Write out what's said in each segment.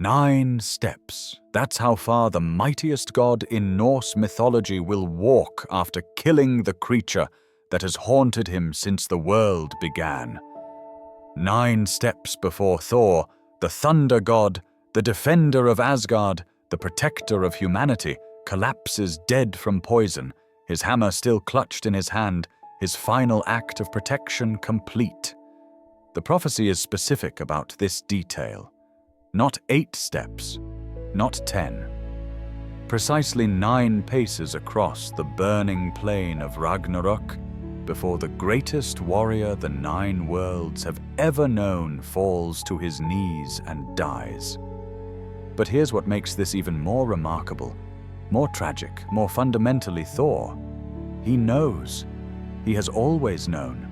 9 steps. That's how far the mightiest god in Norse mythology will walk after killing the creature that has haunted him since the world began. 9 steps before Thor, the thunder god, the defender of Asgard, the protector of humanity, collapses dead from poison, his hammer still clutched in his hand, his final act of protection complete. The prophecy is specific about this detail. Not 8 steps, not 10. Precisely 9 paces across the burning plain of Ragnarök before the greatest warrior the 9 worlds have ever known falls to his knees and dies. But here's what makes this even more remarkable, more tragic, more fundamentally Thor. He knows. He has always known.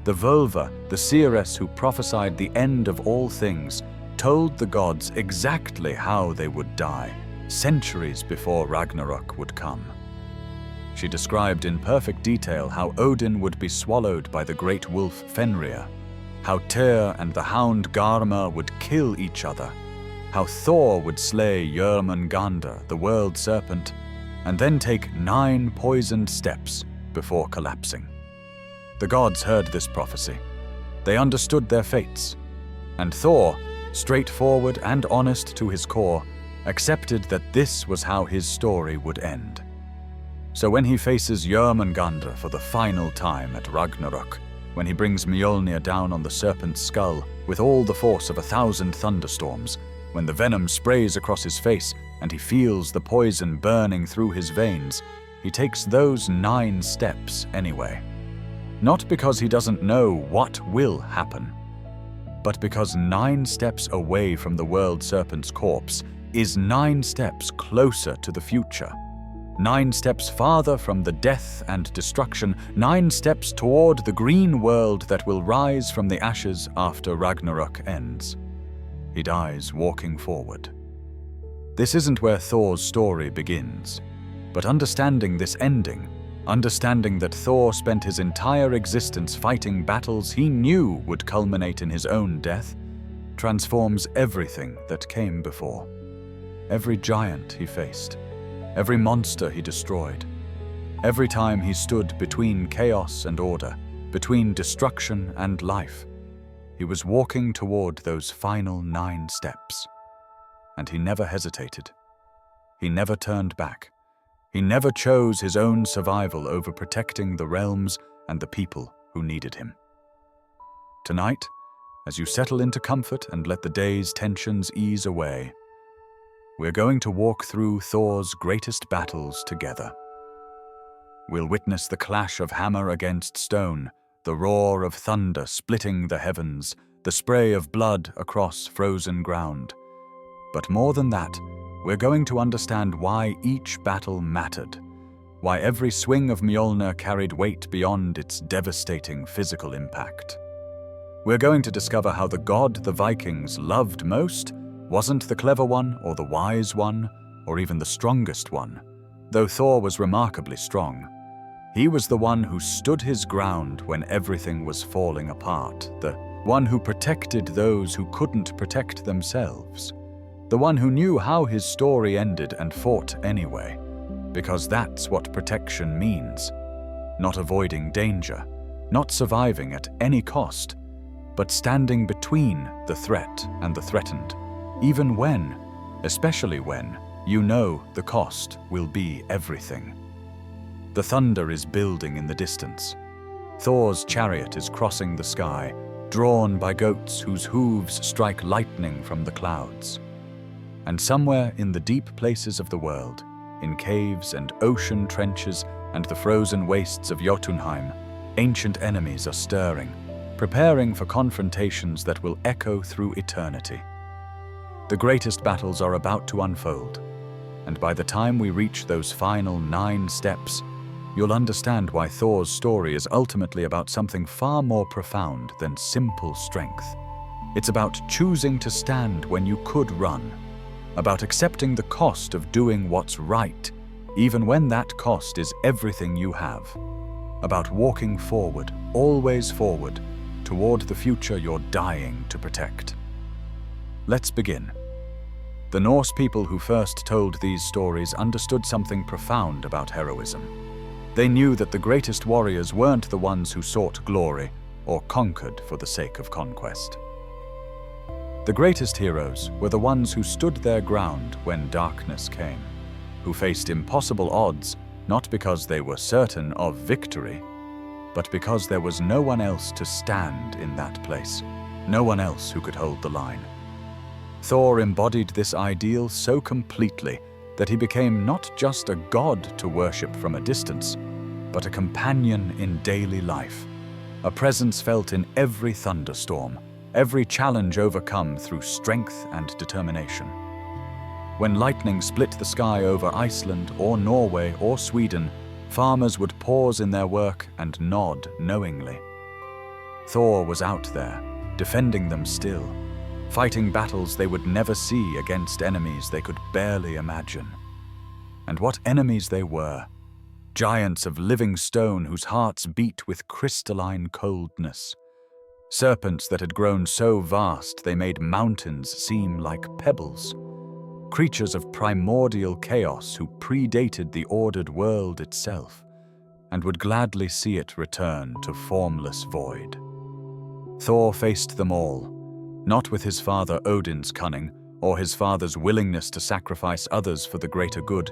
The Völva, the seeress who prophesied the end of all things, told the gods exactly how they would die, centuries before Ragnarök would come. She described in perfect detail how Odin would be swallowed by the great wolf Fenrir, how Tyr and the hound Garmr would kill each other, how Thor would slay Jörmungandr, the world-serpent, and then take 9 poisoned steps before collapsing. The gods heard this prophecy. They understood their fates, and Thor, straightforward and honest to his core, accepted that this was how his story would end. So when he faces Jörmungandr for the final time at Ragnarök, when he brings Mjolnir down on the serpent's skull with all the force of 1,000 thunderstorms, when the venom sprays across his face and he feels the poison burning through his veins, he takes those 9 steps anyway. Not because he doesn't know what will happen, but because 9 steps away from the world-serpent's corpse is 9 steps closer to the future. 9 steps farther from the death and destruction, 9 steps toward the green world that will rise from the ashes after Ragnarök ends. He dies walking forward. This isn't where Thor's story begins, but understanding this ending, understanding that Thor spent his entire existence fighting battles he knew would culminate in his own death, transforms everything that came before. Every giant he faced, every monster he destroyed, every time he stood between chaos and order, between destruction and life, he was walking toward those final 9 steps. And he never hesitated. He never turned back. He never chose his own survival over protecting the realms and the people who needed him. Tonight, as you settle into comfort and let the day's tensions ease away, we're going to walk through Thor's greatest battles together. We'll witness the clash of hammer against stone, the roar of thunder splitting the heavens, the spray of blood across frozen ground. But more than that, we're going to understand why each battle mattered, why every swing of Mjolnir carried weight beyond its devastating physical impact. We're going to discover how the god the Vikings loved most wasn't the clever one or the wise one or even the strongest one, though Thor was remarkably strong. He was the one who stood his ground when everything was falling apart, the one who protected those who couldn't protect themselves, the one who knew how his story ended and fought anyway, because that's what protection means. Not avoiding danger, not surviving at any cost, but standing between the threat and the threatened, even when, especially when, you know the cost will be everything. The thunder is building in the distance. Thor's chariot is crossing the sky, drawn by goats whose hooves strike lightning from the clouds. And somewhere in the deep places of the world, in caves and ocean trenches and the frozen wastes of Jotunheim, ancient enemies are stirring, preparing for confrontations that will echo through eternity. The greatest battles are about to unfold, and by the time we reach those final 9 steps, you'll understand why Thor's story is ultimately about something far more profound than simple strength. It's about choosing to stand when you could run, about accepting the cost of doing what's right, even when that cost is everything you have, about walking forward, always forward, toward the future you're dying to protect. Let's begin. The Norse people who first told these stories understood something profound about heroism. They knew that the greatest warriors weren't the ones who sought glory or conquered for the sake of conquest. The greatest heroes were the ones who stood their ground when darkness came, who faced impossible odds not because they were certain of victory, but because there was no one else to stand in that place, no one else who could hold the line. Thor embodied this ideal so completely that he became not just a god to worship from a distance, but a companion in daily life, a presence felt in every thunderstorm, every challenge overcome through strength and determination. When lightning split the sky over Iceland or Norway or Sweden, farmers would pause in their work and nod knowingly. Thor was out there, defending them still, fighting battles they would never see against enemies they could barely imagine. And what enemies they were! Giants of living stone whose hearts beat with crystalline coldness. Serpents that had grown so vast they made mountains seem like pebbles. Creatures of primordial chaos who predated the ordered world itself, and would gladly see it return to formless void. Thor faced them all, not with his father Odin's cunning or his father's willingness to sacrifice others for the greater good,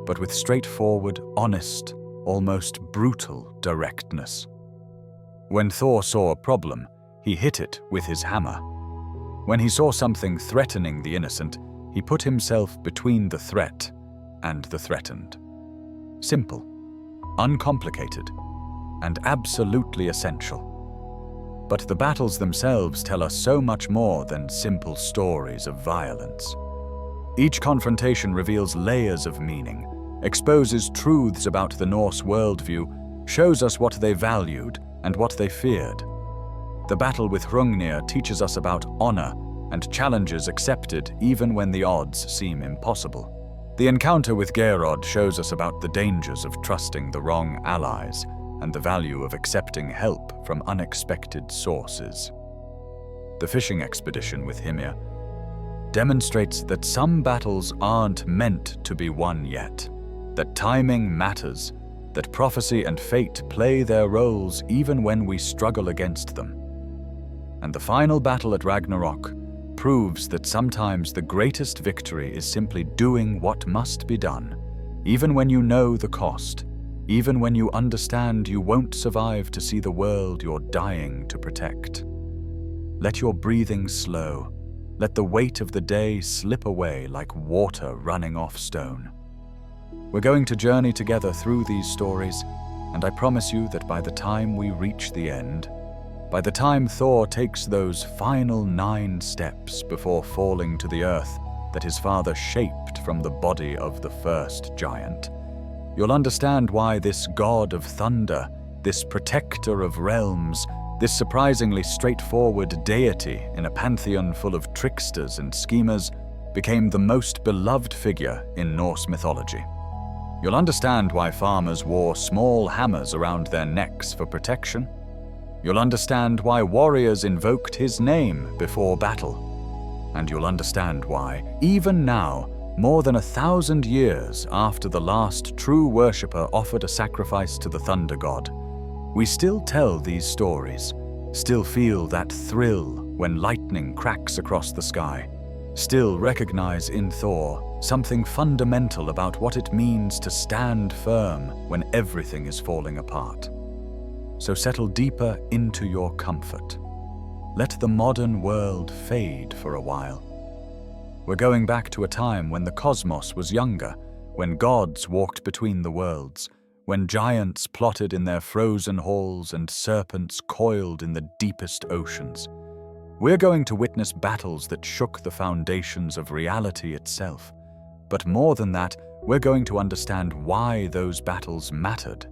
but with straightforward, honest, almost brutal directness. When Thor saw a problem, he hit it with his hammer. When he saw something threatening the innocent, he put himself between the threat and the threatened. Simple, uncomplicated, and absolutely essential. But the battles themselves tell us so much more than simple stories of violence. Each confrontation reveals layers of meaning, exposes truths about the Norse worldview, shows us what they valued and what they feared. The battle with Hrungnir teaches us about honor and challenges accepted even when the odds seem impossible. The encounter with Geirrod shows us about the dangers of trusting the wrong allies and the value of accepting help from unexpected sources. The fishing expedition with Hymir demonstrates that some battles aren't meant to be won yet, that timing matters, that prophecy and fate play their roles even when we struggle against them. And the final battle at Ragnarok proves that sometimes the greatest victory is simply doing what must be done, even when you know the cost, even when you understand you won't survive to see the world you're dying to protect. Let your breathing slow. Let the weight of the day slip away like water running off stone. We're going to journey together through these stories, and I promise you that by the time we reach the end, by the time Thor takes those final 9 steps before falling to the earth that his father shaped from the body of the first giant, you'll understand why this god of thunder, this protector of realms, this surprisingly straightforward deity in a pantheon full of tricksters and schemers became the most beloved figure in Norse mythology. You'll understand why farmers wore small hammers around their necks for protection. You'll understand why warriors invoked his name before battle. And you'll understand why, even now, more than 1,000 years after the last true worshipper offered a sacrifice to the thunder god, we still tell these stories, still feel that thrill when lightning cracks across the sky, still recognize in Thor something fundamental about what it means to stand firm when everything is falling apart. So settle deeper into your comfort. Let the modern world fade for a while. We're going back to a time when the cosmos was younger, when gods walked between the worlds, when giants plotted in their frozen halls and serpents coiled in the deepest oceans. We're going to witness battles that shook the foundations of reality itself. But more than that, we're going to understand why those battles mattered,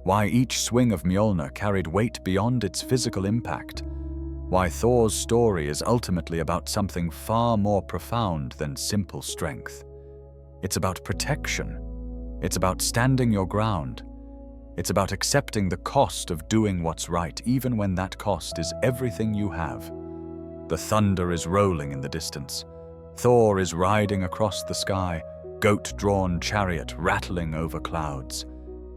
why each swing of Mjolnir carried weight beyond its physical impact, why Thor's story is ultimately about something far more profound than simple strength. It's about protection. It's about standing your ground. It's about accepting the cost of doing what's right, even when that cost is everything you have. The thunder is rolling in the distance. Thor is riding across the sky, goat-drawn chariot rattling over clouds.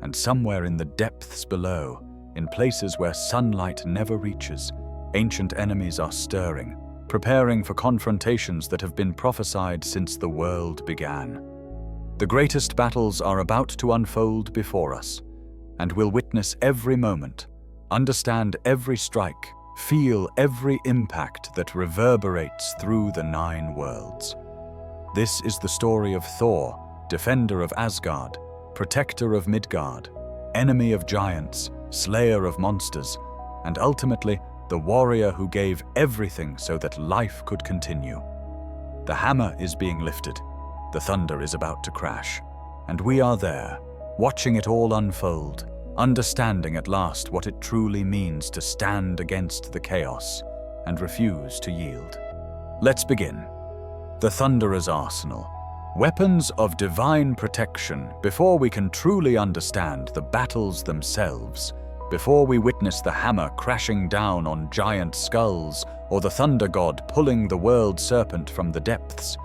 And somewhere in the depths below, in places where sunlight never reaches, ancient enemies are stirring, preparing for confrontations that have been prophesied since the world began. The greatest battles are about to unfold before us, and we'll witness every moment, understand every strike, feel every impact that reverberates through the 9 worlds. This is the story of Thor, defender of Asgard, protector of Midgard, enemy of giants, slayer of monsters, and ultimately the warrior who gave everything so that life could continue. The hammer is being lifted, the thunder is about to crash, and we are there, watching it all unfold, understanding at last what it truly means to stand against the chaos and refuse to yield. Let's begin. The Thunderer's arsenal. Weapons of divine protection before we can truly understand the battles themselves, before we witness the hammer crashing down on giant skulls or the thunder god pulling the world-serpent from the depths.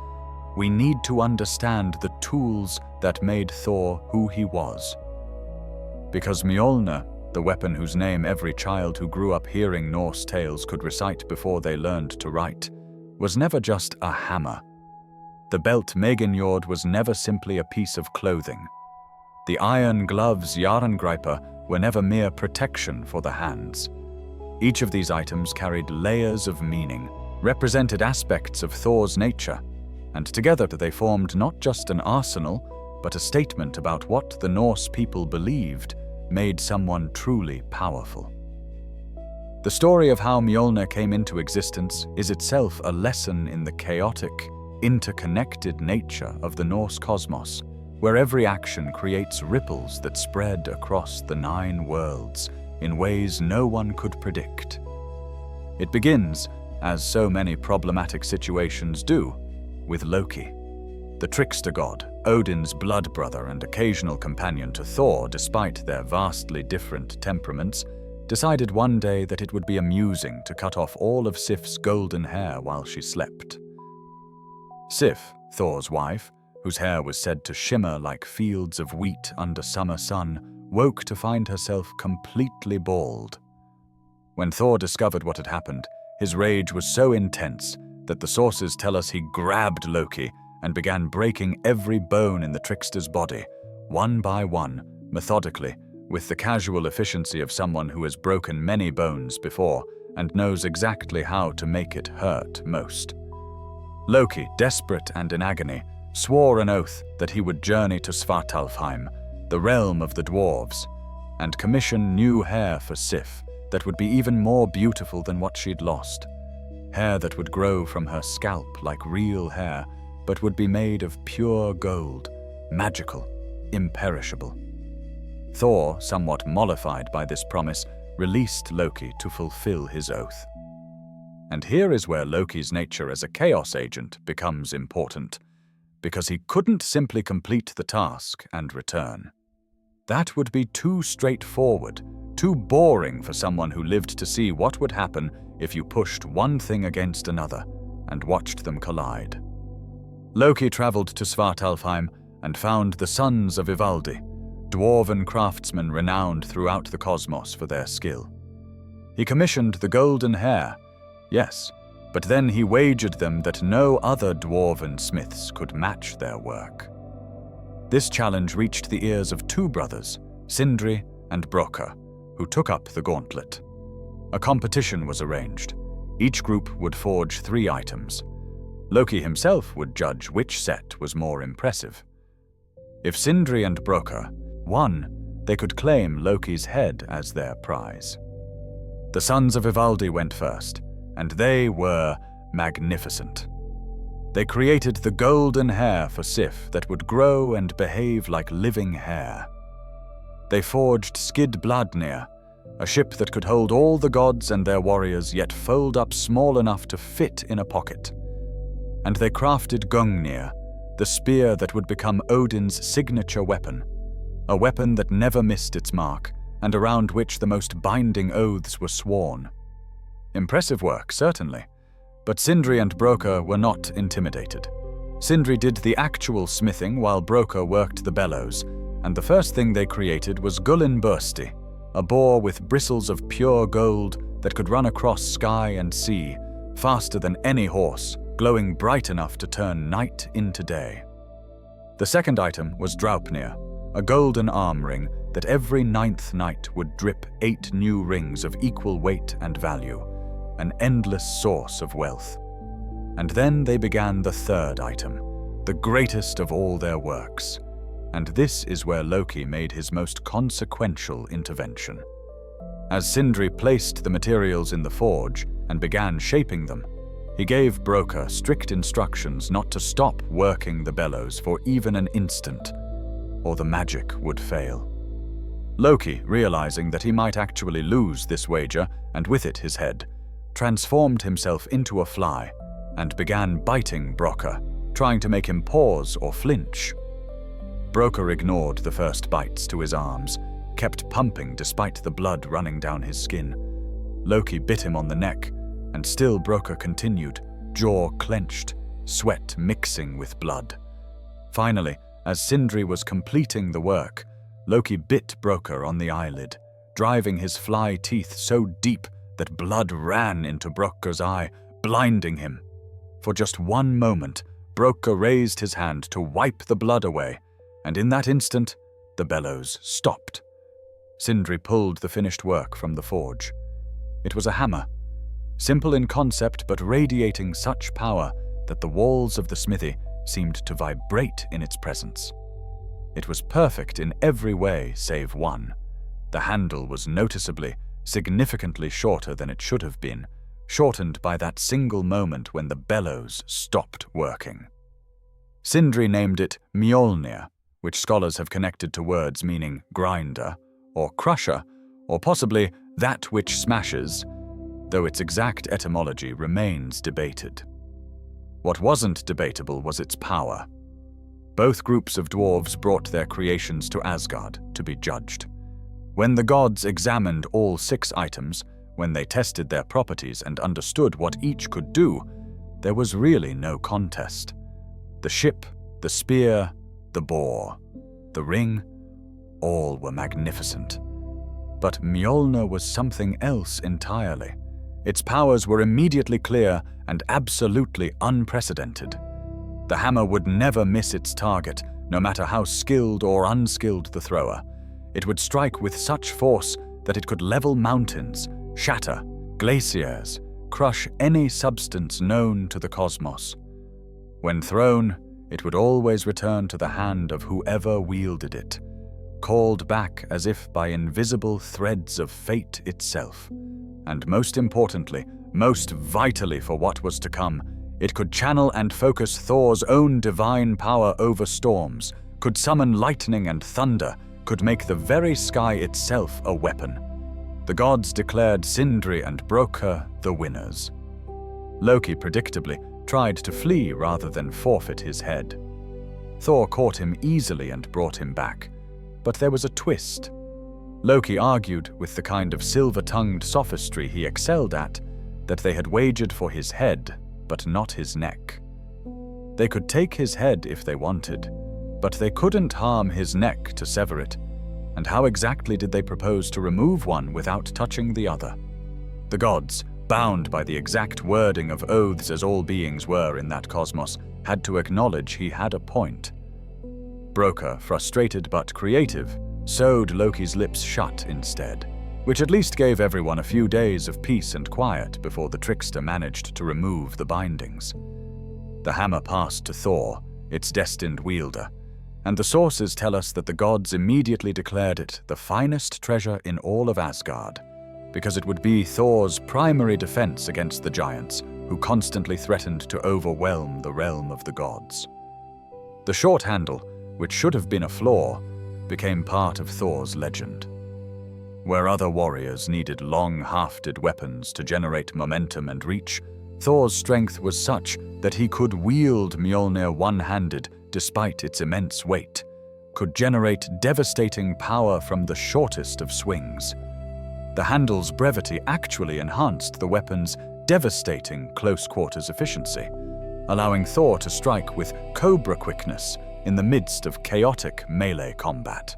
We need to understand the tools that made Thor who he was. Because Mjolnir, the weapon whose name every child who grew up hearing Norse tales could recite before they learned to write, was never just a hammer. The belt Mjolnir was never simply a piece of clothing. The iron gloves Jörmungandr were never mere protection for the hands. Each of these items carried layers of meaning, represented aspects of Thor's nature, and together they formed not just an arsenal, but a statement about what the Norse people believed made someone truly powerful. The story of how Mjolnir came into existence is itself a lesson in the chaotic, interconnected nature of the Norse cosmos, where every action creates ripples that spread across the 9 worlds in ways no one could predict. It begins, as so many problematic situations do, with Loki. The trickster god, Odin's blood brother and occasional companion to Thor despite their vastly different temperaments, decided one day that it would be amusing to cut off all of Sif's golden hair while she slept. Sif, Thor's wife, whose hair was said to shimmer like fields of wheat under summer sun, woke to find herself completely bald. When Thor discovered what had happened, his rage was so intense that the sources tell us he grabbed Loki and began breaking every bone in the trickster's body, one by one, methodically, with the casual efficiency of someone who has broken many bones before and knows exactly how to make it hurt most. Loki, desperate and in agony, swore an oath that he would journey to Svartalfheim, the realm of the dwarves, and commission new hair for Sif that would be even more beautiful than what she'd lost. Hair that would grow from her scalp like real hair, but would be made of pure gold, magical, imperishable. Thor, somewhat mollified by this promise, released Loki to fulfill his oath. And here is where Loki's nature as a chaos agent becomes important, because he couldn't simply complete the task and return. That would be too straightforward, too boring for someone who lived to see what would happen if you pushed one thing against another and watched them collide. Loki traveled to Svartalfheim and found the sons of Ivaldi, dwarven craftsmen renowned throughout the cosmos for their skill. He commissioned the golden hair, yes, but then he wagered them that no other dwarven smiths could match their work. This challenge reached the ears of 2 brothers, Sindri and Brokkr, who took up the gauntlet. A competition was arranged. Each group would forge 3 items. Loki himself would judge which set was more impressive. If Sindri and Brokkr won, they could claim Loki's head as their prize. The sons of Ivaldi went first, and they were magnificent. They created the golden hair for Sif that would grow and behave like living hair. They forged Skidbladnir, a ship that could hold all the gods and their warriors yet fold up small enough to fit in a pocket. And they crafted Gungnir, the spear that would become Odin's signature weapon, a weapon that never missed its mark and around which the most binding oaths were sworn. Impressive work, certainly, But Sindri and Brokkr were not intimidated. Sindri did the actual smithing while Brokkr worked the bellows, and the first thing they created was Gullinbursti, a boar with bristles of pure gold that could run across sky and sea, faster than any horse, glowing bright enough to turn night into day. The second item was Draupnir, a golden arm ring that every 9th night would drip 8 new rings of equal weight and value, an endless source of wealth. And then they began the third item, the greatest of all their works. And this is where Loki made his most consequential intervention. As Sindri placed the materials in the forge and began shaping them, he gave Brokkr strict instructions not to stop working the bellows for even an instant, or the magic would fail. Loki, realizing that he might actually lose this wager, and with it his head, transformed himself into a fly and began biting Brokkr, trying to make him pause or flinch. Brokkr ignored the first bites to his arms, kept pumping despite the blood running down his skin. Loki bit him on the neck, and still Brokkr continued, jaw clenched, sweat mixing with blood. Finally, as Sindri was completing the work, Loki bit Brokkr on the eyelid, driving his fly teeth so deep that blood ran into Brokkr's eye, blinding him. For just one moment, Brokkr raised his hand to wipe the blood away, and in that instant, the bellows stopped. Sindri pulled the finished work from the forge. It was a hammer, simple in concept but radiating such power that the walls of the smithy seemed to vibrate in its presence. It was perfect in every way save one. The handle was noticeably, significantly shorter than it should have been, shortened by that single moment when the bellows stopped working. Sindri named it Mjolnir, which scholars have connected to words meaning grinder, or crusher, or possibly that which smashes, though its exact etymology remains debated. What wasn't debatable was its power. Both groups of dwarves brought their creations to Asgard to be judged. When the gods examined all 6 items, when they tested their properties and understood what each could do, there was really no contest. The ship, the spear, the boar, the ring, all were magnificent. But Mjolnir was something else entirely. Its powers were immediately clear and absolutely unprecedented. The hammer would never miss its target, no matter how skilled or unskilled the thrower. It would strike with such force that it could level mountains, shatter glaciers, crush any substance known to the cosmos. When thrown, it would always return to the hand of whoever wielded it, called back as if by invisible threads of fate itself. And most importantly, most vitally for what was to come, it could channel and focus Thor's own divine power over storms, could summon lightning and thunder, could make the very sky itself a weapon. The gods declared Sindri and Brokkr the winners. Loki, predictably, tried to flee rather than forfeit his head. Thor caught him easily and brought him back. But there was a twist. Loki argued, with the kind of silver-tongued sophistry he excelled at, that they had wagered for his head, but not his neck. They could take his head if they wanted, but they couldn't harm his neck to sever it. And how exactly did they propose to remove one without touching the other? The gods, bound by the exact wording of oaths as all beings were in that cosmos, had to acknowledge he had a point. Brokkr, frustrated but creative, sewed Loki's lips shut instead, which at least gave everyone a few days of peace and quiet before the trickster managed to remove the bindings. The hammer passed to Thor, its destined wielder, and the sources tell us that the gods immediately declared it the finest treasure in all of Asgard, because it would be Thor's primary defense against the giants, who constantly threatened to overwhelm the realm of the gods. The short handle, which should have been a flaw, became part of Thor's legend. Where other warriors needed long, hafted weapons to generate momentum and reach, Thor's strength was such that he could wield Mjolnir one-handed despite its immense weight, could generate devastating power from the shortest of swings. The handle's brevity actually enhanced the weapon's devastating close-quarters efficiency, allowing Thor to strike with cobra quickness in the midst of chaotic melee combat.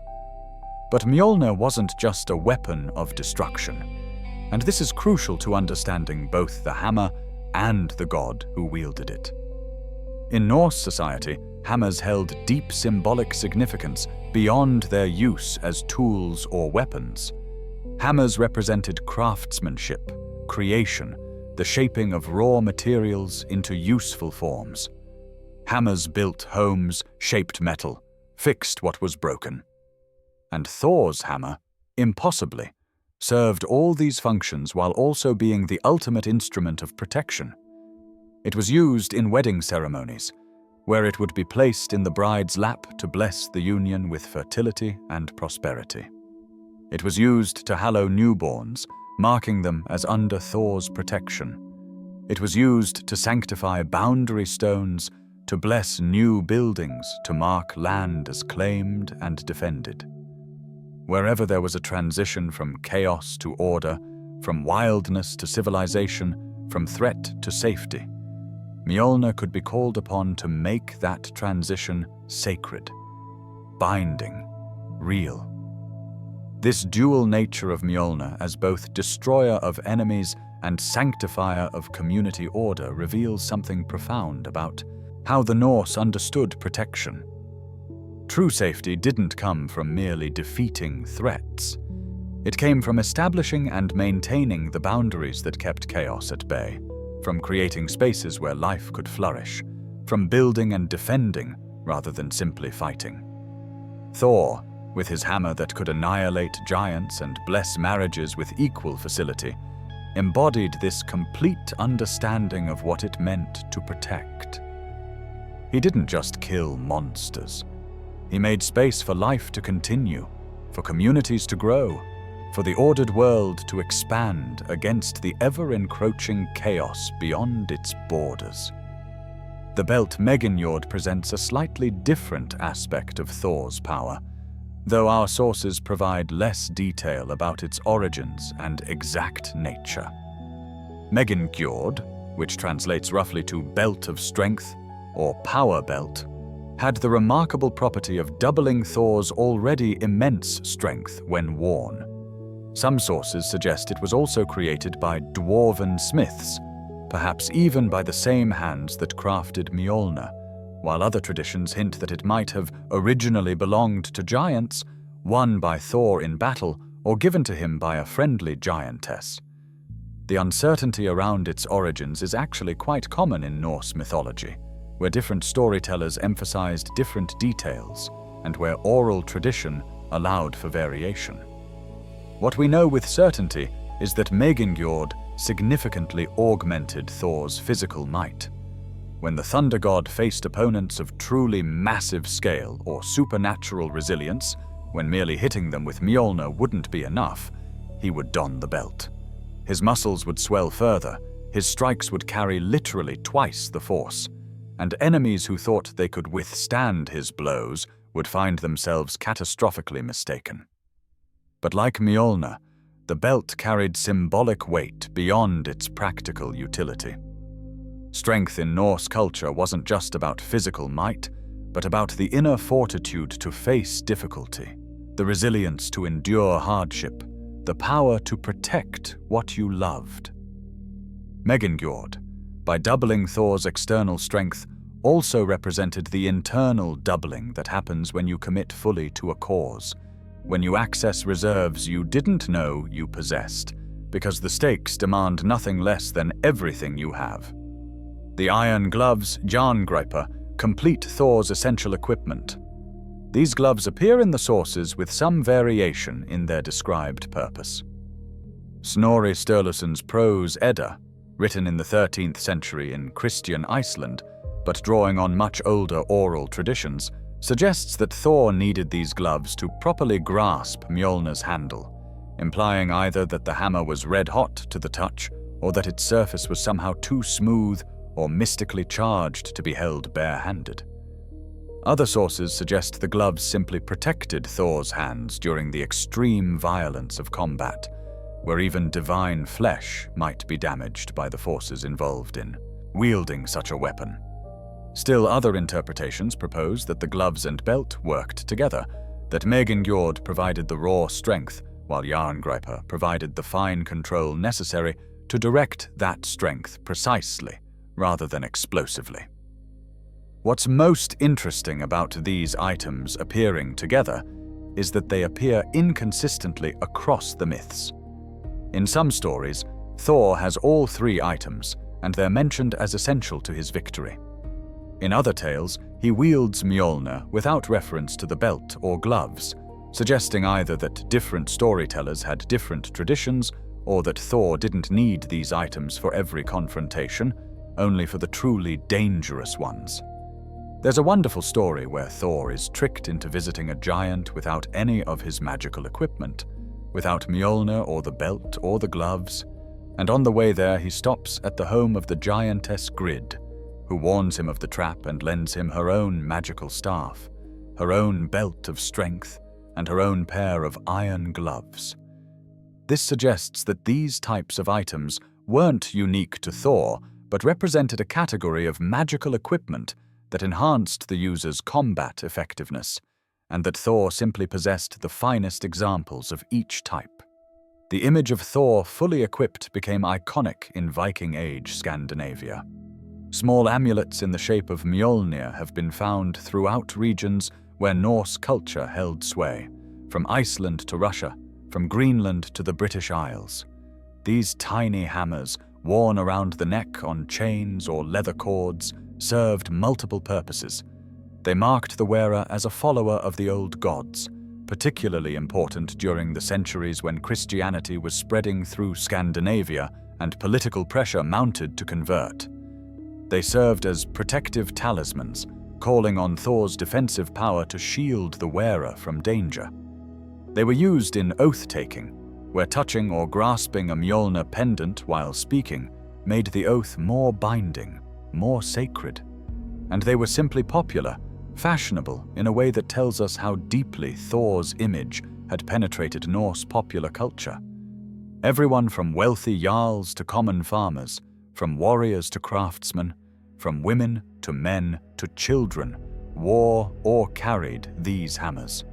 But Mjolnir wasn't just a weapon of destruction, and this is crucial to understanding both the hammer and the god who wielded it. In Norse society, hammers held deep symbolic significance beyond their use as tools or weapons. Hammers represented craftsmanship, creation, the shaping of raw materials into useful forms. Hammers built homes, shaped metal, fixed what was broken. And Thor's hammer, impossibly, served all these functions while also being the ultimate instrument of protection. It was used in wedding ceremonies, where it would be placed in the bride's lap to bless the union with fertility and prosperity. It was used to hallow newborns, marking them as under Thor's protection. It was used to sanctify boundary stones, to bless new buildings, to mark land as claimed and defended. Wherever there was a transition from chaos to order, from wildness to civilization, from threat to safety, Mjolnir could be called upon to make that transition sacred, binding, real. This dual nature of Mjolnir as both destroyer of enemies and sanctifier of community order reveals something profound about how the Norse understood protection. True safety didn't come from merely defeating threats. It came from establishing and maintaining the boundaries that kept chaos at bay, from creating spaces where life could flourish, from building and defending rather than simply fighting. Thor, with his hammer that could annihilate giants and bless marriages with equal facility, embodied this complete understanding of what it meant to protect. He didn't just kill monsters. He made space for life to continue, for communities to grow, for the ordered world to expand against the ever-encroaching chaos beyond its borders. The belt Mjolnir presents a slightly different aspect of Thor's power, though our sources provide less detail about its origins and exact nature. Mjolnir, which translates roughly to belt of strength or power belt, had the remarkable property of doubling Thor's already immense strength when worn. Some sources suggest it was also created by dwarven smiths, perhaps even by the same hands that crafted Mjolnir, while other traditions hint that it might have originally belonged to giants, won by Thor in battle, or given to him by a friendly giantess. The uncertainty around its origins is actually quite common in Norse mythology, where different storytellers emphasized different details, and where oral tradition allowed for variation. What we know with certainty is that Mjolnir significantly augmented Thor's physical might. When the thunder god faced opponents of truly massive scale or supernatural resilience, when merely hitting them with Mjolnir wouldn't be enough, he would don the belt. His muscles would swell further, his strikes would carry literally twice the force, and enemies who thought they could withstand his blows would find themselves catastrophically mistaken. But like Mjolnir, the belt carried symbolic weight beyond its practical utility. Strength in Norse culture wasn't just about physical might, but about the inner fortitude to face difficulty, the resilience to endure hardship, the power to protect what you loved. Mjolnir, by doubling Thor's external strength, also represented the internal doubling that happens when you commit fully to a cause, when you access reserves you didn't know you possessed, because the stakes demand nothing less than everything you have. The iron gloves, Jörmungandr, complete Thor's essential equipment. These gloves appear in the sources with some variation in their described purpose. Snorri Sturluson's prose Edda, written in the 13th century in Christian Iceland, but drawing on much older oral traditions, suggests that Thor needed these gloves to properly grasp Mjolnir's handle, implying either that the hammer was red-hot to the touch, or that its surface was somehow too smooth or mystically charged to be held bare-handed. Other sources suggest the gloves simply protected Thor's hands during the extreme violence of combat, where even divine flesh might be damaged by the forces involved in wielding such a weapon. Still, other interpretations propose that the gloves and belt worked together, that Mjolnir provided the raw strength, while Jörmungandr provided the fine control necessary to direct that strength precisely, rather than explosively. What's most interesting about these items appearing together is that they appear inconsistently across the myths. In some stories, Thor has all three items, and they're mentioned as essential to his victory. In other tales, he wields Mjolnir without reference to the belt or gloves, suggesting either that different storytellers had different traditions, or that Thor didn't need these items for every confrontation, only for the truly dangerous ones. There's a wonderful story where Thor is tricked into visiting a giant without any of his magical equipment, without Mjolnir or the belt or the gloves, and on the way there he stops at the home of the giantess Grid, who warns him of the trap and lends him her own magical staff, her own belt of strength, and her own pair of iron gloves. This suggests that these types of items weren't unique to Thor, but represented a category of magical equipment that enhanced the user's combat effectiveness, and that Thor simply possessed the finest examples of each type. The image of Thor fully equipped became iconic in Viking Age Scandinavia. Small amulets in the shape of Mjolnir have been found throughout regions where Norse culture held sway, from Iceland to Russia, from Greenland to the British Isles. These tiny hammers, worn around the neck on chains or leather cords, served multiple purposes. They marked the wearer as a follower of the old gods, particularly important during the centuries when Christianity was spreading through Scandinavia and political pressure mounted to convert. They served as protective talismans, calling on Thor's defensive power to shield the wearer from danger. They were used in oath-taking, where touching or grasping a Mjolnir pendant while speaking made the oath more binding, more sacred. And they were simply popular, fashionable in a way that tells us how deeply Thor's image had penetrated Norse popular culture. Everyone from wealthy jarls to common farmers, from warriors to craftsmen, from women to men to children, wore or carried these hammers.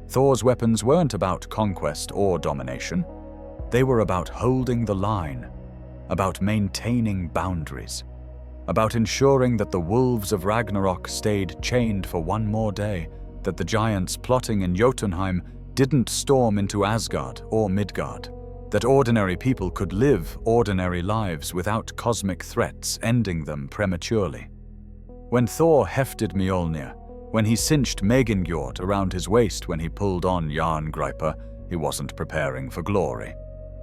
Thor's weapons weren't about conquest or domination. They were about holding the line, about maintaining boundaries, about ensuring that the wolves of Ragnarok stayed chained for one more day, that the giants plotting in Jotunheim didn't storm into Asgard or Midgard, that ordinary people could live ordinary lives without cosmic threats ending them prematurely. When Thor hefted Mjolnir, when he cinched Mjolnir around his waist when he pulled on Jörmungandr, he wasn't preparing for glory.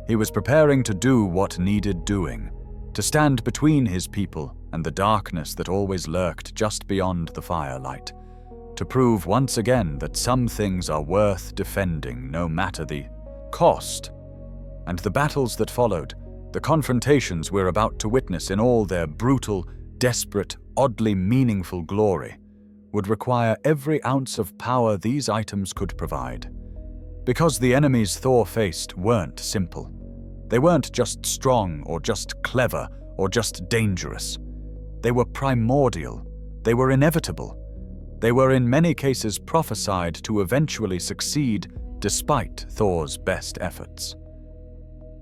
He was preparing to do what needed doing, to stand between his people and the darkness that always lurked just beyond the firelight, to prove once again that some things are worth defending no matter the cost. And the battles that followed, the confrontations we're about to witness in all their brutal, desperate, oddly meaningful glory, would require every ounce of power these items could provide. Because the enemies Thor faced weren't simple. They weren't just strong or just clever or just dangerous. They were primordial. They were inevitable. They were in many cases prophesied to eventually succeed despite Thor's best efforts.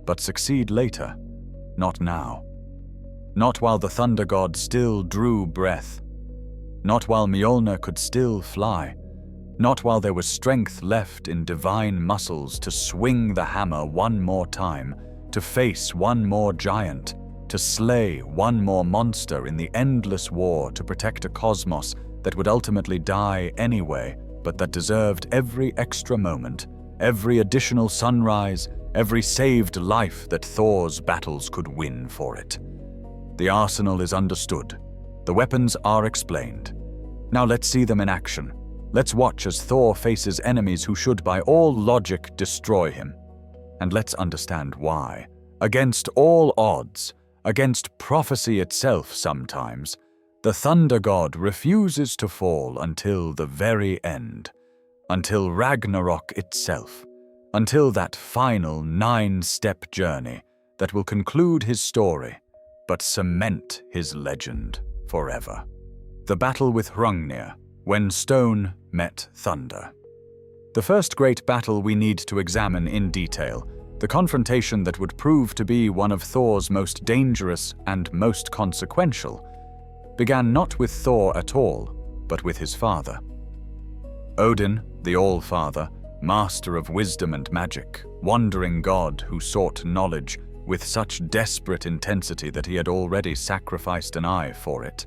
But succeed later, not now. Not while the thunder god still drew breath. Not while Mjolnir could still fly. Not while there was strength left in divine muscles to swing the hammer one more time, to face one more giant, to slay one more monster in the endless war to protect a cosmos that would ultimately die anyway, but that deserved every extra moment, every additional sunrise, every saved life that Thor's battles could win for it. The arsenal is understood. The weapons are explained. Now let's see them in action. Let's watch as Thor faces enemies who should by all logic destroy him. And let's understand why. Against all odds, against prophecy itself sometimes, the thunder god refuses to fall until the very end, until Ragnarok itself, until that final 9-step journey that will conclude his story, but cement his legend forever. The battle with Hrungnir, when stone met thunder. The first great battle we need to examine in detail, the confrontation that would prove to be one of Thor's most dangerous and most consequential, began not with Thor at all, but with his father. Odin, the All-Father, master of wisdom and magic, wandering god who sought knowledge with such desperate intensity that he had already sacrificed an eye for it,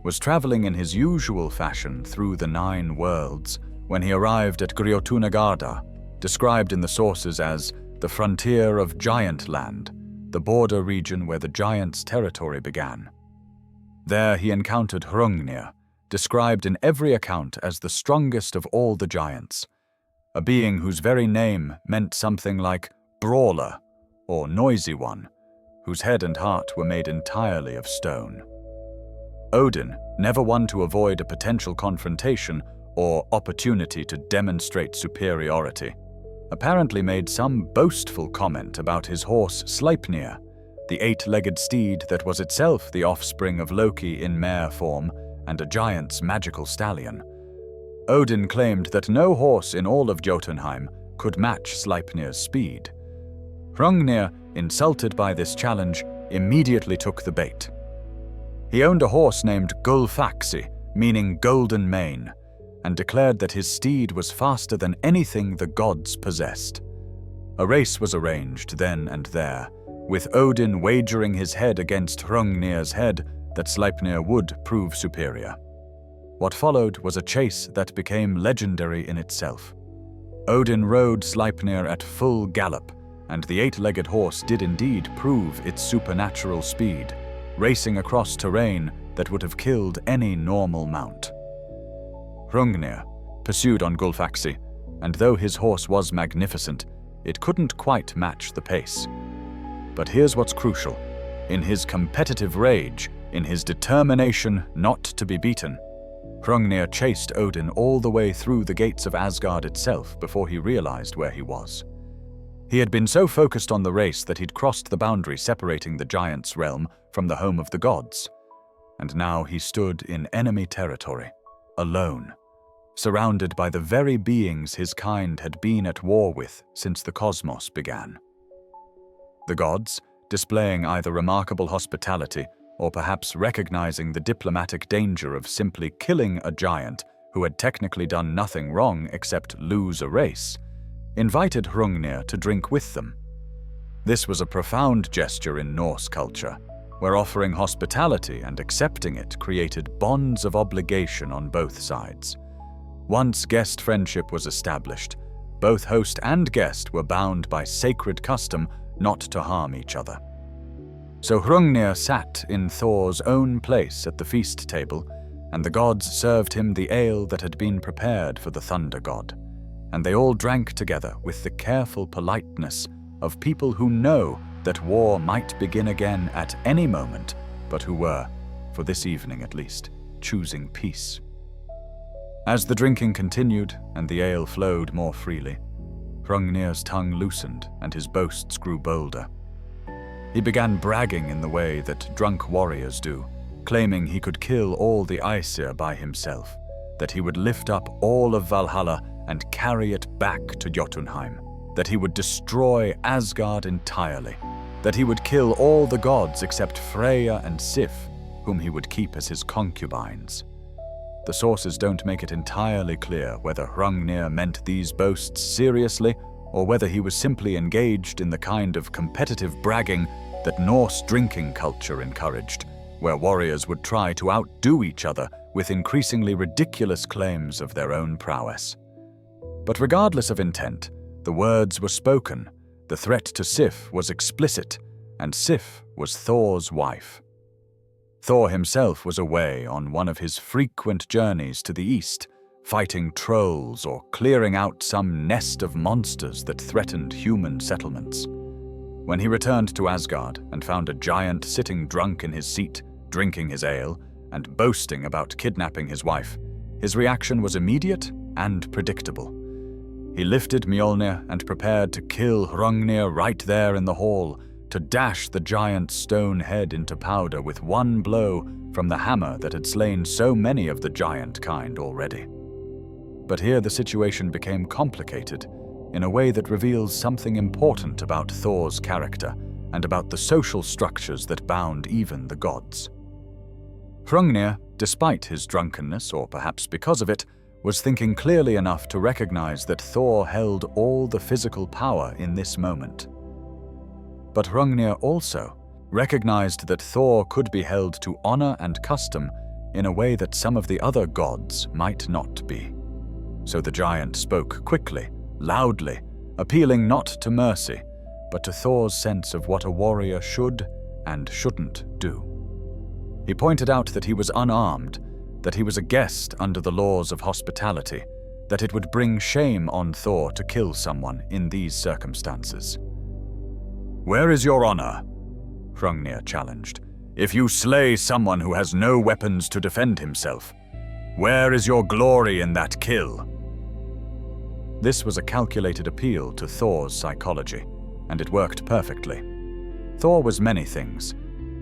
was traveling in his usual fashion through the 9 worlds when he arrived at Grjotunagardr, described in the sources as the frontier of Giant Land, the border region where the giants' territory began. There he encountered Hrungnir, described in every account as the strongest of all the giants, a being whose very name meant something like brawler or noisy one, whose head and heart were made entirely of stone. Odin, never one to avoid a potential confrontation or opportunity to demonstrate superiority, apparently made some boastful comment about his horse Sleipnir, the 8-legged steed that was itself the offspring of Loki in mare form and a giant's magical stallion. Odin claimed that no horse in all of Jotunheim could match Sleipnir's speed. Hrungnir, insulted by this challenge, immediately took the bait. He owned a horse named Gulfaxi, meaning golden mane, and declared that his steed was faster than anything the gods possessed. A race was arranged then and there, with Odin wagering his head against Hrungnir's head that Sleipnir would prove superior. What followed was a chase that became legendary in itself. Odin rode Sleipnir at full gallop, and the 8-legged horse did indeed prove its supernatural speed, racing across terrain that would have killed any normal mount. Hrungnir pursued on Gulfaxi, and though his horse was magnificent, it couldn't quite match the pace. But here's what's crucial. In his competitive rage, in his determination not to be beaten, Hrungnir chased Odin all the way through the gates of Asgard itself before he realized where he was. He had been so focused on the race that he'd crossed the boundary separating the giants' realm from the home of the gods. And now he stood in enemy territory, alone, surrounded by the very beings his kind had been at war with since the cosmos began. The gods, displaying either remarkable hospitality or perhaps recognizing the diplomatic danger of simply killing a giant who had technically done nothing wrong except lose a race, invited Hrungnir to drink with them. This was a profound gesture in Norse culture, where offering hospitality and accepting it created bonds of obligation on both sides. Once guest friendship was established, both host and guest were bound by sacred custom not to harm each other. So Hrungnir sat in Thor's own place at the feast table, and the gods served him the ale that had been prepared for the thunder god, and they all drank together with the careful politeness of people who know that war might begin again at any moment, but who were, for this evening at least, choosing peace. As the drinking continued and the ale flowed more freely, Hrungnir's tongue loosened and his boasts grew bolder. He began bragging in the way that drunk warriors do, claiming he could kill all the Aesir by himself, that he would lift up all of Valhalla and carry it back to Jotunheim, that he would destroy Asgard entirely, that he would kill all the gods except Freya and Sif, whom he would keep as his concubines. The sources don't make it entirely clear whether Hrungnir meant these boasts seriously or whether he was simply engaged in the kind of competitive bragging that Norse drinking culture encouraged, where warriors would try to outdo each other with increasingly ridiculous claims of their own prowess. But regardless of intent, the words were spoken, the threat to Sif was explicit, and Sif was Thor's wife. Thor himself was away on one of his frequent journeys to the east, fighting trolls or clearing out some nest of monsters that threatened human settlements. When he returned to Asgard and found a giant sitting drunk in his seat, drinking his ale, and boasting about kidnapping his wife, his reaction was immediate and predictable. He lifted Mjolnir and prepared to kill Hrungnir right there in the hall, to dash the giant's stone head into powder with one blow from the hammer that had slain so many of the giant kind already. But here the situation became complicated in a way that reveals something important about Thor's character and about the social structures that bound even the gods. Hrungnir, despite his drunkenness, or perhaps because of it, was thinking clearly enough to recognize that Thor held all the physical power in this moment. But Hrungnir also recognized that Thor could be held to honor and custom in a way that some of the other gods might not be. So the giant spoke quickly, loudly, appealing not to mercy, but to Thor's sense of what a warrior should and shouldn't do. He pointed out that he was unarmed, that he was a guest under the laws of hospitality, that it would bring shame on Thor to kill someone in these circumstances. "Where is your honor?" Hrungnir challenged. "If you slay someone who has no weapons to defend himself, where is your glory in that kill?" This was a calculated appeal to Thor's psychology, and it worked perfectly. Thor was many things,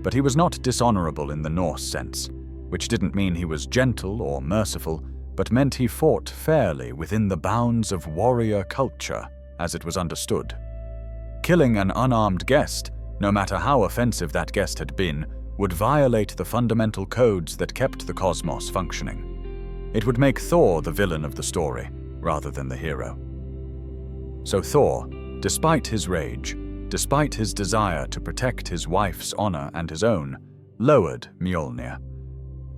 but he was not dishonorable in the Norse sense, which didn't mean he was gentle or merciful, but meant he fought fairly within the bounds of warrior culture as it was understood. Killing an unarmed guest, no matter how offensive that guest had been, would violate the fundamental codes that kept the cosmos functioning. It would make Thor the villain of the story, rather than the hero. So Thor, despite his rage, despite his desire to protect his wife's honor and his own, lowered Mjolnir.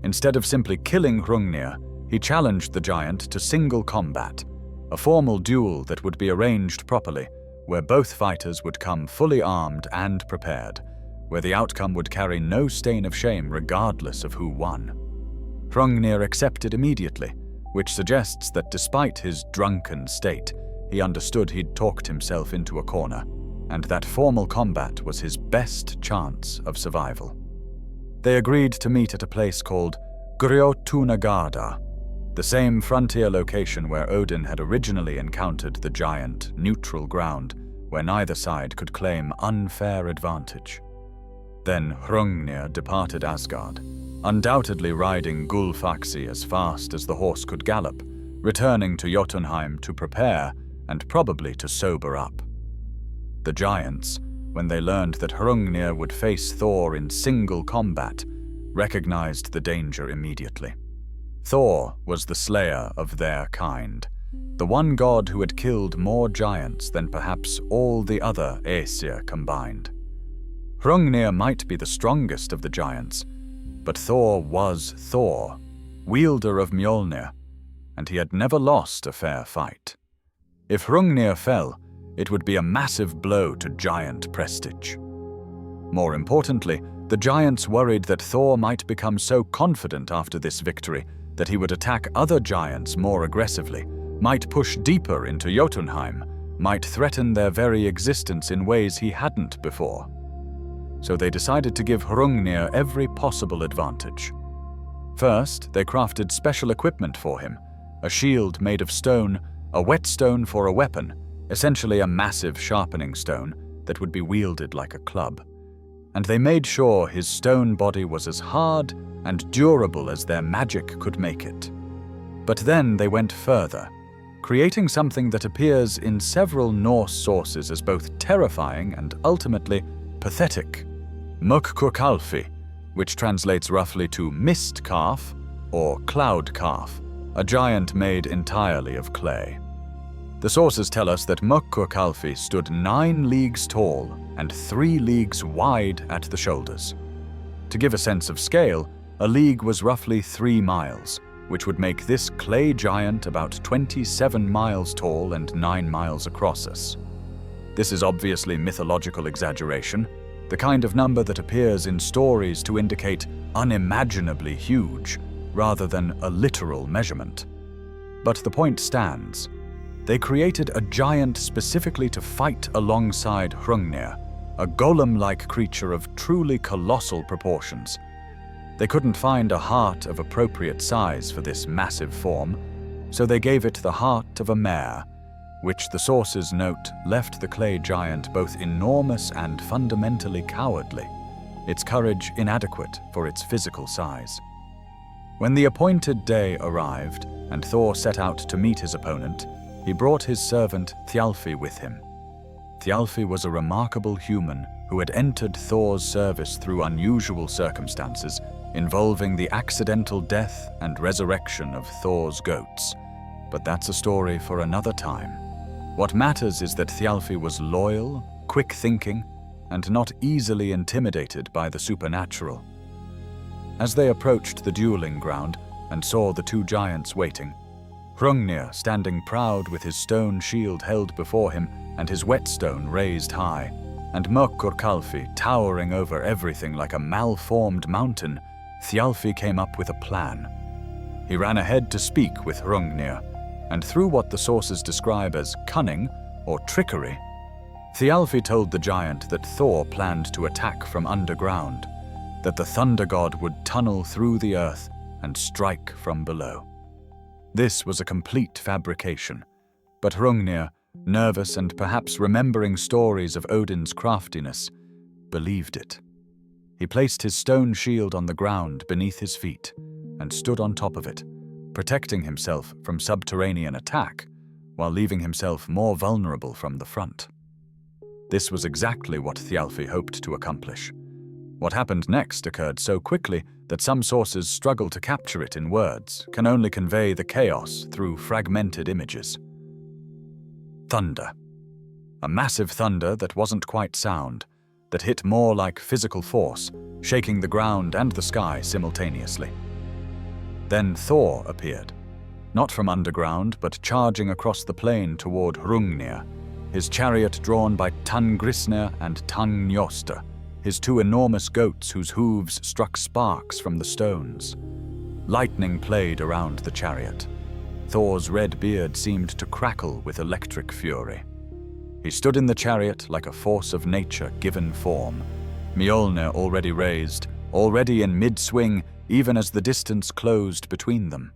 Instead of simply killing Hrungnir, he challenged the giant to single combat, a formal duel that would be arranged properly, where both fighters would come fully armed and prepared, where the outcome would carry no stain of shame regardless of who won. Hrungnir accepted immediately, which suggests that despite his drunken state, he understood he'd talked himself into a corner, and that formal combat was his best chance of survival. They agreed to meet at a place called Grjotunagardr, the same frontier location where Odin had originally encountered the giant, neutral ground where neither side could claim unfair advantage. Then Hrungnir departed Asgard, undoubtedly riding Gulfaxi as fast as the horse could gallop, returning to Jotunheim to prepare and probably to sober up. The giants, when they learned that Hrungnir would face Thor in single combat, recognized the danger immediately. Thor was the slayer of their kind, the one god who had killed more giants than perhaps all the other Aesir combined. Hrungnir might be the strongest of the giants, but Thor was Thor, wielder of Mjolnir, and he had never lost a fair fight. If Hrungnir fell, it would be a massive blow to giant prestige. More importantly, the giants worried that Thor might become so confident after this victory that he would attack other giants more aggressively, might push deeper into Jotunheim, might threaten their very existence in ways he hadn't before. So they decided to give Hrungnir every possible advantage. First, they crafted special equipment for him, a shield made of stone, a whetstone for a weapon, essentially a massive sharpening stone that would be wielded like a club. And they made sure his stone body was as hard and durable as their magic could make it. But then they went further, creating something that appears in several Norse sources as both terrifying and ultimately pathetic. Mukkkurkalfi, which translates roughly to mist calf or cloud calf, a giant made entirely of clay. The sources tell us that Mukkkurkalfi stood 9 leagues tall and 3 leagues wide at the shoulders. To give a sense of scale, a league was roughly 3 miles, which would make this clay giant about 27 miles tall and 9 miles across us. This is obviously mythological exaggeration, the kind of number that appears in stories to indicate unimaginably huge, rather than a literal measurement. But the point stands. They created a giant specifically to fight alongside Hrungnir, a golem-like creature of truly colossal proportions. They couldn't find a heart of appropriate size for this massive form, so they gave it the heart of a mare, which the sources note left the clay giant both enormous and fundamentally cowardly, its courage inadequate for its physical size. When the appointed day arrived and Thor set out to meet his opponent, he brought his servant Thjalfi with him. Thjalfi was a remarkable human who had entered Thor's service through unusual circumstances involving the accidental death and resurrection of Thor's goats. But that's a story for another time. What matters is that Thjalfi was loyal, quick-thinking, and not easily intimidated by the supernatural. As they approached the dueling ground and saw the two giants waiting, Hrungnir standing proud with his stone shield held before him and his whetstone raised high, and Mökkurkalfi towering over everything like a malformed mountain, Thjalfi came up with a plan. He ran ahead to speak with Hrungnir, and through what the sources describe as cunning or trickery, Thjalfi told the giant that Thor planned to attack from underground, that the thunder god would tunnel through the earth and strike from below. This was a complete fabrication, but Hrungnir, nervous and perhaps remembering stories of Odin's craftiness, believed it. He placed his stone shield on the ground beneath his feet and stood on top of it, protecting himself from subterranean attack while leaving himself more vulnerable from the front. This was exactly what Thjalfi hoped to accomplish. What happened next occurred so quickly that some sources struggle to capture it in words, can only convey the chaos through fragmented images. Thunder. A massive thunder that wasn't quite sound, that hit more like physical force, shaking the ground and the sky simultaneously. Then Thor appeared, not from underground, but charging across the plain toward Hrungnir, his chariot drawn by Tangrisnir and Tangnjostr, his two enormous goats whose hooves struck sparks from the stones. Lightning played around the chariot. Thor's red beard seemed to crackle with electric fury. He stood in the chariot like a force of nature given form, Mjolnir already raised, already in mid-swing, even as the distance closed between them.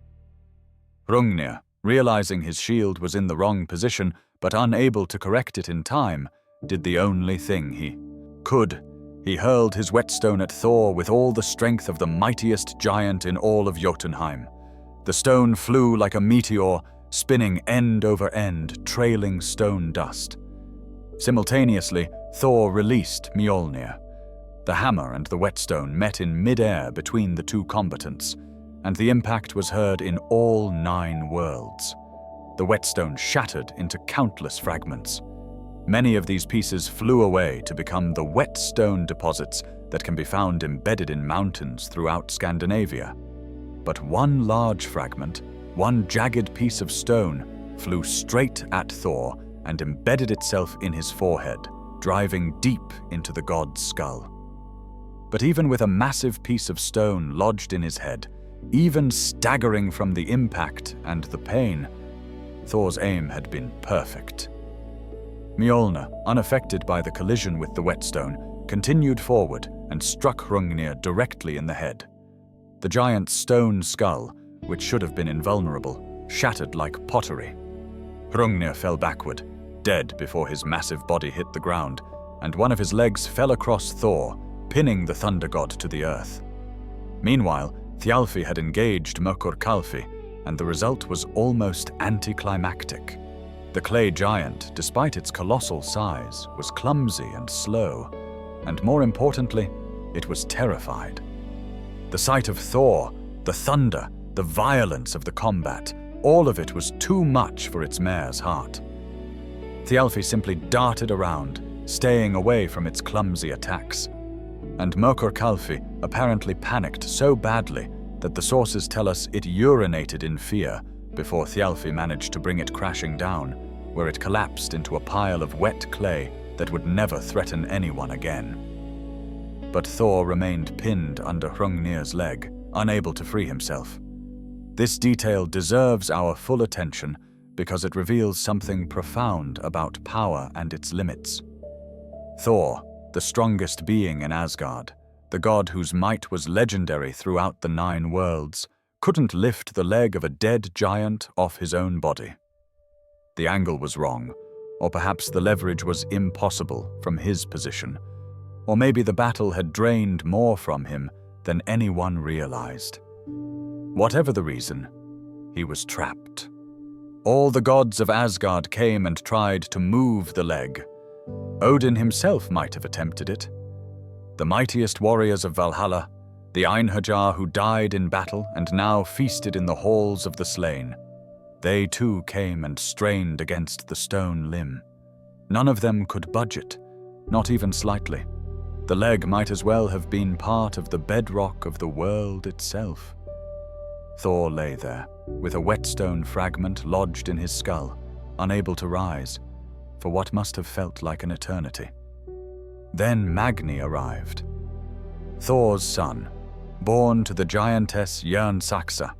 Hrungnir, realizing his shield was in the wrong position, but unable to correct it in time, did the only thing he could. He hurled his whetstone at Thor with all the strength of the mightiest giant in all of Jotunheim. The stone flew like a meteor, spinning end over end, trailing stone dust. Simultaneously, Thor released Mjolnir. The hammer and the whetstone met in mid-air between the two combatants, and the impact was heard in all 9 worlds. The whetstone shattered into countless fragments. Many of these pieces flew away to become the whetstone deposits that can be found embedded in mountains throughout Scandinavia. But one large fragment, one jagged piece of stone, flew straight at Thor and embedded itself in his forehead, driving deep into the god's skull. But even with a massive piece of stone lodged in his head, even staggering from the impact and the pain, Thor's aim had been perfect. Mjolnir, unaffected by the collision with the whetstone, continued forward and struck Hrungnir directly in the head. The giant's stone skull, which should have been invulnerable, shattered like pottery. Hrungnir fell backward, dead before his massive body hit the ground, and one of his legs fell across Thor, pinning the thunder god to the earth. Meanwhile, Thjalfi had engaged Mökkurkalfi, and the result was almost anticlimactic. The clay giant, despite its colossal size, was clumsy and slow, and more importantly, it was terrified. The sight of Thor, the thunder, the violence of the combat, all of it was too much for its mare's heart. Thjalfi simply darted around, staying away from its clumsy attacks. And Mökkurkalfi apparently panicked so badly that the sources tell us it urinated in fear before Thjalfi managed to bring it crashing down, where it collapsed into a pile of wet clay that would never threaten anyone again. But Thor remained pinned under Hrungnir's leg, unable to free himself. This detail deserves our full attention because it reveals something profound about power and its limits. Thor, the strongest being in Asgard, the god whose might was legendary throughout the 9 worlds, couldn't lift the leg of a dead giant off his own body. The angle was wrong, or perhaps the leverage was impossible from his position, or maybe the battle had drained more from him than anyone realized. Whatever the reason, he was trapped. All the gods of Asgard came and tried to move the leg. Odin himself might have attempted it. The mightiest warriors of Valhalla, the Einherjar who died in battle and now feasted in the halls of the slain, they too came and strained against the stone limb. None of them could budge it, not even slightly. The leg might as well have been part of the bedrock of the world itself. Thor lay there, with a whetstone fragment lodged in his skull, unable to rise, for what must have felt like an eternity. Then Magni arrived, Thor's son, born to the giantess Jörmungandr.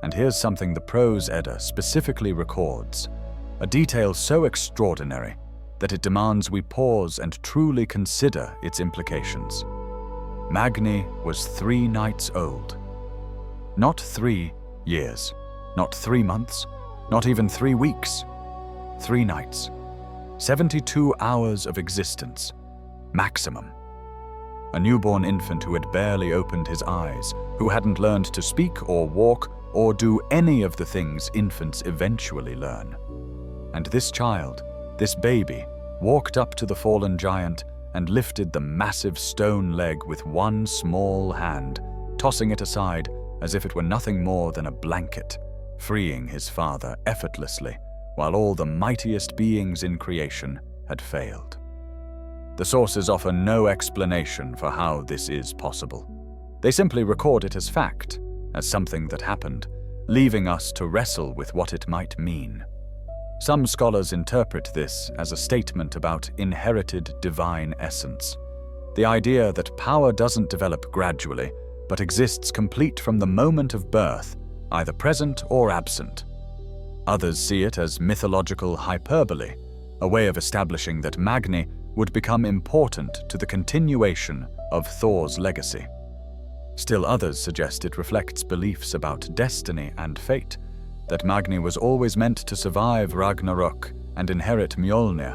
And here's something the Prose Edda specifically records, a detail so extraordinary that it demands we pause and truly consider its implications. Magni was 3 nights old. Not 3 years, not 3 months, not even 3 weeks. 3 nights, 72 hours of existence, maximum. A newborn infant who had barely opened his eyes, who hadn't learned to speak or walk or do any of the things infants eventually learn. And this child, this baby, walked up to the fallen giant and lifted the massive stone leg with one small hand, tossing it aside as if it were nothing more than a blanket, freeing his father effortlessly, while all the mightiest beings in creation had failed. The sources offer no explanation for how this is possible. They simply record it as fact, as something that happened, leaving us to wrestle with what it might mean. Some scholars interpret this as a statement about inherited divine essence, the idea that power doesn't develop gradually, but exists complete from the moment of birth, either present or absent. Others see it as mythological hyperbole, a way of establishing that Magni would become important to the continuation of Thor's legacy. Still others suggest it reflects beliefs about destiny and fate, that Magni was always meant to survive Ragnarök and inherit Mjolnir,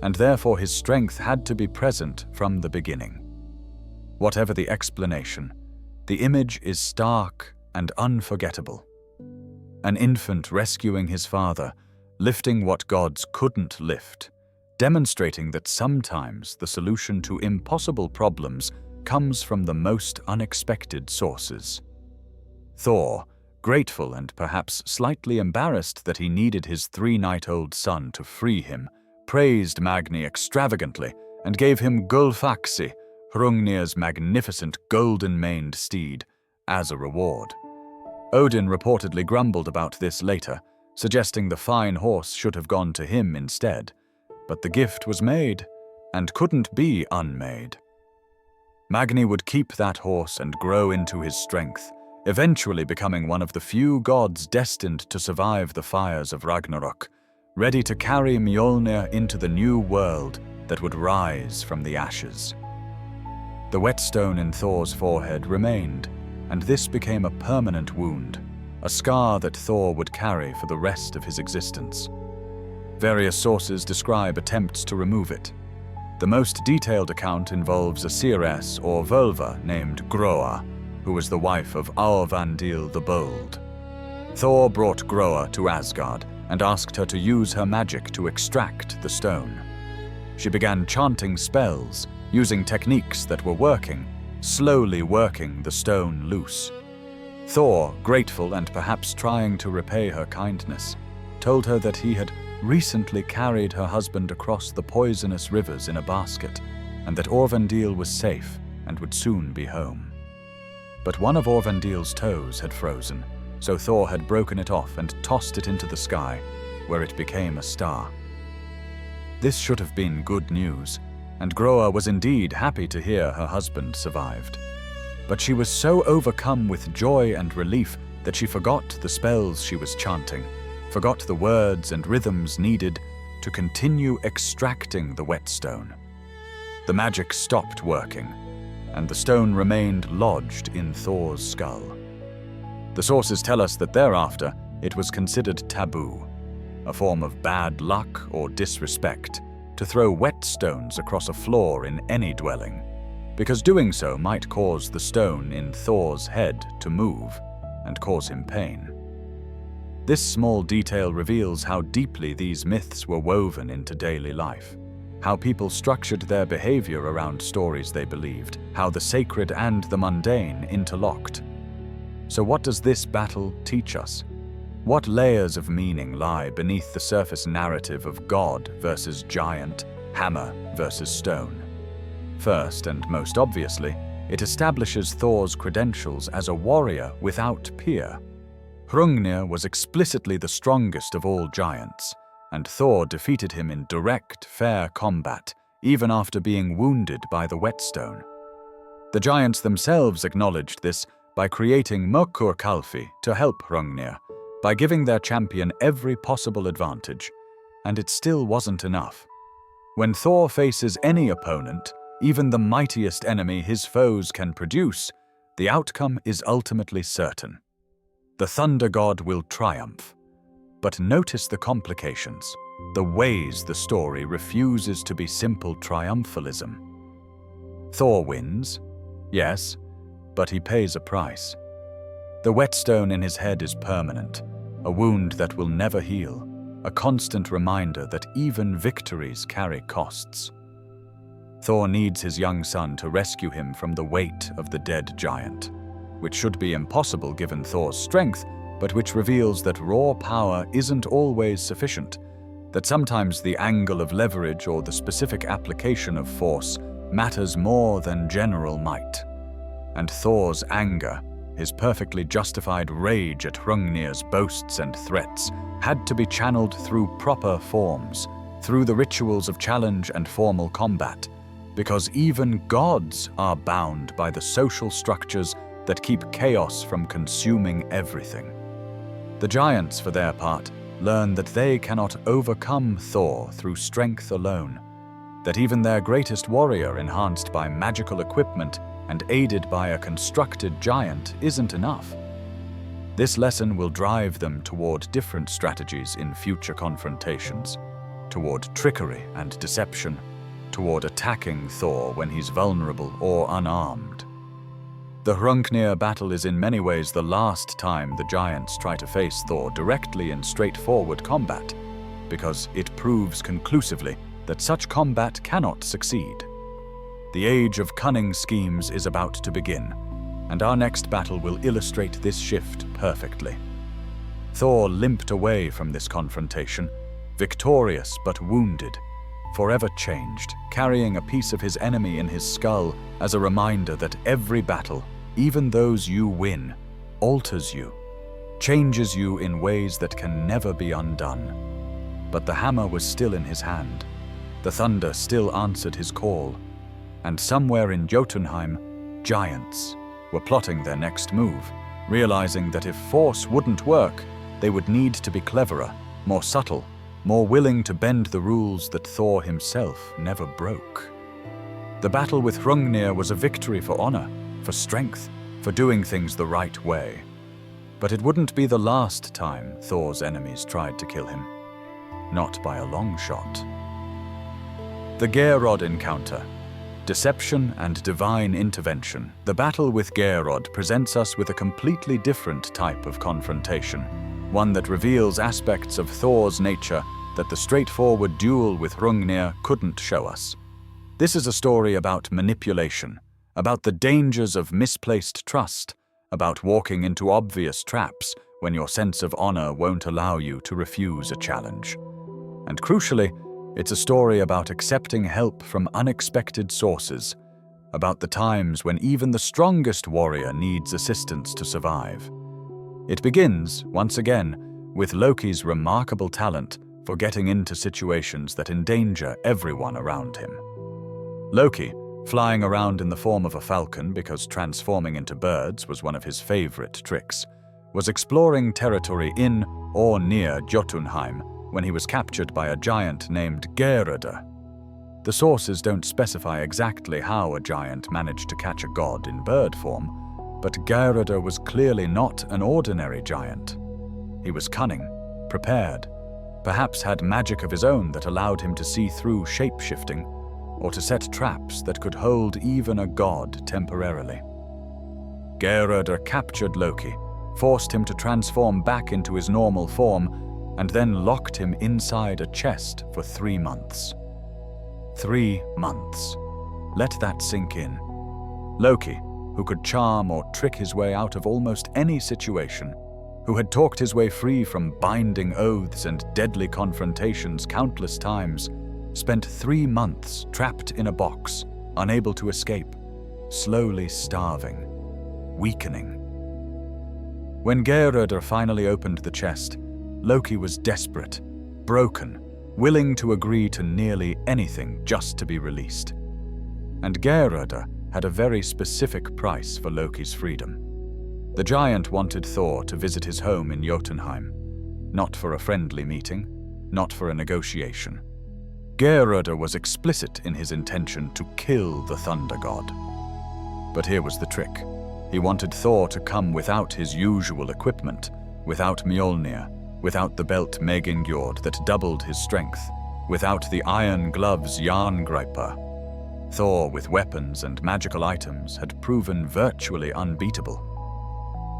and therefore his strength had to be present from the beginning. Whatever the explanation, the image is stark and unforgettable. An infant rescuing his father, lifting what gods couldn't lift, demonstrating that sometimes the solution to impossible problems comes from the most unexpected sources. Thor, grateful and perhaps slightly embarrassed that he needed his 3-night-old son to free him, praised Magni extravagantly and gave him Gullfaxi, Hrungnir's magnificent golden-maned steed, as a reward. Odin reportedly grumbled about this later, suggesting the fine horse should have gone to him instead, but the gift was made and couldn't be unmade. Magni would keep that horse and grow into his strength, eventually becoming one of the few gods destined to survive the fires of Ragnarök, ready to carry Mjolnir into the new world that would rise from the ashes. The whetstone in Thor's forehead remained, and this became a permanent wound, a scar that Thor would carry for the rest of his existence. Various sources describe attempts to remove it. The most detailed account involves a seeress or völva named Groa, who was the wife of Aurvandil the Bold. Thor brought Groa to Asgard and asked her to use her magic to extract the stone. She began chanting spells, using techniques that were working, slowly working the stone loose. Thor, grateful and perhaps trying to repay her kindness, told her that he had recently carried her husband across the poisonous rivers in a basket, and that Aurvandil was safe and would soon be home. But one of Aurvandil's toes had frozen, so Thor had broken it off and tossed it into the sky, where it became a star. This should have been good news, and Groa was indeed happy to hear her husband survived. But she was so overcome with joy and relief that she forgot the spells she was chanting, forgot the words and rhythms needed to continue extracting the whetstone. The magic stopped working, and the stone remained lodged in Thor's skull. The sources tell us that thereafter it was considered taboo. a form of bad luck or disrespect, to throw wet stones across a floor in any dwelling, because doing so might cause the stone in Thor's head to move and cause him pain. This small detail reveals how deeply these myths were woven into daily life, how people structured their behavior around stories they believed, how the sacred and the mundane interlocked. So what does this battle teach us? What layers of meaning lie beneath the surface narrative of God versus giant, hammer versus stone? First, and most obviously, it establishes Thor's credentials as a warrior without peer. Hrungnir was explicitly the strongest of all giants, and Thor defeated him in direct, fair combat, even after being wounded by the whetstone. The giants themselves acknowledged this by creating Mökkurkalfi to help Hrungnir, by giving their champion every possible advantage, and it still wasn't enough. When Thor faces any opponent, even the mightiest enemy his foes can produce, the outcome is ultimately certain. The thunder god will triumph. But notice the complications, the ways the story refuses to be simple triumphalism. Thor wins, yes, but he pays a price. The whetstone in his head is permanent, a wound that will never heal, a constant reminder that even victories carry costs. Thor needs his young son to rescue him from the weight of the dead giant, which should be impossible given Thor's strength, but which reveals that raw power isn't always sufficient, that sometimes the angle of leverage or the specific application of force matters more than general might. And Thor's anger, his perfectly justified rage at Hrungnir's boasts and threats, had to be channeled through proper forms, through the rituals of challenge and formal combat, because even gods are bound by the social structures that keep chaos from consuming everything. The giants, for their part, learn that they cannot overcome Thor through strength alone, that even their greatest warrior, enhanced by magical equipment and aided by a constructed giant, isn't enough. This lesson will drive them toward different strategies in future confrontations, toward trickery and deception, toward attacking Thor when he's vulnerable or unarmed. The Hrungnir battle is in many ways the last time the giants try to face Thor directly in straightforward combat, because it proves conclusively that such combat cannot succeed. The age of cunning schemes is about to begin, and our next battle will illustrate this shift perfectly. Thor limped away from this confrontation, victorious but wounded, forever changed, carrying a piece of his enemy in his skull as a reminder that every battle, even those you win, alters you, changes you in ways that can never be undone. But the hammer was still in his hand, the thunder still answered his call, and somewhere in Jotunheim, giants were plotting their next move, realizing that if force wouldn't work, they would need to be cleverer, more subtle, more willing to bend the rules that Thor himself never broke. The battle with Hrungnir was a victory for honor, for strength, for doing things the right way. But it wouldn't be the last time Thor's enemies tried to kill him. Not by a long shot. The Geirrod encounter. Deception and divine intervention. The battle with Geirrod presents us with a completely different type of confrontation, one that reveals aspects of Thor's nature that the straightforward duel with Hrungnir couldn't show us. This is a story about manipulation, about the dangers of misplaced trust, about walking into obvious traps when your sense of honor won't allow you to refuse a challenge. And crucially, it's a story about accepting help from unexpected sources, about the times when even the strongest warrior needs assistance to survive. It begins, once again, with Loki's remarkable talent for getting into situations that endanger everyone around him. Loki, flying around in the form of a falcon because transforming into birds was one of his favorite tricks, was exploring territory in or near Jotunheim when he was captured by a giant named Geirrödr. The sources don't specify exactly how a giant managed to catch a god in bird form, but Geirrödr was clearly not an ordinary giant. He was cunning, prepared, perhaps had magic of his own that allowed him to see through shape-shifting, or to set traps that could hold even a god temporarily. Geirrödr captured Loki, forced him to transform back into his normal form, and then locked him inside a chest for 3 months. 3 months. Let that sink in. Loki, who could charm or trick his way out of almost any situation, who had talked his way free from binding oaths and deadly confrontations countless times, spent 3 months trapped in a box, unable to escape, slowly starving, weakening. When Geirrödr finally opened the chest, Loki was desperate, broken, willing to agree to nearly anything just to be released. And Geirrödr had a very specific price for Loki's freedom. The giant wanted Thor to visit his home in Jotunheim, not for a friendly meeting, not for a negotiation. Geirrödr was explicit in his intention to kill the thunder god. But here was the trick. He wanted Thor to come without his usual equipment, without Mjolnir, without the belt Mjolnir that doubled his strength, without the iron gloves Jörmungandr. Thor, with weapons and magical items, had proven virtually unbeatable.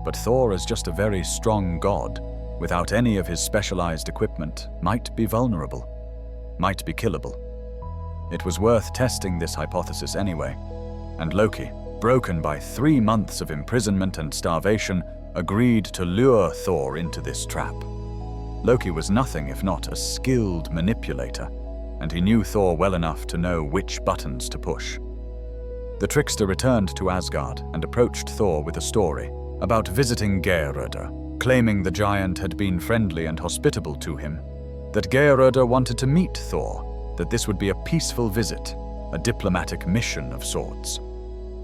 But Thor, as just a very strong god, without any of his specialized equipment, might be vulnerable, might be killable. It was worth testing this hypothesis anyway, and Loki, broken by 3 months of imprisonment and starvation, agreed to lure Thor into this trap. Loki was nothing if not a skilled manipulator, and he knew Thor well enough to know which buttons to push. The trickster returned to Asgard and approached Thor with a story about visiting Geirrödr, claiming the giant had been friendly and hospitable to him, that Geirrödr wanted to meet Thor, that this would be a peaceful visit, a diplomatic mission of sorts.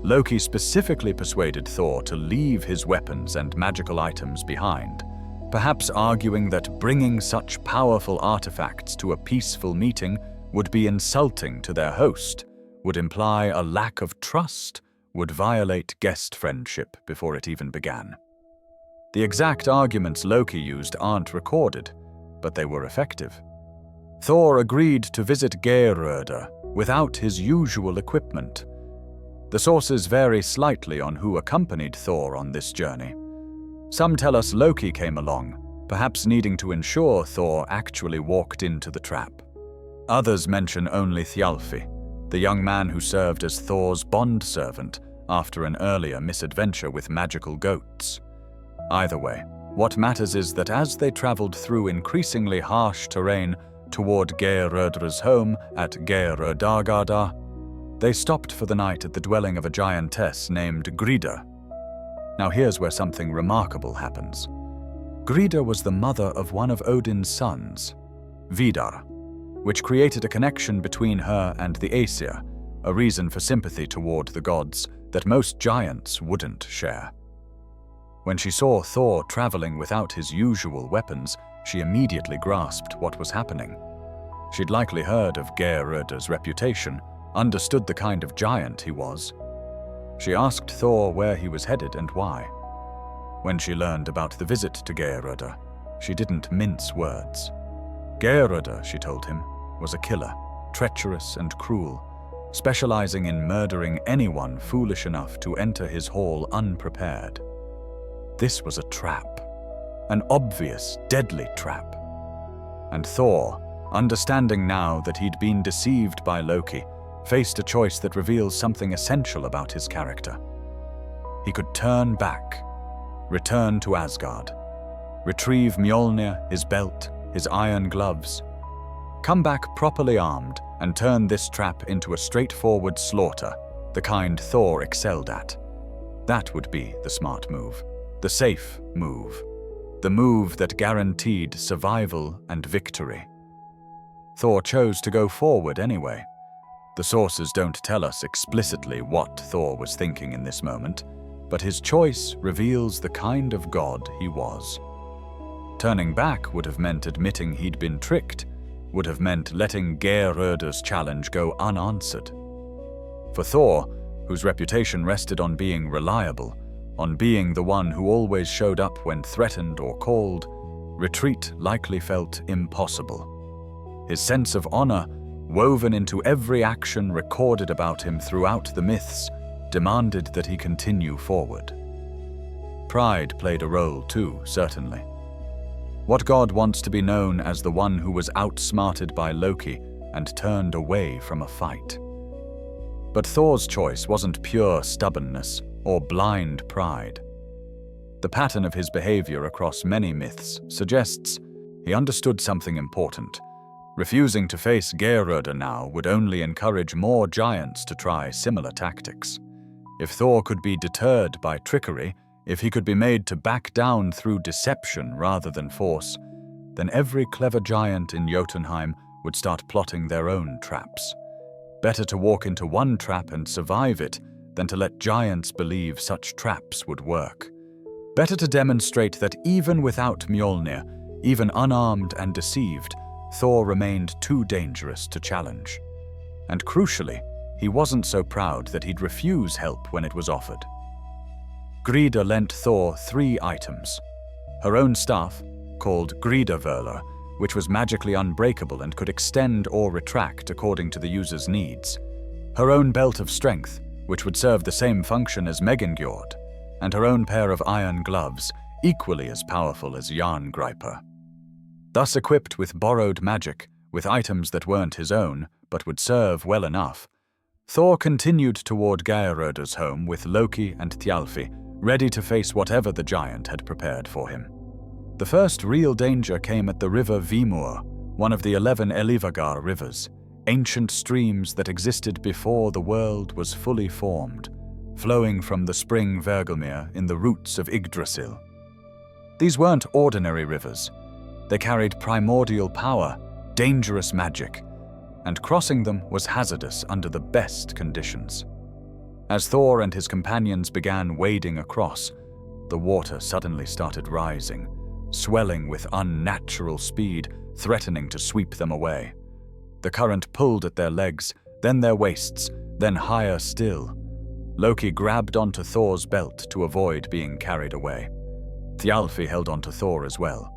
Loki specifically persuaded Thor to leave his weapons and magical items behind, perhaps arguing that bringing such powerful artifacts to a peaceful meeting would be insulting to their host, would imply a lack of trust, would violate guest friendship before it even began. The exact arguments Loki used aren't recorded, but they were effective. Thor agreed to visit Geirrödr without his usual equipment. The sources vary slightly on who accompanied Thor on this journey. Some tell us Loki came along, perhaps needing to ensure Thor actually walked into the trap. Others mention only Thjalfi, the young man who served as Thor's bond-servant after an earlier misadventure with magical goats. Either way, what matters is that as they traveled through increasingly harsh terrain toward Geirrödr's home at Geirrödagardar, they stopped for the night at the dwelling of a giantess named Grida. Now here's where something remarkable happens. Grida was the mother of one of Odin's sons, Vidar, which created a connection between her and the Aesir, a reason for sympathy toward the gods that most giants wouldn't share. When she saw Thor traveling without his usual weapons, she immediately grasped what was happening. She'd likely heard of Geirrödr's reputation, understood the kind of giant he was. She asked Thor where he was headed and why. When she learned about the visit to Geirrödr, she didn't mince words. Geirrödr, she told him, was a killer, treacherous and cruel, specializing in murdering anyone foolish enough to enter his hall unprepared. This was a trap, an obvious, deadly trap. And Thor, understanding now that he'd been deceived by Loki, faced a choice that reveals something essential about his character. He could turn back, return to Asgard, retrieve Mjolnir, his belt, his iron gloves, come back properly armed and turn this trap into a straightforward slaughter, the kind Thor excelled at. That would be the smart move, the safe move, the move that guaranteed survival and victory. Thor chose to go forward anyway. The sources don't tell us explicitly what Thor was thinking in this moment, but his choice reveals the kind of god he was. Turning back would have meant admitting he'd been tricked, would have meant letting Geirrödr's challenge go unanswered. For Thor, whose reputation rested on being reliable, on being the one who always showed up when threatened or called, retreat likely felt impossible. His sense of honor, woven into every action recorded about him throughout the myths, demanded that he continue forward. Pride played a role too, certainly. What god wants to be known as the one who was outsmarted by Loki and turned away from a fight? But Thor's choice wasn't pure stubbornness or blind pride. The pattern of his behavior across many myths suggests he understood something important. Refusing to face Geirrödr now would only encourage more giants to try similar tactics. If Thor could be deterred by trickery, if he could be made to back down through deception rather than force, then every clever giant in Jotunheim would start plotting their own traps. Better to walk into one trap and survive it than to let giants believe such traps would work. Better to demonstrate that even without Mjolnir, even unarmed and deceived, Thor remained too dangerous to challenge. And crucially, he wasn't so proud that he'd refuse help when it was offered. Gridr lent Thor 3 items. Her own staff, called Gridrvöllr, which was magically unbreakable and could extend or retract according to the user's needs. Her own belt of strength, which would serve the same function as Megingjöld, and her own pair of iron gloves, equally as powerful as Jörmungandr. Thus equipped with borrowed magic, with items that weren't his own, but would serve well enough, Thor continued toward Geirrödr's home with Loki and Thjalfi, ready to face whatever the giant had prepared for him. The first real danger came at the river Vimur, one of the 11 Elivagar rivers, ancient streams that existed before the world was fully formed, flowing from the spring Vergelmir in the roots of Yggdrasil. These weren't ordinary rivers. They carried primordial power, dangerous magic, and crossing them was hazardous under the best conditions. As Thor and his companions began wading across, the water suddenly started rising, swelling with unnatural speed, threatening to sweep them away. The current pulled at their legs, then their waists, then higher still. Loki grabbed onto Thor's belt to avoid being carried away. Thjalfi held onto Thor as well.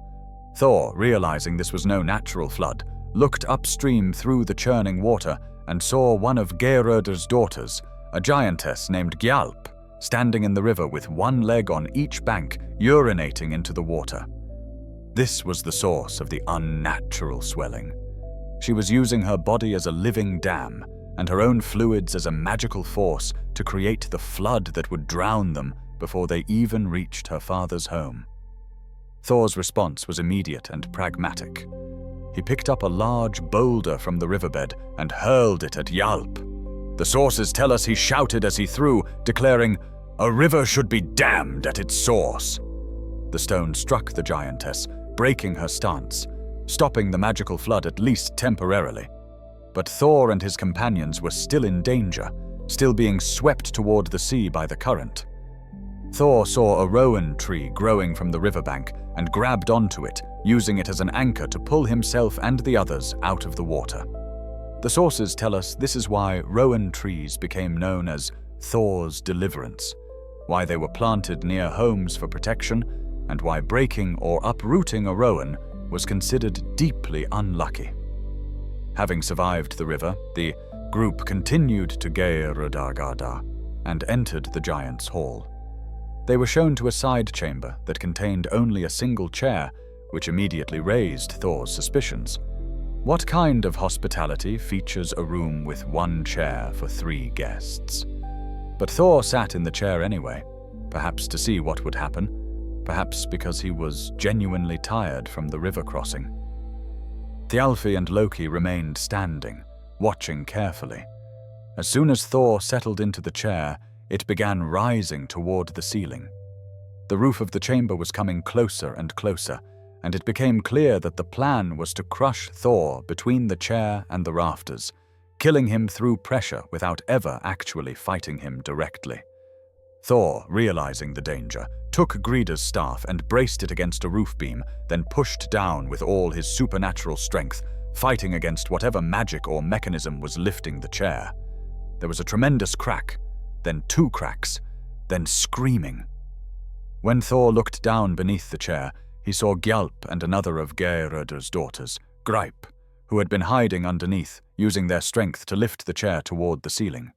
Thor, realizing this was no natural flood, looked upstream through the churning water and saw one of Geirrödr's daughters, a giantess named Gjalp, standing in the river with one leg on each bank, urinating into the water. This was the source of the unnatural swelling. She was using her body as a living dam, and her own fluids as a magical force to create the flood that would drown them before they even reached her father's home. Thor's response was immediate and pragmatic. He picked up a large boulder from the riverbed and hurled it at Gjalp. The sources tell us he shouted as he threw, declaring, "A river should be damned at its source." The stone struck the giantess, breaking her stance, stopping the magical flood at least temporarily. But Thor and his companions were still in danger, still being swept toward the sea by the current. Thor saw a rowan tree growing from the riverbank and grabbed onto it, using it as an anchor to pull himself and the others out of the water. The sources tell us this is why rowan trees became known as Thor's deliverance, why they were planted near homes for protection, and why breaking or uprooting a rowan was considered deeply unlucky. Having survived the river, the group continued to Geirrödr and entered the giant's hall. They were shown to a side chamber that contained only a single chair, which immediately raised Thor's suspicions. What kind of hospitality features a room with one chair for 3 guests? But Thor sat in the chair anyway, perhaps to see what would happen, perhaps because he was genuinely tired from the river crossing. Thjalfi and Loki remained standing, watching carefully. As soon as Thor settled into the chair, it began rising toward the ceiling. The roof of the chamber was coming closer and closer, and it became clear that the plan was to crush Thor between the chair and the rafters, killing him through pressure without ever actually fighting him directly. Thor, realizing the danger, took Gridr's staff and braced it against a roof beam, then pushed down with all his supernatural strength, fighting against whatever magic or mechanism was lifting the chair. There was a tremendous crack, then 2 cracks, then screaming. When Thor looked down beneath the chair, he saw Gjálp and another of Geirrödr's daughters, Greip, who had been hiding underneath, using their strength to lift the chair toward the ceiling.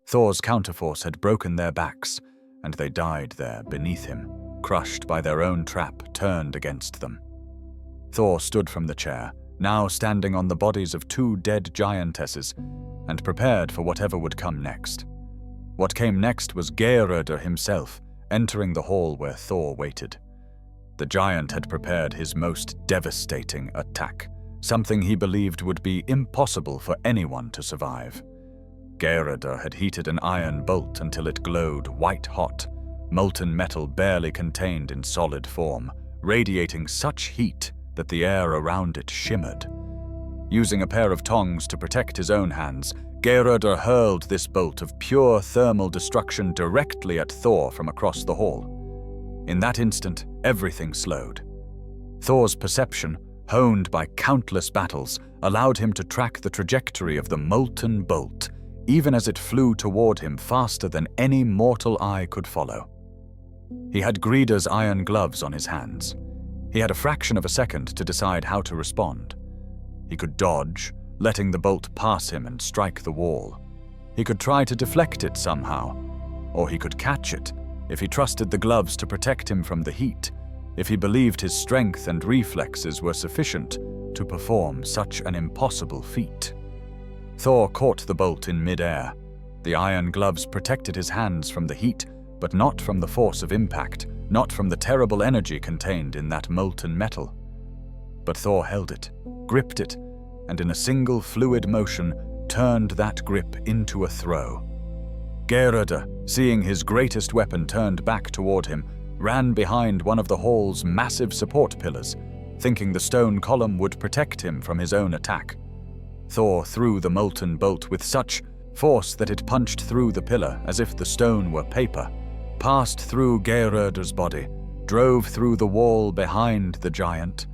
Thor's counterforce had broken their backs, and they died there beneath him, crushed by their own trap turned against them. Thor stood from the chair, now standing on the bodies of two dead giantesses, and prepared for whatever would come next. What came next was Geirrödr himself, entering the hall where Thor waited. The giant had prepared his most devastating attack, something he believed would be impossible for anyone to survive. Geirrödr had heated an iron bolt until it glowed white-hot, molten metal barely contained in solid form, radiating such heat that the air around it shimmered. Using a pair of tongs to protect his own hands, Geirrödr hurled this bolt of pure thermal destruction directly at Thor from across the hall. In that instant, everything slowed. Thor's perception, honed by countless battles, allowed him to track the trajectory of the molten bolt, even as it flew toward him faster than any mortal eye could follow. He had Gridr's iron gloves on his hands. He had a fraction of a second to decide how to respond. He could dodge, letting the bolt pass him and strike the wall. He could try to deflect it somehow, or he could catch it if he trusted the gloves to protect him from the heat, if he believed his strength and reflexes were sufficient to perform such an impossible feat. Thor caught the bolt in mid-air. The iron gloves protected his hands from the heat, but not from the force of impact, not from the terrible energy contained in that molten metal. But Thor held it, gripped it, and in a single fluid motion turned that grip into a throw. Geirrödr, seeing his greatest weapon turned back toward him, ran behind one of the hall's massive support pillars, thinking the stone column would protect him from his own attack. Thor threw the molten bolt with such force that it punched through the pillar as if the stone were paper, passed through Geirrödr's body, drove through the wall behind the giant,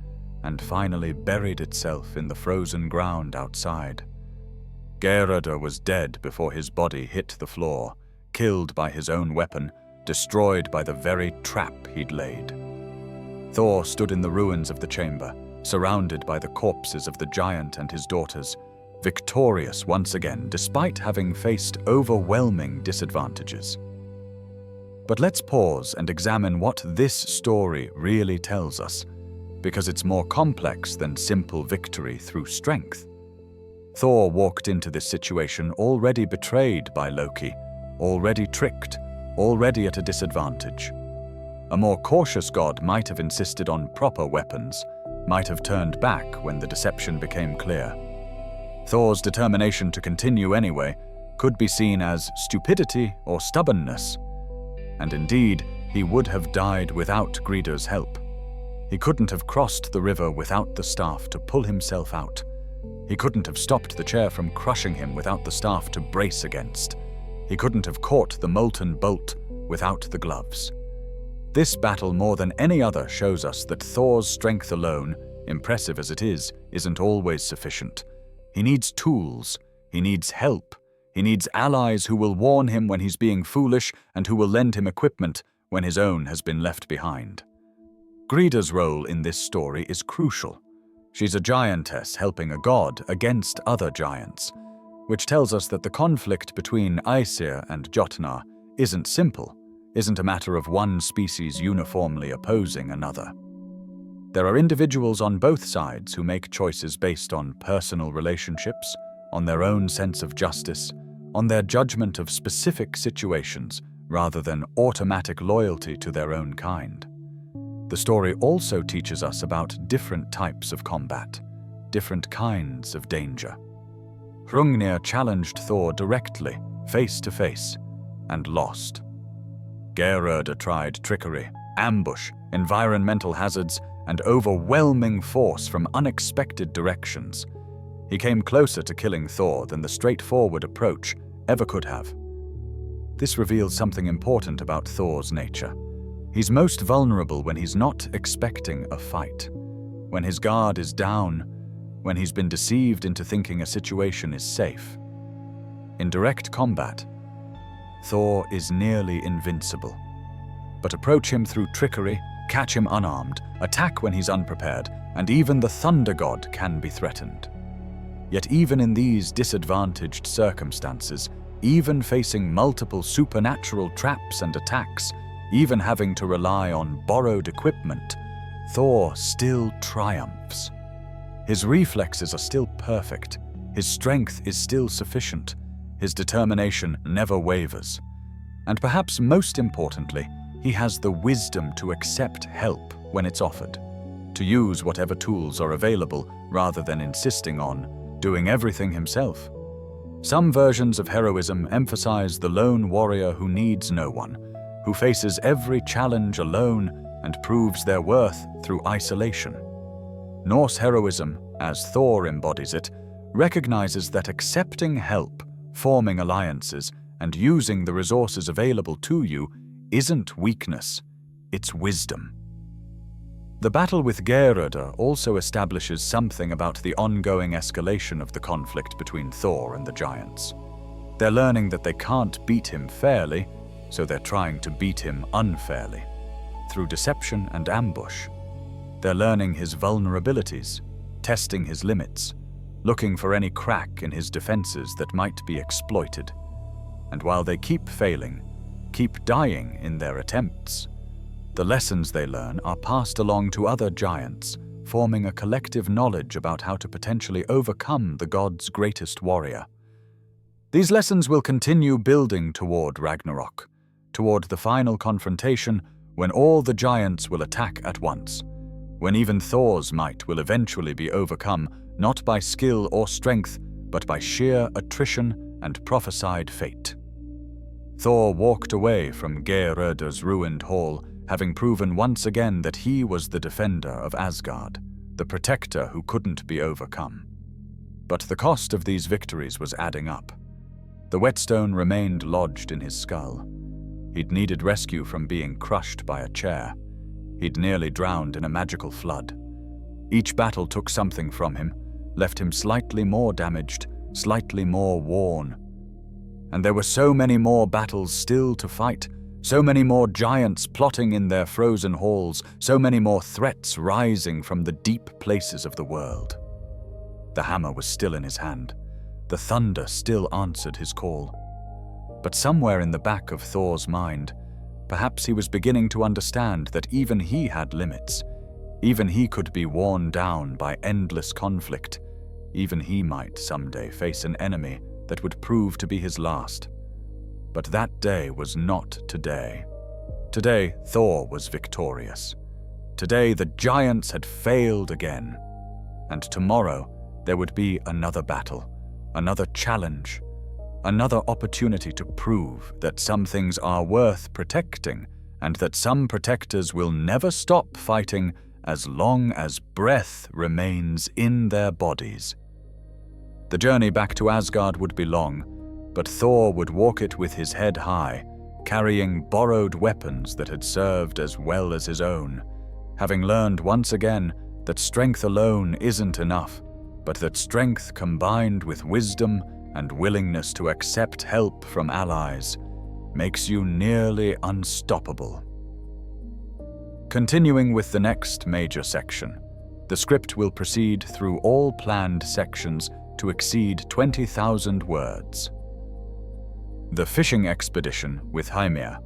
and finally buried itself in the frozen ground outside. Geirrödr was dead before his body hit the floor, killed by his own weapon, destroyed by the very trap he'd laid. Thor stood in the ruins of the chamber, surrounded by the corpses of the giant and his daughters, victorious once again despite having faced overwhelming disadvantages. But let's pause and examine what this story really tells us, because it's more complex than simple victory through strength. Thor walked into this situation already betrayed by Loki, already tricked, already at a disadvantage. A more cautious god might have insisted on proper weapons, might have turned back when the deception became clear. Thor's determination to continue anyway could be seen as stupidity or stubbornness. And indeed, he would have died without Gridr's help. He couldn't have crossed the river without the staff to pull himself out. He couldn't have stopped the chair from crushing him without the staff to brace against. He couldn't have caught the molten bolt without the gloves. This battle more than any other shows us that Thor's strength alone, impressive as it is, isn't always sufficient. He needs tools, he needs help, he needs allies who will warn him when he's being foolish and who will lend him equipment when his own has been left behind. Gridr's role in this story is crucial. She's a giantess helping a god against other giants, which tells us that the conflict between Aesir and Jotnar isn't simple, isn't a matter of one species uniformly opposing another. There are individuals on both sides who make choices based on personal relationships, on their own sense of justice, on their judgment of specific situations, rather than automatic loyalty to their own kind. The story also teaches us about different types of combat, different kinds of danger. Hrungnir challenged Thor directly, face to face, and lost. Geirrödr tried trickery, ambush, environmental hazards, and overwhelming force from unexpected directions. He came closer to killing Thor than the straightforward approach ever could have. This reveals something important about Thor's nature. He's most vulnerable when he's not expecting a fight, when his guard is down, when he's been deceived into thinking a situation is safe. In direct combat, Thor is nearly invincible. But approach him through trickery, catch him unarmed, attack when he's unprepared, and even the thunder god can be threatened. Yet even in these disadvantaged circumstances, even facing multiple supernatural traps and attacks, even having to rely on borrowed equipment, Thor still triumphs. His reflexes are still perfect, his strength is still sufficient, his determination never wavers. And perhaps most importantly, he has the wisdom to accept help when it's offered, to use whatever tools are available rather than insisting on doing everything himself. Some versions of heroism emphasize the lone warrior who needs no one, who faces every challenge alone and proves their worth through isolation. Norse heroism, as Thor embodies it, recognizes that accepting help, forming alliances, and using the resources available to you isn't weakness, it's wisdom. The battle with Jörmungandr also establishes something about the ongoing escalation of the conflict between Thor and the giants. They're learning that they can't beat him fairly, so they're trying to beat him unfairly, through deception and ambush. They're learning his vulnerabilities, testing his limits, looking for any crack in his defenses that might be exploited. And while they keep failing, keep dying in their attempts, the lessons they learn are passed along to other giants, forming a collective knowledge about how to potentially overcome the god's greatest warrior. These lessons will continue building toward Ragnarok, toward the final confrontation when all the giants will attack at once, when even Thor's might will eventually be overcome not by skill or strength, but by sheer attrition and prophesied fate. Thor walked away from Jörmungandr's ruined hall, having proven once again that he was the defender of Asgard, the protector who couldn't be overcome. But the cost of these victories was adding up. The whetstone remained lodged in his skull. He'd needed rescue from being crushed by a chair. He'd nearly drowned in a magical flood. Each battle took something from him, left him slightly more damaged, slightly more worn. And there were so many more battles still to fight, so many more giants plotting in their frozen halls, so many more threats rising from the deep places of the world. The hammer was still in his hand. The thunder still answered his call. But somewhere in the back of Thor's mind, perhaps he was beginning to understand that even he had limits. Even he could be worn down by endless conflict. Even he might someday face an enemy that would prove to be his last. But that day was not today. Today, Thor was victorious. Today, the giants had failed again. And tomorrow, there would be another battle, another challenge, another opportunity to prove that some things are worth protecting and that some protectors will never stop fighting as long as breath remains in their bodies. The journey back to Asgard would be long, but Thor would walk it with his head high, carrying borrowed weapons that had served as well as his own, having learned once again that strength alone isn't enough, but that strength combined with wisdom and willingness to accept help from allies makes you nearly unstoppable. Continuing with the next major section, the script will proceed through all planned sections to exceed 20,000 words. The fishing expedition with Hymir,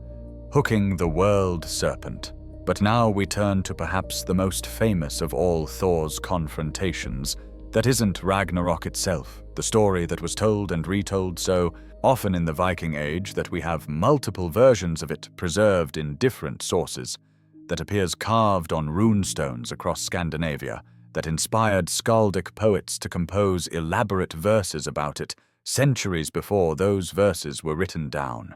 hooking the world-serpent. But now we turn to perhaps the most famous of all Thor's confrontations. That isn't Ragnarok itself, the story that was told and retold so often in the Viking Age that we have multiple versions of it preserved in different sources, that appears carved on runestones across Scandinavia, that inspired skaldic poets to compose elaborate verses about it centuries before those verses were written down.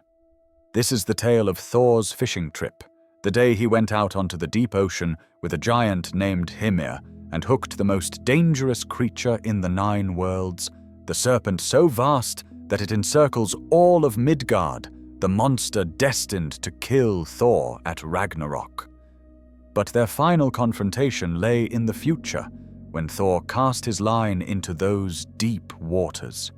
This is the tale of Thor's fishing trip, the day he went out onto the deep ocean with a giant named Hymir and hooked the most dangerous creature in the 9 worlds, the serpent so vast that it encircles all of Midgard, the monster destined to kill Thor at Ragnarok. But their final confrontation lay in the future, when Thor cast his line into those deep waters.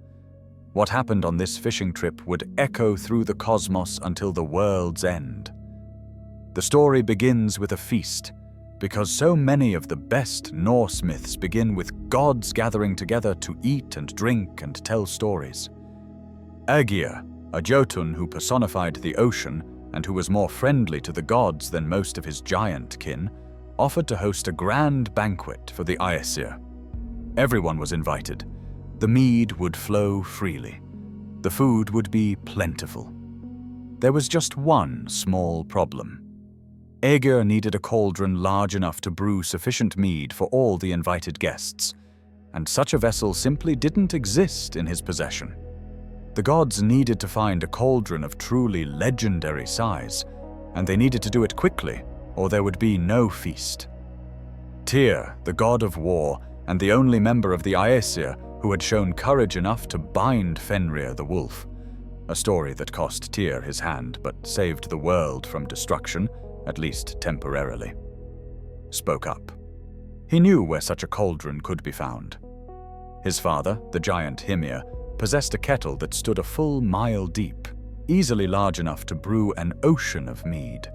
What happened on this fishing trip would echo through the cosmos until the world's end. The story begins with a feast, because so many of the best Norse myths begin with gods gathering together to eat and drink and tell stories. Aegir, a Jotun who personified the ocean and who was more friendly to the gods than most of his giant kin, offered to host a grand banquet for the Aesir. Everyone was invited. The mead would flow freely. The food would be plentiful. There was just one small problem. Aegir needed a cauldron large enough to brew sufficient mead for all the invited guests, and such a vessel simply didn't exist in his possession. The gods needed to find a cauldron of truly legendary size, and they needed to do it quickly, or there would be no feast. Tyr, the god of war, and the only member of the Aesir who had shown courage enough to bind Fenrir the wolf, a story that cost Tyr his hand but saved the world from destruction, at least temporarily, spoke up. He knew where such a cauldron could be found. His father, the giant Hymir, possessed a kettle that stood a full mile deep, easily large enough to brew an ocean of mead.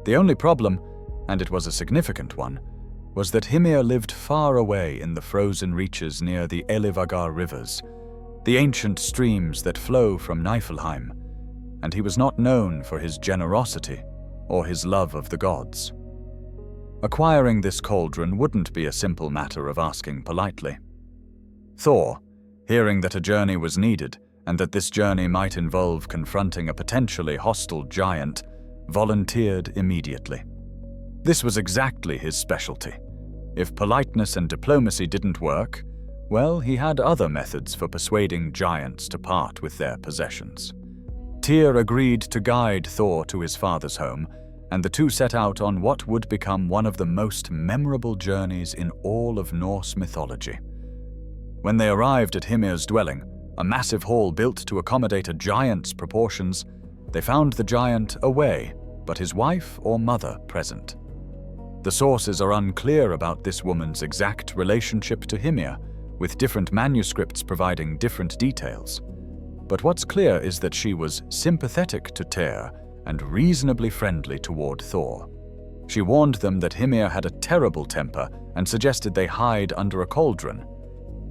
The only problem, and it was a significant one, was that Hymir lived far away in the frozen reaches near the Elivagar rivers, the ancient streams that flow from Niflheim, and he was not known for his generosity or his love of the gods. Acquiring this cauldron wouldn't be a simple matter of asking politely. Thor, hearing that a journey was needed and that this journey might involve confronting a potentially hostile giant, volunteered immediately. This was exactly his specialty. If politeness and diplomacy didn't work, well, he had other methods for persuading giants to part with their possessions. Tyr agreed to guide Thor to his father's home, and the two set out on what would become one of the most memorable journeys in all of Norse mythology. When they arrived at Hymir's dwelling, a massive hall built to accommodate a giant's proportions, they found the giant away, but his wife or mother present. The sources are unclear about this woman's exact relationship to Hymir, with different manuscripts providing different details. But what's clear is that she was sympathetic to Tyr and reasonably friendly toward Thor. She warned them that Hymir had a terrible temper and suggested they hide under a cauldron.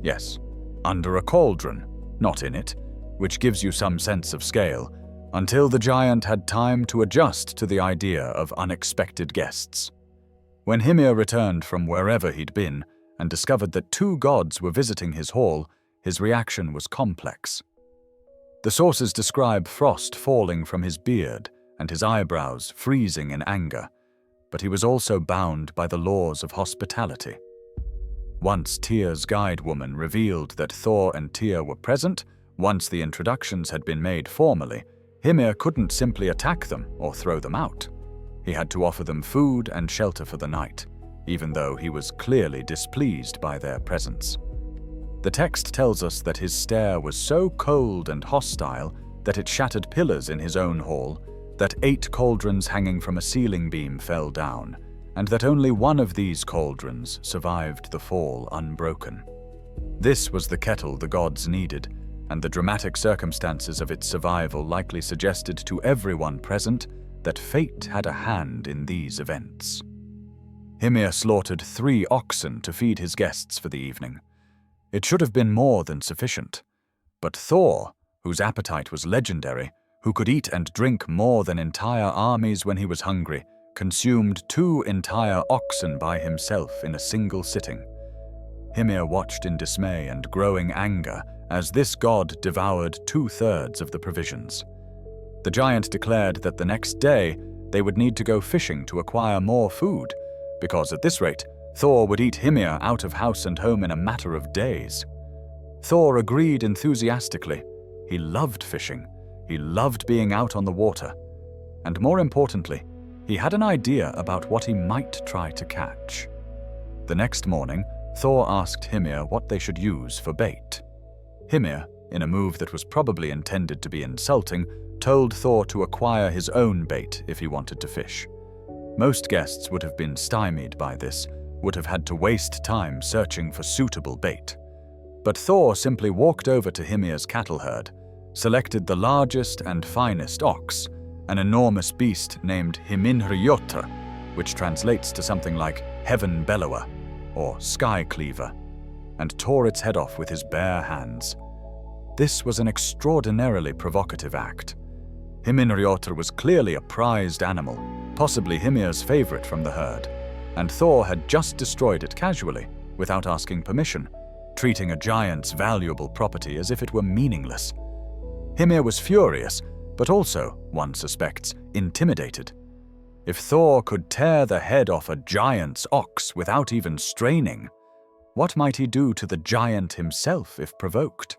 Yes, under a cauldron, not in it, which gives you some sense of scale, until the giant had time to adjust to the idea of unexpected guests. When Hymir returned from wherever he'd been and discovered that two gods were visiting his hall, his reaction was complex. The sources describe frost falling from his beard and his eyebrows freezing in anger, but he was also bound by the laws of hospitality. Once Tyr's guide woman revealed that Thor and Tyr were present, once the introductions had been made formally, Hymir couldn't simply attack them or throw them out. He had to offer them food and shelter for the night, even though he was clearly displeased by their presence. The text tells us that his stare was so cold and hostile that it shattered pillars in his own hall, that 8 cauldrons hanging from a ceiling beam fell down, and that only one of these cauldrons survived the fall unbroken. This was the kettle the gods needed, and the dramatic circumstances of its survival likely suggested to everyone present that fate had a hand in these events. Hymir slaughtered 3 oxen to feed his guests for the evening. It should have been more than sufficient. But Thor, whose appetite was legendary, who could eat and drink more than entire armies when he was hungry, consumed 2 entire oxen by himself in a single sitting. Hymir watched in dismay and growing anger as this god devoured 2/3 of the provisions. The giant declared that the next day they would need to go fishing to acquire more food, because at this rate, Thor would eat Hymir out of house and home in a matter of days. Thor agreed enthusiastically. He loved fishing. He loved being out on the water. And more importantly, he had an idea about what he might try to catch. The next morning, Thor asked Hymir what they should use for bait. Hymir, in a move that was probably intended to be insulting, told Thor to acquire his own bait if he wanted to fish. Most guests would have been stymied by this, would have had to waste time searching for suitable bait. But Thor simply walked over to Hymir's cattle herd, selected the largest and finest ox, an enormous beast named Himynhrjotr, which translates to something like Heaven Bellower or Sky Cleaver, and tore its head off with his bare hands. This was an extraordinarily provocative act. Himynhrjotr was clearly a prized animal, possibly Hymir's favorite from the herd, and Thor had just destroyed it casually, without asking permission, treating a giant's valuable property as if it were meaningless. Hymir was furious, but also, one suspects, intimidated. If Thor could tear the head off a giant's ox without even straining, what might he do to the giant himself if provoked?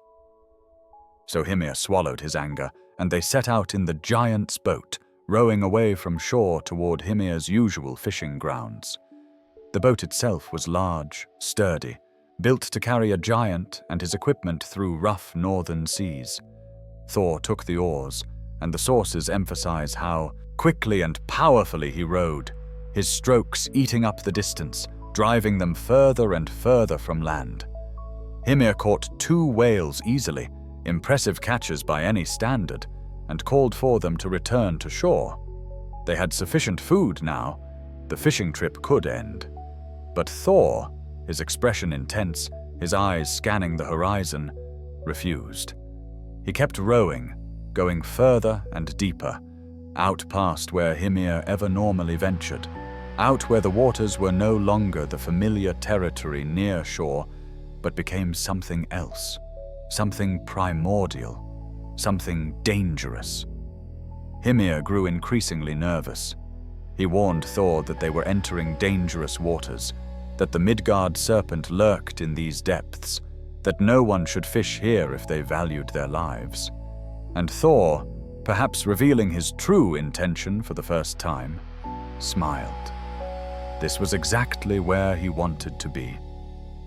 So Hymir swallowed his anger, and they set out in the giant's boat, rowing away from shore toward Hymir's usual fishing grounds. The boat itself was large, sturdy, built to carry a giant and his equipment through rough northern seas. Thor took the oars, and the sources emphasize how quickly and powerfully he rowed, his strokes eating up the distance, driving them further and further from land. Hymir caught 2 whales easily, impressive catches by any standard, and called for them to return to shore. They had sufficient food now. The fishing trip could end. But Thor, his expression intense, his eyes scanning the horizon, refused. He kept rowing, going further and deeper, out past where Hymir ever normally ventured, out where the waters were no longer the familiar territory near shore, but became something else, something primordial, something dangerous. Hymir grew increasingly nervous. He warned Thor that they were entering dangerous waters, that the Midgard serpent lurked in these depths, that no one should fish here if they valued their lives. And Thor, perhaps revealing his true intention for the first time, smiled. This was exactly where he wanted to be.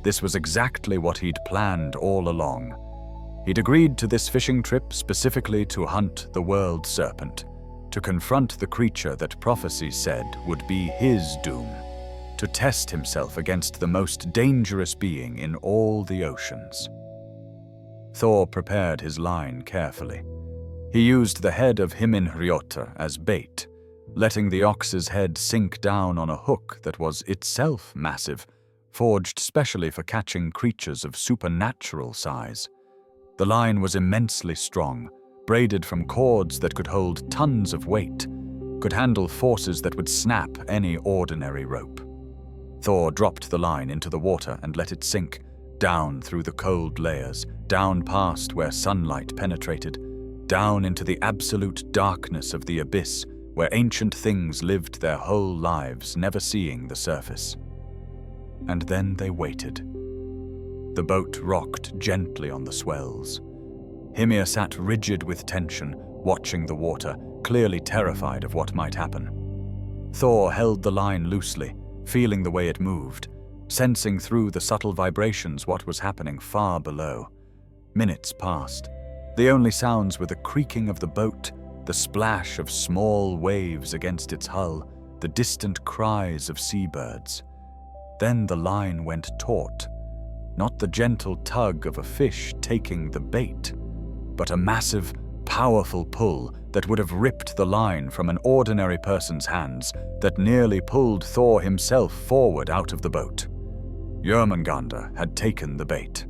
This was exactly what he'd planned all along. He'd agreed to this fishing trip specifically to hunt the world-serpent, to confront the creature that prophecy said would be his doom, to test himself against the most dangerous being in all the oceans. Thor prepared his line carefully. He used the head of Himynhrjotr as bait, letting the ox's head sink down on a hook that was itself massive, forged specially for catching creatures of supernatural size. The line was immensely strong, braided from cords that could hold tons of weight, could handle forces that would snap any ordinary rope. Thor dropped the line into the water and let it sink, down through the cold layers, down past where sunlight penetrated, down into the absolute darkness of the abyss where ancient things lived their whole lives, never seeing the surface. And then they waited. The boat rocked gently on the swells. Hymir sat rigid with tension, watching the water, clearly terrified of what might happen. Thor held the line loosely, feeling the way it moved, sensing through the subtle vibrations what was happening far below. Minutes passed. The only sounds were the creaking of the boat, the splash of small waves against its hull, the distant cries of seabirds. Then the line went taut, not the gentle tug of a fish taking the bait, but a massive, powerful pull that would have ripped the line from an ordinary person's hands, that nearly pulled Thor himself forward out of the boat. Jörmungandr had taken the bait.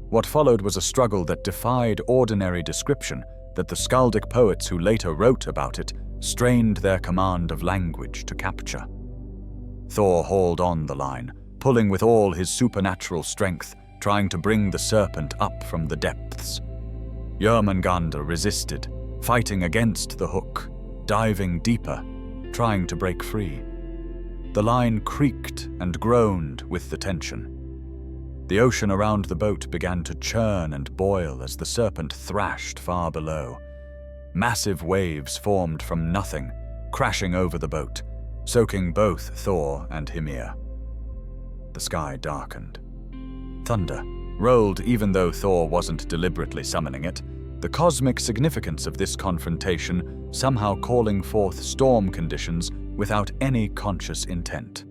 What followed was a struggle that defied ordinary description, that the skaldic poets who later wrote about it strained their command of language to capture. Thor hauled on the line, pulling with all his supernatural strength, trying to bring the serpent up from the depths. Jörmungandr resisted, fighting against the hook, diving deeper, trying to break free. The line creaked and groaned with the tension. The ocean around the boat began to churn and boil as the serpent thrashed far below. Massive waves formed from nothing, crashing over the boat, soaking both Thor and Hymir. The sky darkened. Thunder rolled even though Thor wasn't deliberately summoning it, the cosmic significance of this confrontation somehow calling forth storm conditions without any conscious intent.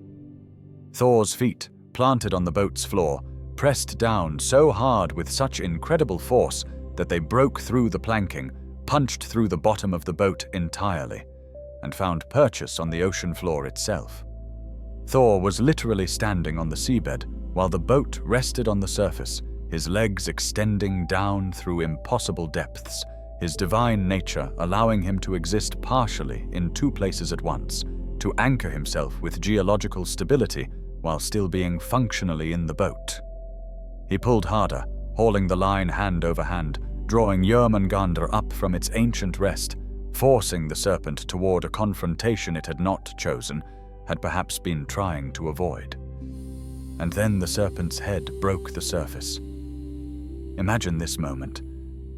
Thor's feet, planted on the boat's floor, pressed down so hard with such incredible force that they broke through the planking, punched through the bottom of the boat entirely and found purchase on the ocean floor itself. Thor was literally standing on the seabed while the boat rested on the surface, his legs extending down through impossible depths, his divine nature allowing him to exist partially in two places at once, to anchor himself with geological stability while still being functionally in the boat. He pulled harder, hauling the line hand over hand, drawing Jörmungandr up from its ancient rest, forcing the serpent toward a confrontation it had not chosen, had perhaps been trying to avoid. And then the serpent's head broke the surface. Imagine this moment.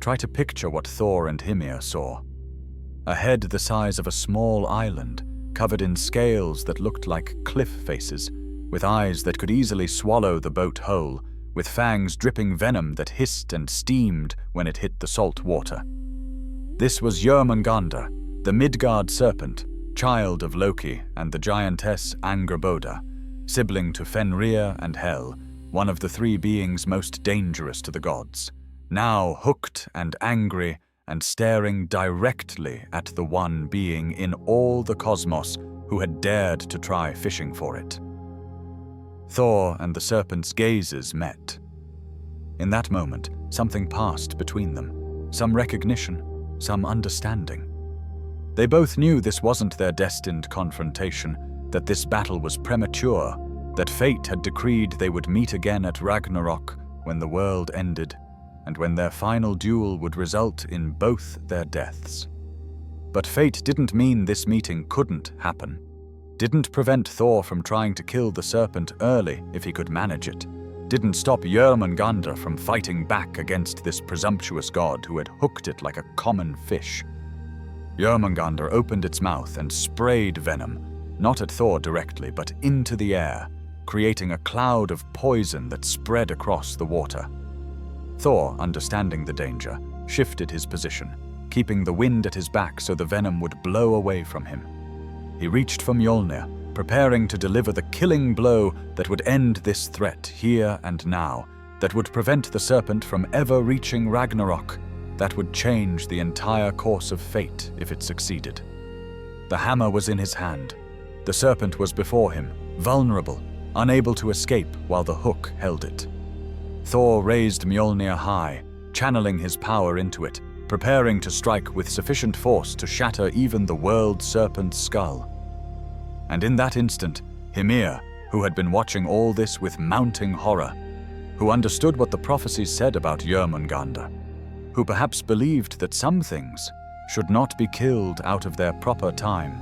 Try to picture what Thor and Hymir saw. A head the size of a small island, covered in scales that looked like cliff faces, with eyes that could easily swallow the boat whole, with fangs dripping venom that hissed and steamed when it hit the salt water. This was Jörmungandr, the Midgard serpent, child of Loki and the giantess Angrboda, sibling to Fenrir and Hel, one of the three beings most dangerous to the gods, now hooked and angry and staring directly at the one being in all the cosmos who had dared to try fishing for it. Thor and the serpent's gazes met. In that moment, something passed between them, some recognition, some understanding. They both knew this wasn't their destined confrontation, that this battle was premature, that fate had decreed they would meet again at Ragnarok when the world ended, and when their final duel would result in both their deaths. But fate didn't mean this meeting couldn't happen, didn't prevent Thor from trying to kill the serpent early if he could manage it, didn't stop Jörmungandr from fighting back against this presumptuous god who had hooked it like a common fish. Jörmungandr opened its mouth and sprayed venom, not at Thor directly, but into the air, creating a cloud of poison that spread across the water. Thor, understanding the danger, shifted his position, keeping the wind at his back so the venom would blow away from him. He reached for Mjolnir, preparing to deliver the killing blow that would end this threat here and now, that would prevent the serpent from ever reaching Ragnarok, that would change the entire course of fate if it succeeded. The hammer was in his hand. The serpent was before him, vulnerable, unable to escape while the hook held it. Thor raised Mjolnir high, channeling his power into it, preparing to strike with sufficient force to shatter even the world-serpent's skull. And in that instant, Hymir, who had been watching all this with mounting horror, who understood what the prophecies said about Jörmungandr, who perhaps believed that some things should not be killed out of their proper time,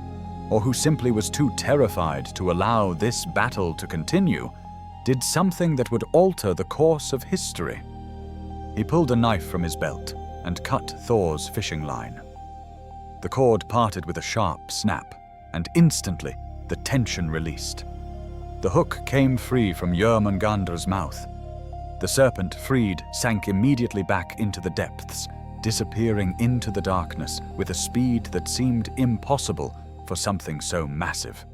or who simply was too terrified to allow this battle to continue, did something that would alter the course of history. He pulled a knife from his belt and cut Thor's fishing line. The cord parted with a sharp snap, and instantly the tension released. The hook came free from Jörmungandr's mouth. The serpent, freed, sank immediately back into the depths, disappearing into the darkness with a speed that seemed impossible for something so massive.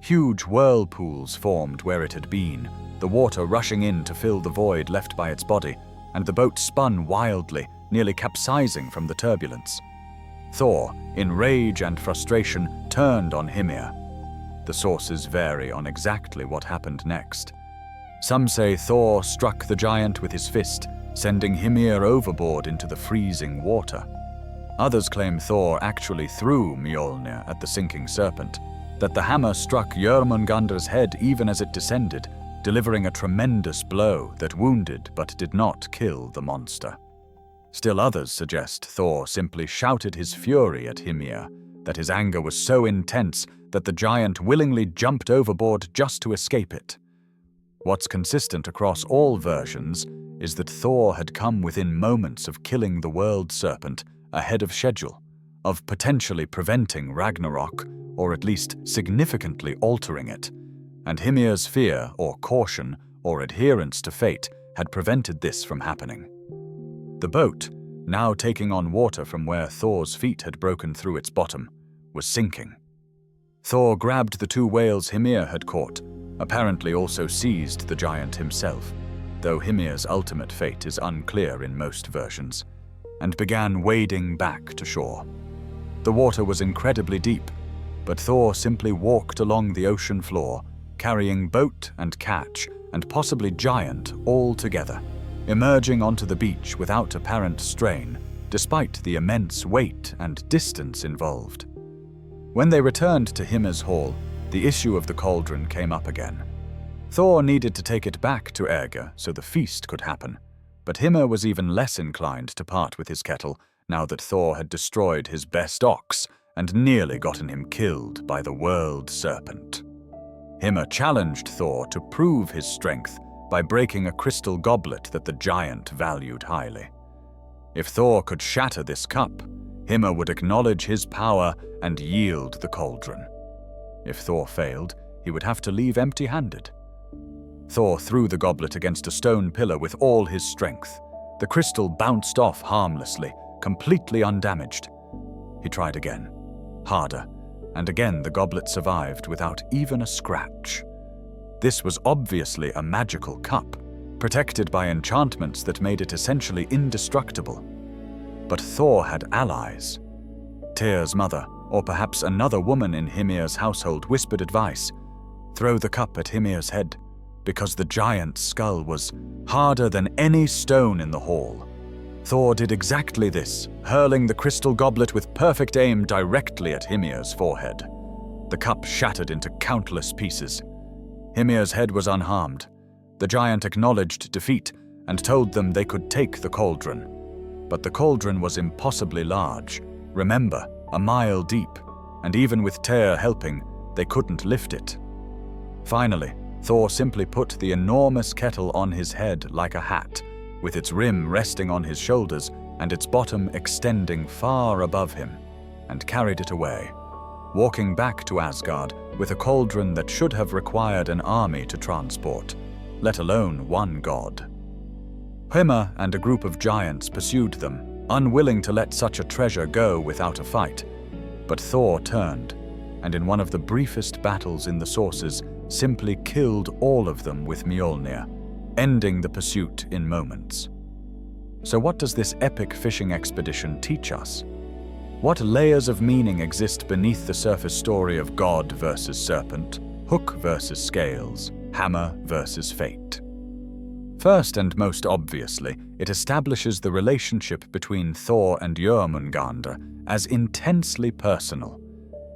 Huge whirlpools formed where it had been, the water rushing in to fill the void left by its body, and the boat spun wildly, nearly capsizing from the turbulence. Thor, in rage and frustration, turned on Hymir. The sources vary on exactly what happened next. Some say Thor struck the giant with his fist, sending Hymir overboard into the freezing water. Others claim Thor actually threw Mjolnir at the sinking serpent, that the hammer struck Jörmungandr's head even as it descended, delivering a tremendous blow that wounded but did not kill the monster. Still others suggest Thor simply shouted his fury at Hymir, that his anger was so intense that the giant willingly jumped overboard just to escape it. What's consistent across all versions is that Thor had come within moments of killing the world-serpent ahead of schedule, of potentially preventing Ragnarok, or at least significantly altering it, and Hymir's fear or caution or adherence to fate had prevented this from happening. The boat, now taking on water from where Thor's feet had broken through its bottom, was sinking. Thor grabbed the two whales Hymir had caught, apparently also seized the giant himself, though Hymir's ultimate fate is unclear in most versions, and began wading back to shore. The water was incredibly deep, but Thor simply walked along the ocean floor, carrying boat and catch and possibly giant all together, emerging onto the beach without apparent strain, despite the immense weight and distance involved. When they returned to Hymir's hall, the issue of the cauldron came up again. Thor needed to take it back to Erger so the feast could happen, but Hymir was even less inclined to part with his kettle now that Thor had destroyed his best ox and nearly gotten him killed by the world-serpent. Hymir challenged Thor to prove his strength by breaking a crystal goblet that the giant valued highly. If Thor could shatter this cup, Hymir would acknowledge his power and yield the cauldron. If Thor failed, he would have to leave empty-handed. Thor threw the goblet against a stone pillar with all his strength. The crystal bounced off harmlessly, completely undamaged. He tried again, harder, and again the goblet survived without even a scratch. This was obviously a magical cup, protected by enchantments that made it essentially indestructible. But Thor had allies. Tyr's mother, or perhaps another woman in Hymir's household, whispered advice: throw the cup at Hymir's head, because the giant's skull was harder than any stone in the hall. Thor did exactly this, hurling the crystal goblet with perfect aim directly at Hymir's forehead. The cup shattered into countless pieces. Hymir's head was unharmed. The giant acknowledged defeat and told them they could take the cauldron. But the cauldron was impossibly large, remember, a mile deep, and even with Tyr helping, they couldn't lift it. Finally, Thor simply put the enormous kettle on his head like a hat, with its rim resting on his shoulders and its bottom extending far above him, and carried it away, walking back to Asgard with a cauldron that should have required an army to transport, let alone one god. Hymir and a group of giants pursued them, unwilling to let such a treasure go without a fight. But Thor turned, and in one of the briefest battles in the sources, simply killed all of them with Mjolnir, ending the pursuit in moments. So what does this epic fishing expedition teach us? What layers of meaning exist beneath the surface story of God versus serpent, hook versus scales, hammer versus fate? First and most obviously, it establishes the relationship between Thor and Jörmungandr as intensely personal,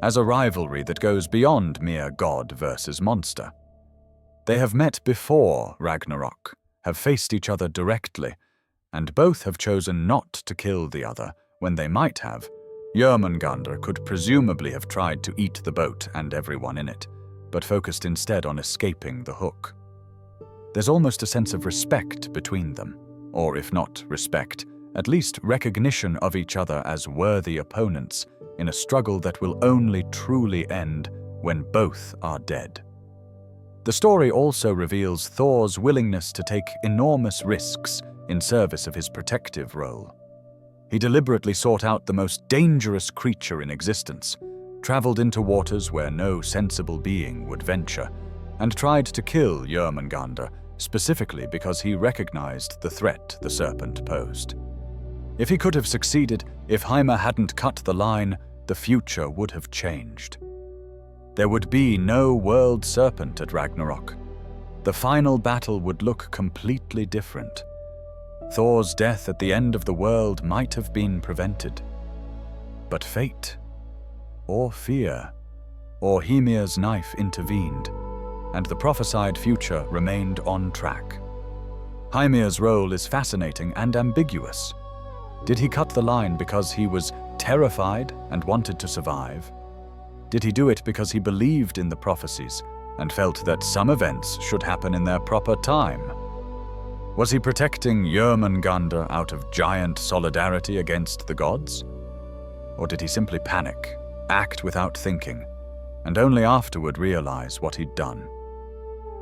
as a rivalry that goes beyond mere god versus monster. They have met before Ragnarok, have faced each other directly, and both have chosen not to kill the other when they might have. Jörmungandr could presumably have tried to eat the boat and everyone in it, but focused instead on escaping the hook. There's almost a sense of respect between them, or if not respect, at least recognition of each other as worthy opponents in a struggle that will only truly end when both are dead. The story also reveals Thor's willingness to take enormous risks in service of his protective role. He deliberately sought out the most dangerous creature in existence, traveled into waters where no sensible being would venture, and tried to kill Jörmungandr specifically because he recognized the threat the serpent posed. If he could have succeeded, if Hymir hadn't cut the line, the future would have changed. There would be no world-serpent at Ragnarok. The final battle would look completely different. Thor's death at the end of the world might have been prevented. But fate, or fear, or Hymir's knife intervened, and the prophesied future remained on track. Hymir's role is fascinating and ambiguous. Did he cut the line because he was terrified and wanted to survive? Did he do it because he believed in the prophecies and felt that some events should happen in their proper time? Was he protecting Jörmungandr out of giant solidarity against the gods? Or did he simply panic, act without thinking, and only afterward realize what he'd done?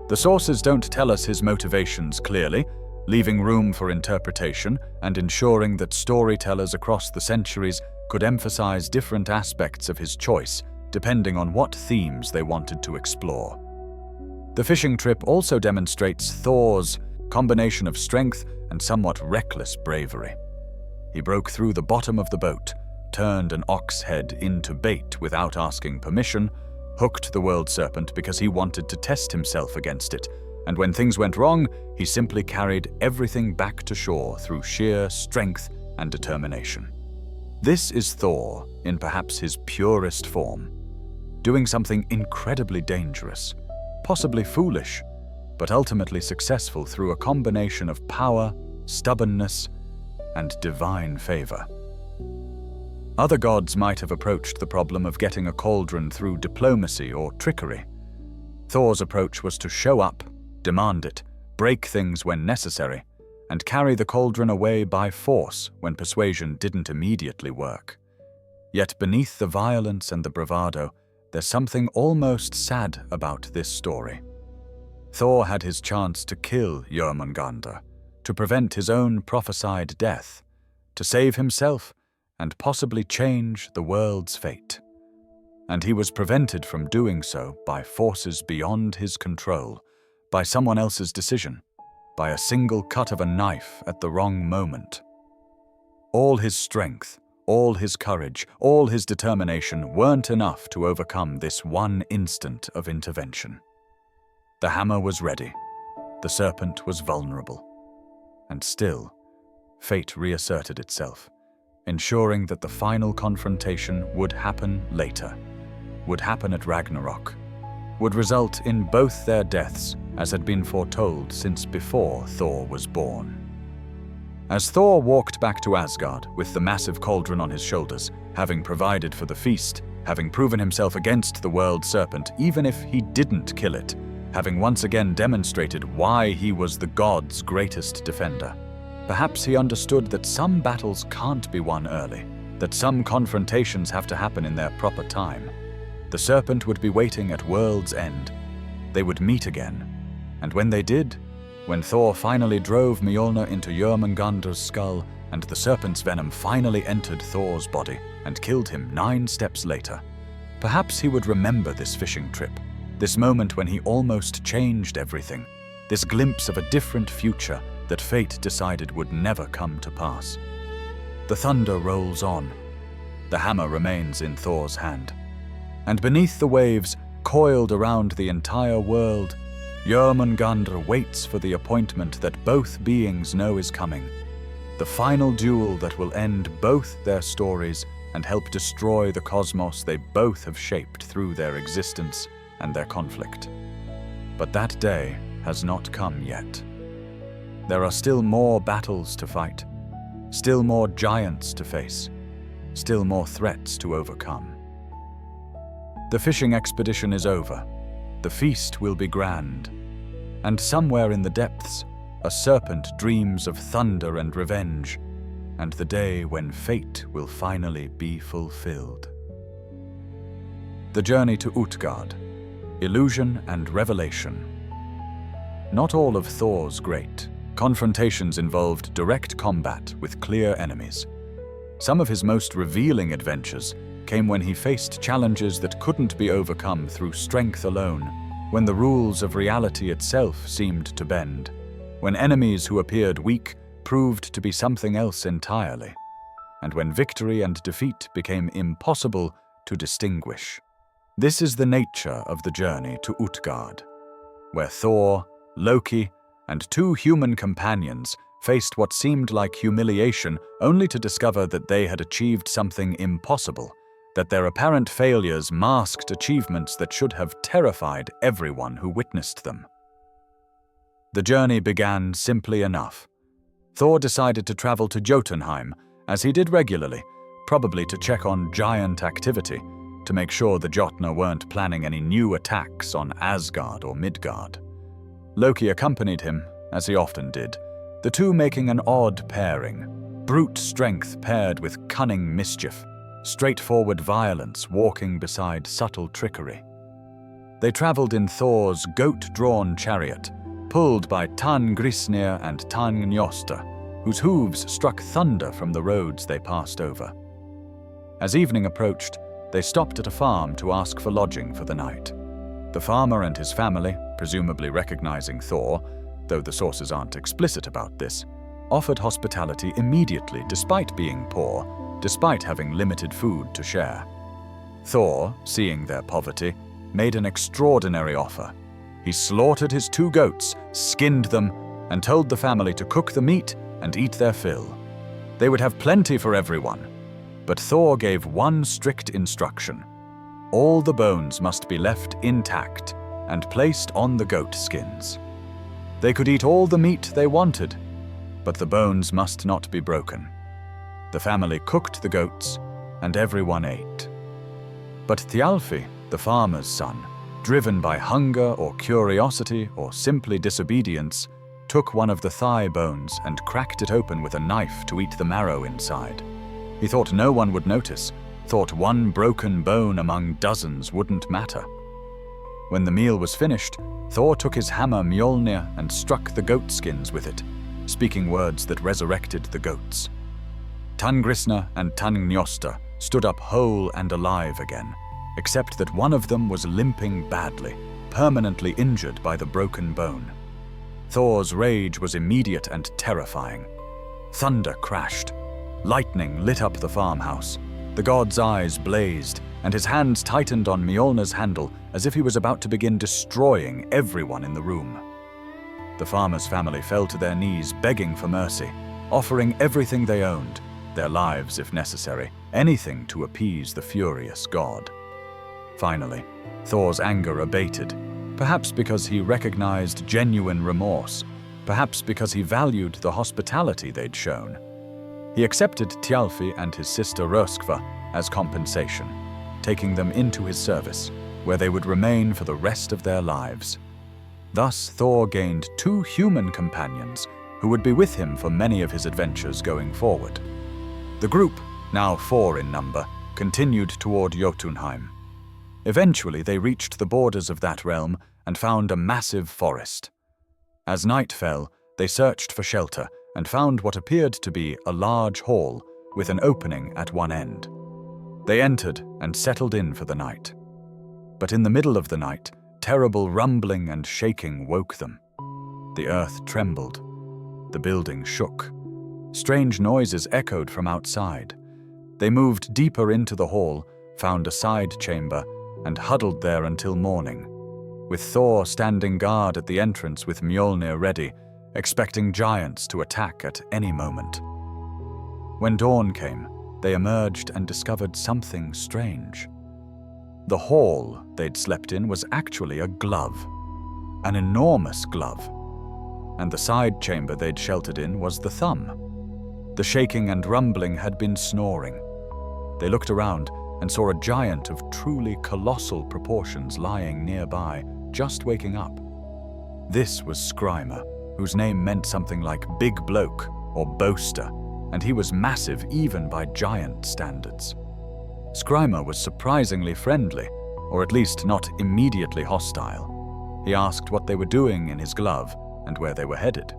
The sources don't tell us his motivations clearly, leaving room for interpretation and ensuring that storytellers across the centuries could emphasize different aspects of his choice depending on what themes they wanted to explore. The fishing trip also demonstrates Thor's combination of strength and somewhat reckless bravery. He broke through the bottom of the boat, turned an ox head into bait without asking permission, hooked the world-serpent because he wanted to test himself against it, and when things went wrong, he simply carried everything back to shore through sheer strength and determination. This is Thor in perhaps his purest form, doing something incredibly dangerous, possibly foolish, but ultimately successful through a combination of power, stubbornness, and divine favor. Other gods might have approached the problem of getting a cauldron through diplomacy or trickery. Thor's approach was to show up, demand it, break things when necessary, and carry the cauldron away by force when persuasion didn't immediately work. Yet beneath the violence and the bravado, there's something almost sad about this story. Thor had his chance to kill Jörmungandr, to prevent his own prophesied death, to save himself and possibly change the world's fate. And he was prevented from doing so by forces beyond his control, by someone else's decision, by a single cut of a knife at the wrong moment. All his strength, all his courage, all his determination weren't enough to overcome this one instant of intervention. The hammer was ready, the serpent was vulnerable, and still, fate reasserted itself, ensuring that the final confrontation would happen later, would happen at Ragnarok, would result in both their deaths as had been foretold since before Thor was born. As Thor walked back to Asgard with the massive cauldron on his shoulders, having provided for the feast, having proven himself against the world-serpent even if he didn't kill it, having once again demonstrated why he was the gods' greatest defender, perhaps he understood that some battles can't be won early, that some confrontations have to happen in their proper time. The serpent would be waiting at world's end. They would meet again. And when they did, when Thor finally drove Mjolnir into Jörmungandr's skull and the serpent's venom finally entered Thor's body and killed him 9 steps later, perhaps he would remember this fishing trip, this moment when he almost changed everything, this glimpse of a different future that fate decided would never come to pass. The thunder rolls on. The hammer remains in Thor's hand. And beneath the waves, coiled around the entire world, Jörmungandr waits for the appointment that both beings know is coming, the final duel that will end both their stories and help destroy the cosmos they both have shaped through their existence and their conflict. But that day has not come yet. There are still more battles to fight, still more giants to face, still more threats to overcome. The fishing expedition is over. The feast will be grand. And somewhere in the depths, a serpent dreams of thunder and revenge, and the day when fate will finally be fulfilled. The journey to Utgard, illusion and revelation. Not all of Thor's great confrontations involved direct combat with clear enemies. Some of his most revealing adventures came when he faced challenges that couldn't be overcome through strength alone, when the rules of reality itself seemed to bend, when enemies who appeared weak proved to be something else entirely, and when victory and defeat became impossible to distinguish. This is the nature of the journey to Utgard, where Thor, Loki, and 2 human companions faced what seemed like humiliation only to discover that they had achieved something impossible, that their apparent failures masked achievements that should have terrified everyone who witnessed them. The journey began simply enough. Thor decided to travel to Jotunheim, as he did regularly, probably to check on giant activity, to make sure the Jotnar weren't planning any new attacks on Asgard or Midgard. Loki accompanied him, as he often did, the two making an odd pairing, brute strength paired with cunning mischief, straightforward violence walking beside subtle trickery. They traveled in Thor's goat-drawn chariot, pulled by Tangrisnir and Tangnjosta, whose hooves struck thunder from the roads they passed over. As evening approached, they stopped at a farm to ask for lodging for the night. The farmer and his family, presumably recognizing Thor, though the sources aren't explicit about this, offered hospitality immediately despite being poor, despite having limited food to share. Thor, seeing their poverty, made an extraordinary offer. He slaughtered his 2 goats, skinned them, and told the family to cook the meat and eat their fill. They would have plenty for everyone. But Thor gave one strict instruction. All the bones must be left intact and placed on the goat skins. They could eat all the meat they wanted, but the bones must not be broken. The family cooked the goats, and everyone ate. But Thialfi, the farmer's son, driven by hunger or curiosity or simply disobedience, took one of the thigh bones and cracked it open with a knife to eat the marrow inside. He thought no one would notice, thought one broken bone among dozens wouldn't matter. When the meal was finished, Thor took his hammer Mjolnir and struck the goat skins with it, speaking words that resurrected the goats. Tangrisna and Tangnjosta stood up whole and alive again, except that one of them was limping badly, permanently injured by the broken bone. Thor's rage was immediate and terrifying. Thunder crashed. Lightning lit up the farmhouse. The god's eyes blazed, and his hands tightened on Mjolnir's handle as if he was about to begin destroying everyone in the room. The farmer's family fell to their knees begging for mercy, offering everything they owned, their lives if necessary, anything to appease the furious god. Finally, Thor's anger abated, perhaps because he recognized genuine remorse, perhaps because he valued the hospitality they'd shown. He accepted Thialfi and his sister Röskva as compensation, taking them into his service, where they would remain for the rest of their lives. Thus Thor gained 2 human companions who would be with him for many of his adventures going forward. The group, now 4 in number, continued toward Jotunheim. Eventually they reached the borders of that realm and found a massive forest. As night fell, they searched for shelter and found what appeared to be a large hall with an opening at one end. They entered and settled in for the night. But in the middle of the night, terrible rumbling and shaking woke them. The earth trembled. The building shook. Strange noises echoed from outside. They moved deeper into the hall, found a side chamber, and huddled there until morning, with Thor standing guard at the entrance with Mjolnir ready, expecting giants to attack at any moment. When dawn came, they emerged and discovered something strange. The hall they'd slept in was actually a glove, an enormous glove, and the side chamber they'd sheltered in was the thumb. The shaking and rumbling had been snoring. They looked around and saw a giant of truly colossal proportions lying nearby, just waking up. This was Skryma, whose name meant something like big bloke or boaster, and he was massive even by giant standards. Skryma was surprisingly friendly, or at least not immediately hostile. He asked what they were doing in his glove and where they were headed.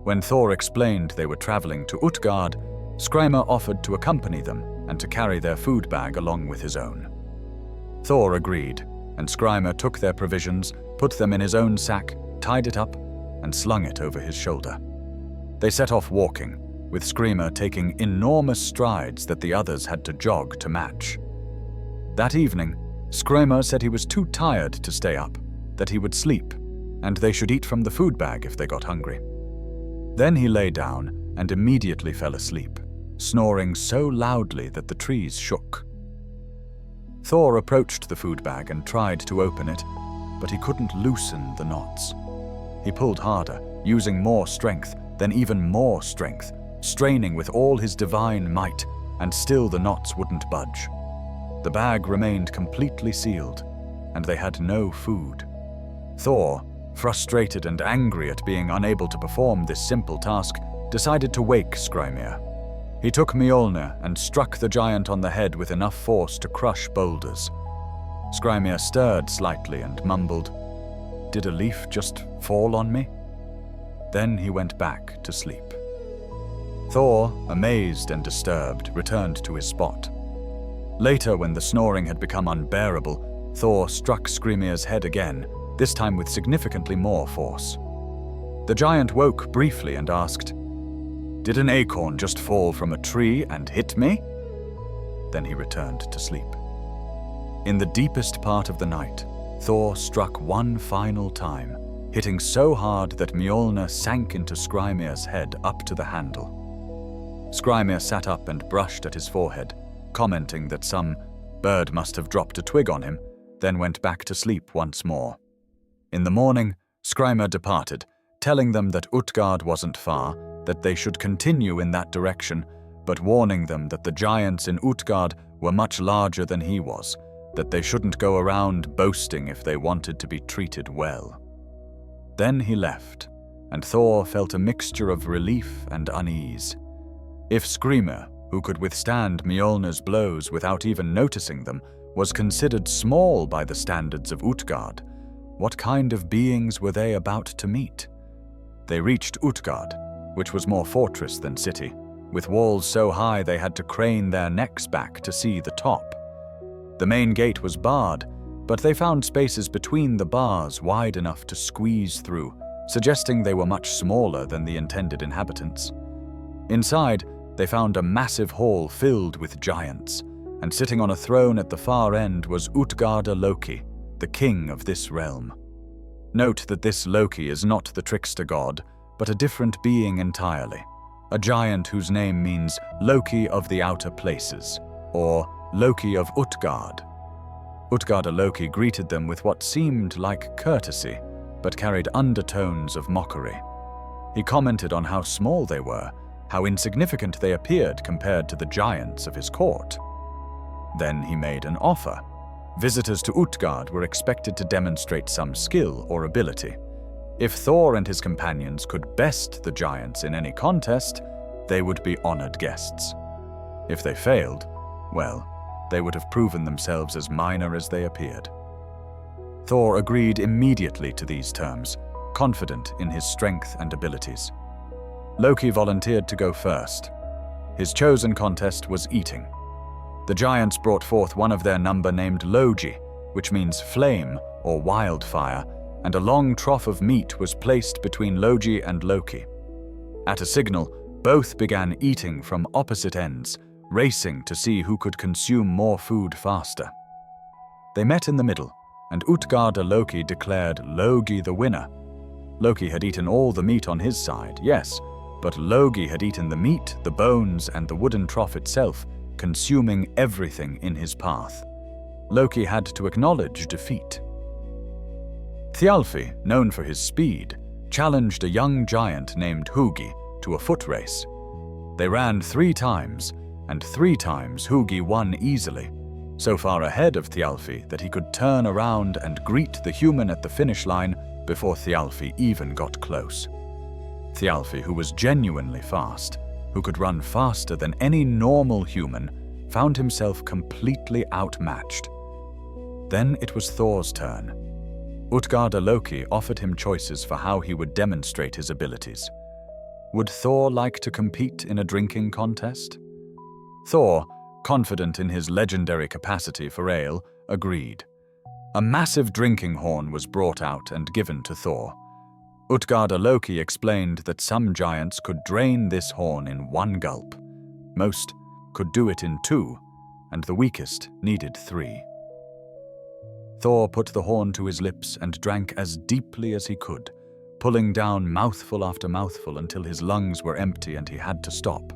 When Thor explained they were traveling to Utgard, Skryma offered to accompany them and to carry their food bag along with his own. Thor agreed, and Skryma took their provisions, put them in his own sack, tied it up, and slung it over his shoulder. They set off walking, with Skryma taking enormous strides that the others had to jog to match. That evening, Skryma said he was too tired to stay up, that he would sleep, and they should eat from the food bag if they got hungry. Then he lay down and immediately fell asleep, snoring so loudly that the trees shook. Thor approached the food bag and tried to open it, but he couldn't loosen the knots. He pulled harder, using more strength, then even more strength, straining with all his divine might, and still the knots wouldn't budge. The bag remained completely sealed, and they had no food. Thor, frustrated and angry at being unable to perform this simple task, decided to wake Skrymir. He took Mjolnir and struck the giant on the head with enough force to crush boulders. Skrymir stirred slightly and mumbled, "Did a leaf just fall on me?" Then he went back to sleep. Thor, amazed and disturbed, returned to his spot. Later, when the snoring had become unbearable, Thor struck Skrymir's head again, this time with significantly more force. The giant woke briefly and asked, Did an acorn just fall from a tree and hit me?" Then he returned to sleep. In the deepest part of the night, Thor struck one final time, hitting so hard that Mjolnir sank into Skrymir's head up to the handle. Skrymir sat up and brushed at his forehead, commenting that some bird must have dropped a twig on him, then went back to sleep once more. In the morning, Skrymir departed, telling them that Utgard wasn't far, that they should continue in that direction, but warning them that the giants in Utgard were much larger than he was, that they shouldn't go around boasting if they wanted to be treated well. Then he left, and Thor felt a mixture of relief and unease. If Skrymir, who could withstand Mjolnir's blows without even noticing them, was considered small by the standards of Utgard, what kind of beings were they about to meet? They reached Utgard, which was more fortress than city, with walls so high they had to crane their necks back to see the top. The main gate was barred, but they found spaces between the bars wide enough to squeeze through, suggesting they were much smaller than the intended inhabitants. Inside, they found a massive hall filled with giants, and sitting on a throne at the far end was Utgarda Loki, the king of this realm. Note that this Loki is not the trickster god, but a different being entirely, a giant whose name means Loki of the Outer Places, or Loki of Utgard. Utgarda Loki greeted them with what seemed like courtesy, but carried undertones of mockery. He commented on how small they were, how insignificant they appeared compared to the giants of his court. Then he made an offer. Visitors to Utgard were expected to demonstrate some skill or ability. If Thor and his companions could best the giants in any contest, they would be honored guests. If they failed, well, they would have proven themselves as minor as they appeared. Thor agreed immediately to these terms, confident in his strength and abilities. Loki volunteered to go first. His chosen contest was eating. The giants brought forth one of their number named Logi, which means flame or wildfire, and a long trough of meat was placed between Logi and Loki. At a signal, both began eating from opposite ends, racing to see who could consume more food faster. They met in the middle, and Utgarda Loki declared Logi the winner. Loki had eaten all the meat on his side, yes, but Logi had eaten the meat, the bones, and the wooden trough itself, consuming everything in his path. Loki had to acknowledge defeat. Thialfi, known for his speed, challenged a young giant named Hugi to a foot race. They ran 3 times, and 3 times Hugi won easily, so far ahead of Thialfi that he could turn around and greet the human at the finish line before Thialfi even got close. Thialfi, who was genuinely fast, who could run faster than any normal human, found himself completely outmatched. Then it was Thor's turn. Utgarda Loki offered him choices for how he would demonstrate his abilities. Would Thor like to compete in a drinking contest? Thor, confident in his legendary capacity for ale, agreed. A massive drinking horn was brought out and given to Thor. Utgarda Loki explained that some giants could drain this horn in 1 gulp. Most could do it in 2, and the weakest needed 3. Thor put the horn to his lips and drank as deeply as he could, pulling down mouthful after mouthful until his lungs were empty and he had to stop.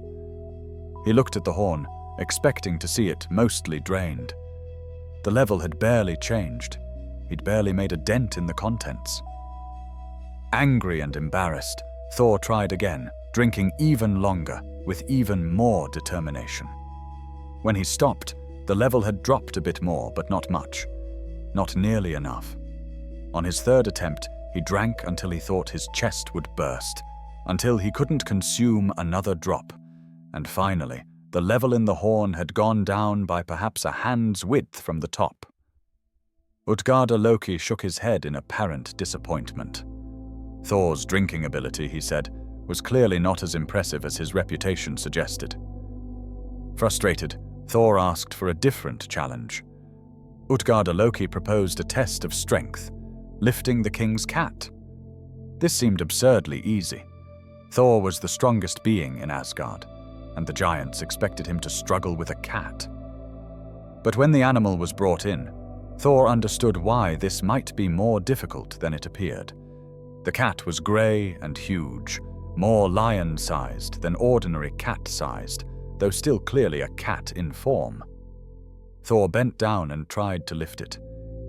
He looked at the horn, expecting to see it mostly drained. The level had barely changed. He'd barely made a dent in the contents. Angry and embarrassed, Thor tried again, drinking even longer, with even more determination. When he stopped, the level had dropped a bit more, but not much. Not nearly enough. On his 3rd attempt, he drank until he thought his chest would burst, until he couldn't consume another drop, and finally, the level in the horn had gone down by perhaps a hand's width from the top. Utgarda Loki shook his head in apparent disappointment. Thor's drinking ability, he said, was clearly not as impressive as his reputation suggested. Frustrated, Thor asked for a different challenge. Utgarda Loki proposed a test of strength, lifting the king's cat. This seemed absurdly easy. Thor was the strongest being in Asgard, and the giants expected him to struggle with a cat. But when the animal was brought in, Thor understood why this might be more difficult than it appeared. The cat was grey and huge, more lion-sized than ordinary cat-sized, though still clearly a cat in form. Thor bent down and tried to lift it.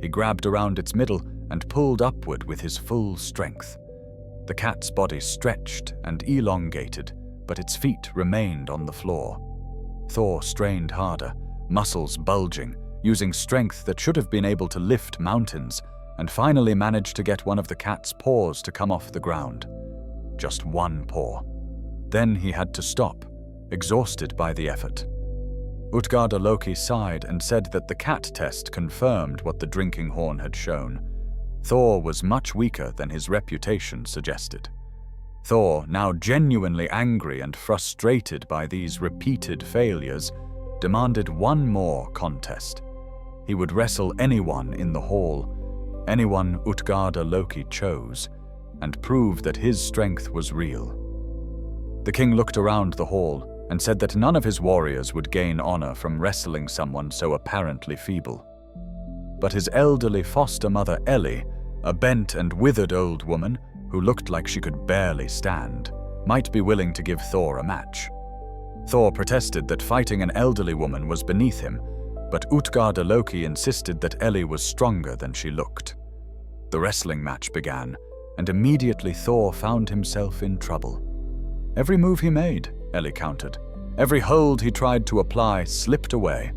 He grabbed around its middle and pulled upward with his full strength. The cat's body stretched and elongated, but its feet remained on the floor. Thor strained harder, muscles bulging, using strength that should have been able to lift mountains, and finally managed to get one of the cat's paws to come off the ground. Just one paw. Then he had to stop, exhausted by the effort. Utgarda Loki sighed and said that the cat test confirmed what the drinking horn had shown. Thor was much weaker than his reputation suggested. Thor, now genuinely angry and frustrated by these repeated failures, demanded one more contest. He would wrestle anyone in the hall, anyone Utgarda Loki chose, and prove that his strength was real. The king looked around the hall and said that none of his warriors would gain honor from wrestling someone so apparently feeble. But his elderly foster mother Ellie, a bent and withered old woman who looked like she could barely stand, might be willing to give Thor a match. Thor protested that fighting an elderly woman was beneath him, but Utgarda Loki insisted that Ellie was stronger than she looked. The wrestling match began, and immediately Thor found himself in trouble. Every move he made, Ellie countered. Every hold he tried to apply slipped away.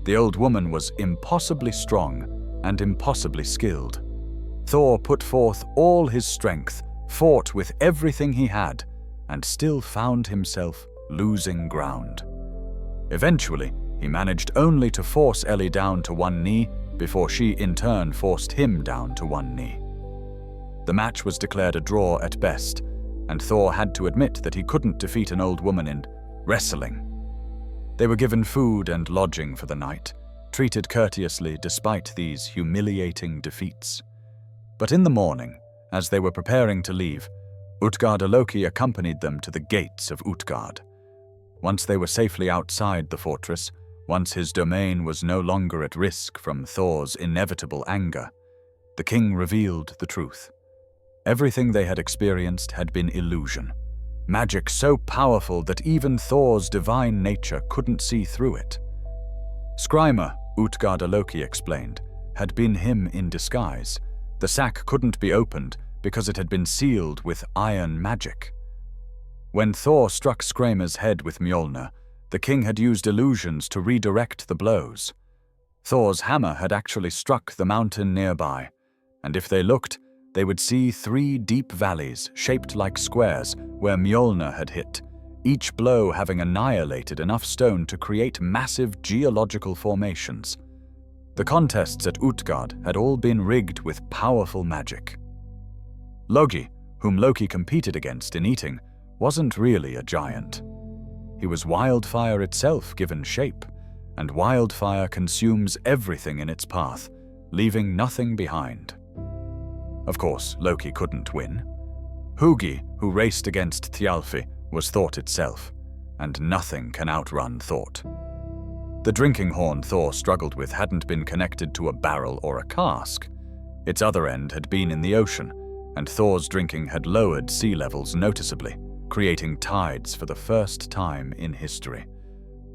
The old woman was impossibly strong and impossibly skilled. Thor put forth all his strength, fought with everything he had, and still found himself losing ground. Eventually, he managed only to force Ellie down to one knee before she in turn forced him down to one knee. The match was declared a draw at best, and Thor had to admit that he couldn't defeat an old woman in wrestling. They were given food and lodging for the night, treated courteously despite these humiliating defeats. But in the morning, as they were preparing to leave, Utgarda Loki accompanied them to the gates of Utgard. Once they were safely outside the fortress, once his domain was no longer at risk from Thor's inevitable anger, the king revealed the truth. Everything they had experienced had been illusion, magic so powerful that even Thor's divine nature couldn't see through it. Skryma, Utgarda Loki explained, had been him in disguise. The sack couldn't be opened because it had been sealed with iron magic. When Thor struck Skryma's head with Mjolnir, the king had used illusions to redirect the blows. Thor's hammer had actually struck the mountain nearby, and if they looked, they would see 3 deep valleys shaped like squares where Mjolnir had hit, each blow having annihilated enough stone to create massive geological formations. The contests at Utgard had all been rigged with powerful magic. Logi, whom Loki competed against in eating, wasn't really a giant. He was wildfire itself given shape, and wildfire consumes everything in its path, leaving nothing behind. Of course, Loki couldn't win. Hugi, who raced against Thjalfi, was thought itself, and nothing can outrun thought. The drinking horn Thor struggled with hadn't been connected to a barrel or a cask. Its other end had been in the ocean, and Thor's drinking had lowered sea levels noticeably, creating tides for the first time in history.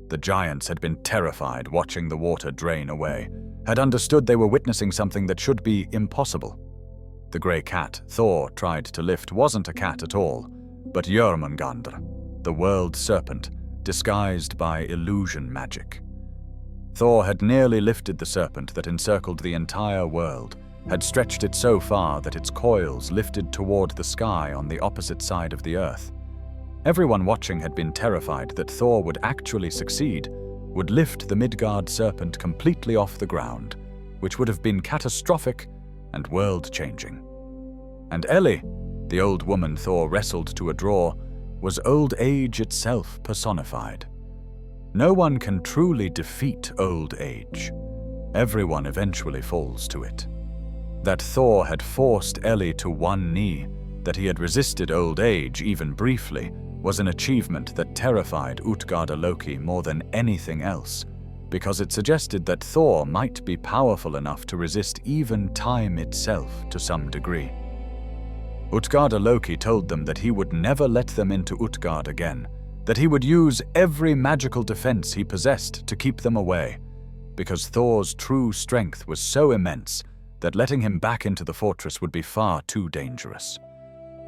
The giants had been terrified watching the water drain away, had understood they were witnessing something that should be impossible. The grey cat Thor tried to lift wasn't a cat at all, but Jörmungandr, the world-serpent, disguised by illusion magic. Thor had nearly lifted the serpent that encircled the entire world, had stretched it so far that its coils lifted toward the sky on the opposite side of the earth. Everyone watching had been terrified that Thor would actually succeed, would lift the Midgard serpent completely off the ground, which would have been catastrophic and world-changing. And Ellie, the old woman Thor wrestled to a draw, was old age itself personified. No one can truly defeat old age. Everyone eventually falls to it. That Thor had forced Ellie to one knee That he had resisted old age, even briefly, was an achievement that terrified Utgarda Loki more than anything else, because it suggested that Thor might be powerful enough to resist even time itself to some degree. Utgarda Loki told them that he would never let them into Utgard again, that he would use every magical defense he possessed to keep them away, because Thor's true strength was so immense that letting him back into the fortress would be far too dangerous.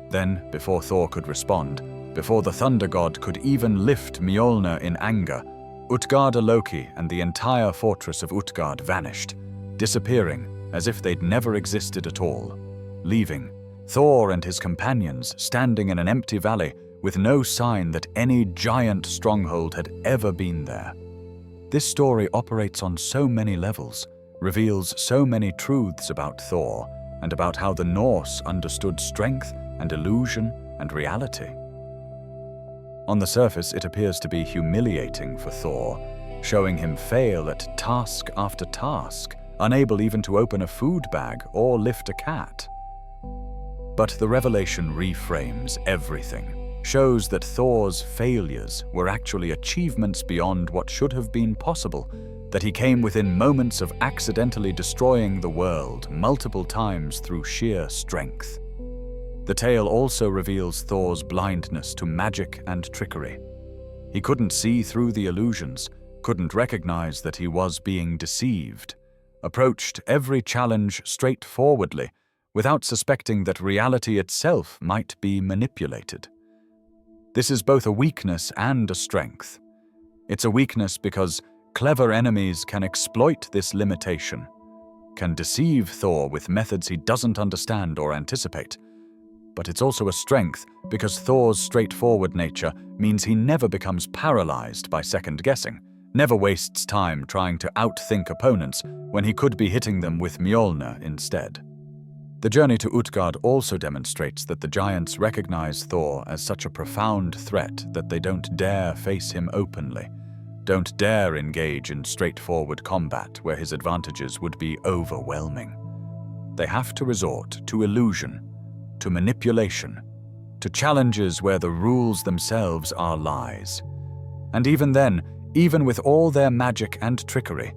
Then, before Thor could respond, before the Thunder God could even lift Mjolnir in anger, Utgarda Loki and the entire fortress of Utgard vanished, disappearing as if they'd never existed at all, leaving Thor and his companions standing in an empty valley with no sign that any giant stronghold had ever been there. This story operates on so many levels, reveals so many truths about Thor and about how the Norse understood strength and illusion and reality. On the surface, it appears to be humiliating for Thor, showing him fail at task after task, unable even to open a food bag or lift a cat. But the revelation reframes everything, shows that Thor's failures were actually achievements beyond what should have been possible, that he came within moments of accidentally destroying the world multiple times through sheer strength. The tale also reveals Thor's blindness to magic and trickery. He couldn't see through the illusions, couldn't recognize that he was being deceived, approached every challenge straightforwardly, without suspecting that reality itself might be manipulated. This is both a weakness and a strength. It's a weakness because clever enemies can exploit this limitation, can deceive Thor with methods he doesn't understand or anticipate. But it's also a strength because Thor's straightforward nature means he never becomes paralyzed by second-guessing, never wastes time trying to outthink opponents when he could be hitting them with Mjolnir instead. The journey to Utgard also demonstrates that the giants recognize Thor as such a profound threat that they don't dare face him openly, don't dare engage in straightforward combat where his advantages would be overwhelming. They have to resort to illusion, to manipulation, to challenges where the rules themselves are lies. And even then, even with all their magic and trickery,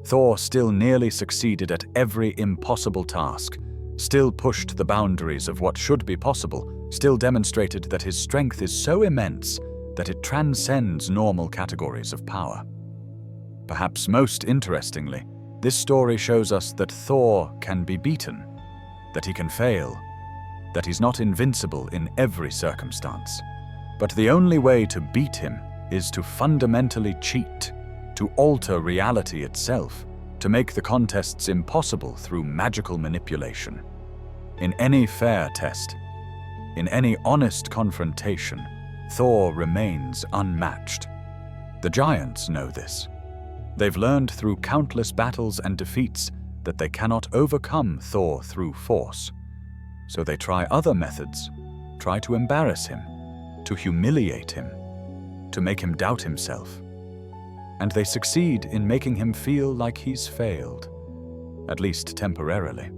Thor still nearly succeeded at every impossible task, still pushed the boundaries of what should be possible, still demonstrated that his strength is so immense that it transcends normal categories of power. Perhaps most interestingly, this story shows us that Thor can be beaten, that he can fail, that he's not invincible in every circumstance. But the only way to beat him is to fundamentally cheat, to alter reality itself, to make the contests impossible through magical manipulation. In any fair test, in any honest confrontation, Thor remains unmatched. The giants know this. They've learned through countless battles and defeats that they cannot overcome Thor through force. So they try other methods, try to embarrass him, to humiliate him, to make him doubt himself. And they succeed in making him feel like he's failed, at least temporarily.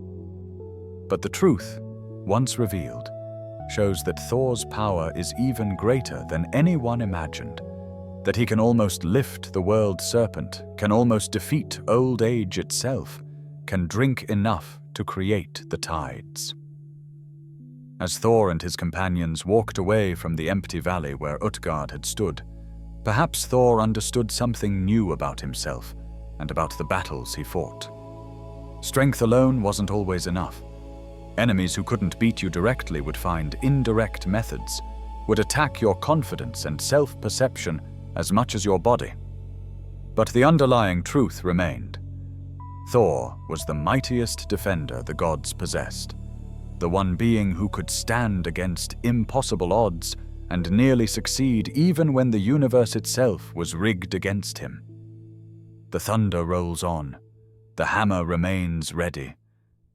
But the truth, once revealed, shows that Thor's power is even greater than anyone imagined, that he can almost lift the world-serpent, can almost defeat old age itself, can drink enough to create the tides. As Thor and his companions walked away from the empty valley where Utgard had stood, perhaps Thor understood something new about himself and about the battles he fought. Strength alone wasn't always enough. Enemies who couldn't beat you directly would find indirect methods, would attack your confidence and self-perception as much as your body. But the underlying truth remained. Thor was the mightiest defender the gods possessed, the one being who could stand against impossible odds and nearly succeed even when the universe itself was rigged against him. The thunder rolls on, the hammer remains ready,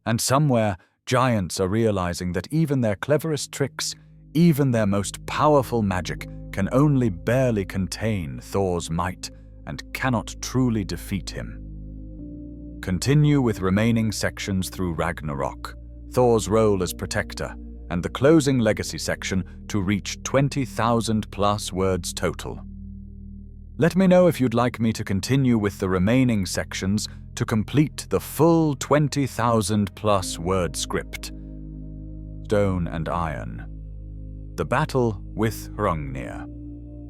and somewhere giants are realizing that even their cleverest tricks, even their most powerful magic, can only barely contain Thor's might and cannot truly defeat him. Continue with remaining sections through Ragnarok, Thor's role as protector, and the closing legacy section to reach 20,000 plus words total. Let me know if you'd like me to continue with the remaining sections to complete the full 20,000 plus word script. Stone and Iron. The battle with Hrungnir.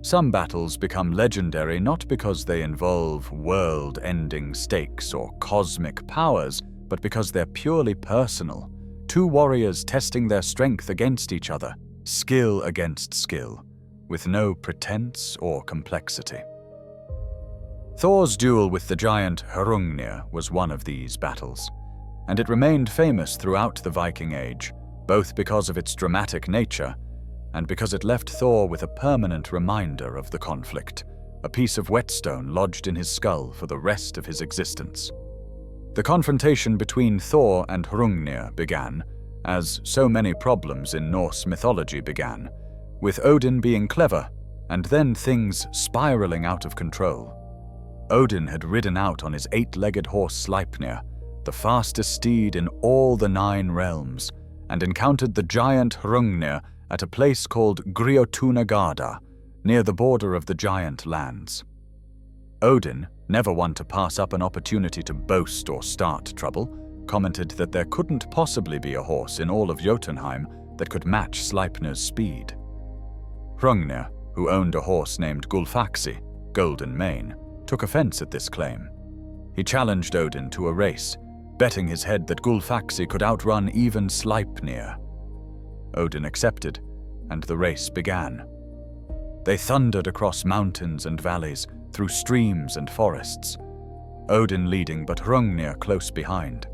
Some battles become legendary not because they involve world-ending stakes or cosmic powers, but because they're purely personal. Two warriors testing their strength against each other, skill against skill, with no pretense or complexity. Thor's duel with the giant Hrungnir was one of these battles, and it remained famous throughout the Viking Age, both because of its dramatic nature and because it left Thor with a permanent reminder of the conflict, a piece of whetstone lodged in his skull for the rest of his existence. The confrontation between Thor and Hrungnir began, as so many problems in Norse mythology began, with Odin being clever, and then things spiraling out of control. Odin had ridden out on his 8-legged horse Sleipnir, the fastest steed in all the 9 realms, and encountered the giant Hrungnir at a place called Griotunagada, near the border of the giant lands. Odin, never one to pass up an opportunity to boast or start trouble, commented that there couldn't possibly be a horse in all of Jotunheim that could match Sleipnir's speed. Hrungnir, who owned a horse named Gulfaxi, Golden Mane, took offense at this claim. He challenged Odin to a race, betting his head that Gulfaxi could outrun even Sleipnir. Odin accepted, and the race began. They thundered across mountains and valleys, through streams and forests, Odin leading but Hrungnir close behind.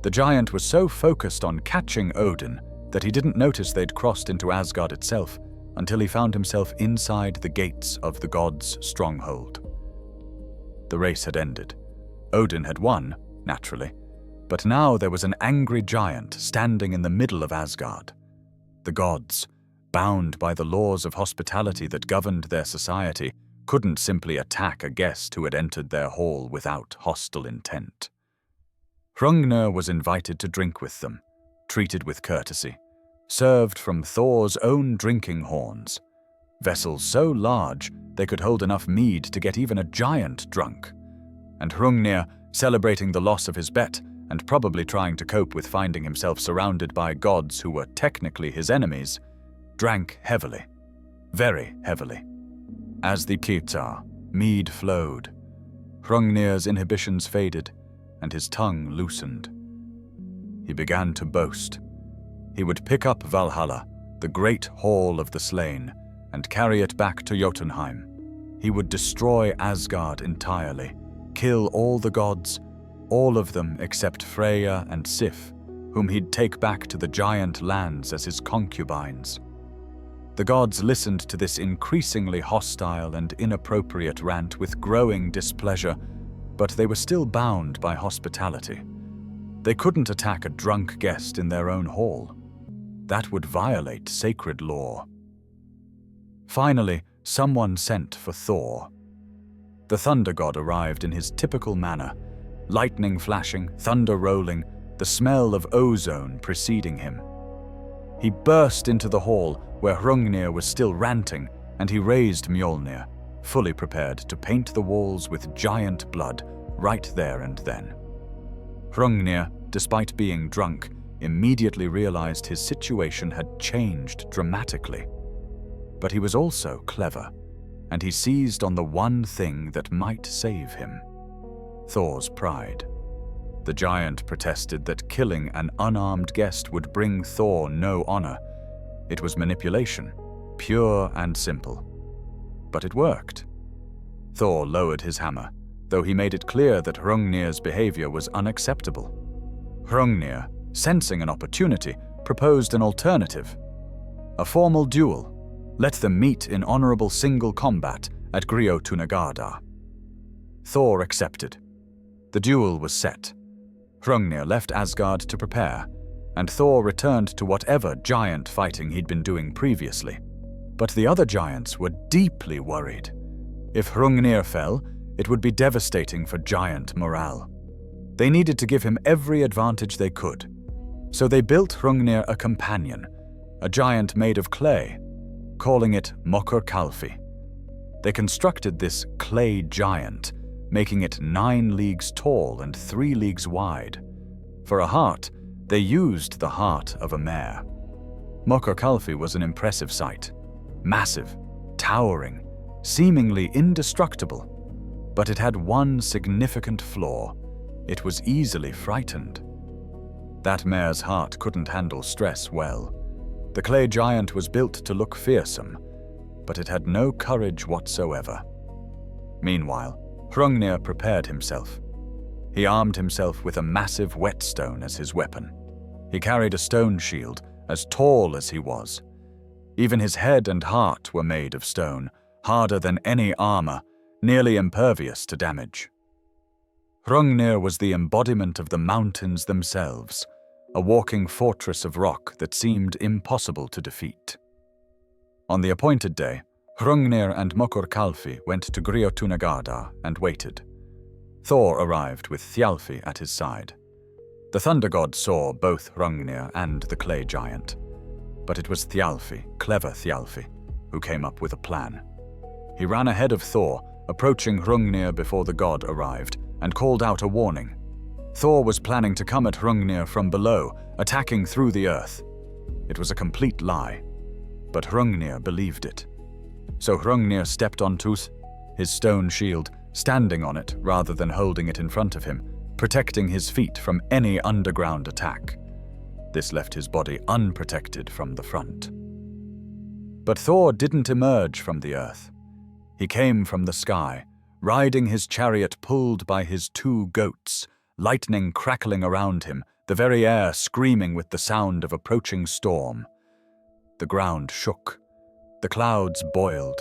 The giant was so focused on catching Odin that he didn't notice they'd crossed into Asgard itself until he found himself inside the gates of the gods' stronghold. The race had ended. Odin had won, naturally, but now there was an angry giant standing in the middle of Asgard. The gods, bound by the laws of hospitality that governed their society, couldn't simply attack a guest who had entered their hall without hostile intent. Hrungnir was invited to drink with them, treated with courtesy, served from Thor's own drinking horns, vessels so large they could hold enough mead to get even a giant drunk. And Hrungnir, celebrating the loss of his bet and probably trying to cope with finding himself surrounded by gods who were technically his enemies, drank heavily, very heavily. As the Kýrtar, mead flowed. Hrungnir's inhibitions faded, and his tongue loosened. He began to boast. He would pick up Valhalla, the great hall of the slain, and carry it back to Jotunheim. He would destroy Asgard entirely, kill all the gods, all of them except Freyja and Sif, whom he'd take back to the giant lands as his concubines. The gods listened to this increasingly hostile and inappropriate rant with growing displeasure, but they were still bound by hospitality. They couldn't attack a drunk guest in their own hall. That would violate sacred law. Finally, someone sent for Thor. The thunder god arrived in his typical manner, lightning flashing, thunder rolling, the smell of ozone preceding him. He burst into the hall where Hrungnir was still ranting, and he raised Mjolnir, fully prepared to paint the walls with giant blood right there and then. Hrungnir, despite being drunk, immediately realized his situation had changed dramatically. But he was also clever, and he seized on the one thing that might save him: Thor's pride. The giant protested that killing an unarmed guest would bring Thor no honor. It was manipulation, pure and simple. But it worked. Thor lowered his hammer, though he made it clear that Hrungnir's behavior was unacceptable. Hrungnir, sensing an opportunity, proposed an alternative: a formal duel. Let them meet in honorable single combat at Griotunagada. Thor accepted. The duel was set. Hrungnir left Asgard to prepare, and Thor returned to whatever giant fighting he'd been doing previously. But the other giants were deeply worried. If Hrungnir fell, it would be devastating for giant morale. They needed to give him every advantage they could. So they built Hrungnir a companion, a giant made of clay, calling it Mökkurkalfi. They constructed this clay giant, making it 9 leagues tall and 3 leagues wide. For a heart, they used the heart of a mare. Mökkurkalfi was an impressive sight, massive, towering, seemingly indestructible. But it had one significant flaw: it was easily frightened. That mare's heart couldn't handle stress well. The clay giant was built to look fearsome, but it had no courage whatsoever. Meanwhile, Hrungnir prepared himself. He armed himself with a massive whetstone as his weapon. He carried a stone shield as tall as he was. Even his head and heart were made of stone, harder than any armor, nearly impervious to damage. Hrungnir was the embodiment of the mountains themselves, a walking fortress of rock that seemed impossible to defeat. On the appointed day, Hrungnir and Mökkurkalfi went to Griotunagardar and waited. Thor arrived with Thjalfi at his side. The thunder god saw both Hrungnir and the clay giant, but it was Thjalfi, clever Thjalfi, who came up with a plan. He ran ahead of Thor, approaching Hrungnir before the god arrived, and called out a warning. Thor was planning to come at Hrungnir from below, attacking through the earth. It was a complete lie, but Hrungnir believed it. So Hrungnir stepped on Tuth, his stone shield, standing on it rather than holding it in front of him, protecting his feet from any underground attack. This left his body unprotected from the front. But Thor didn't emerge from the earth. He came from the sky, riding his chariot pulled by his 2 goats, lightning crackling around him, the very air screaming with the sound of approaching storm. The ground shook, the clouds boiled,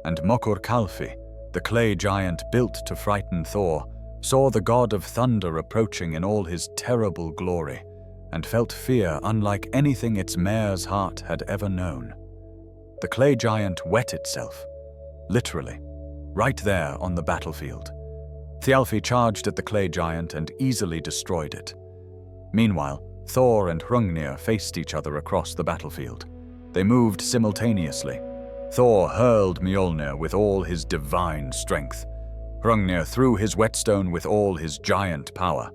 and Mökkurkalfi, the clay giant built to frighten Thor, saw the god of thunder approaching in all his terrible glory, and felt fear unlike anything its mare's heart had ever known. The clay giant wet itself, literally, right there on the battlefield. Thjalfi charged at the clay giant and easily destroyed it. Meanwhile, Thor and Hrungnir faced each other across the battlefield. They moved simultaneously. Thor hurled Mjolnir with all his divine strength. Hrungnir threw his whetstone with all his giant power.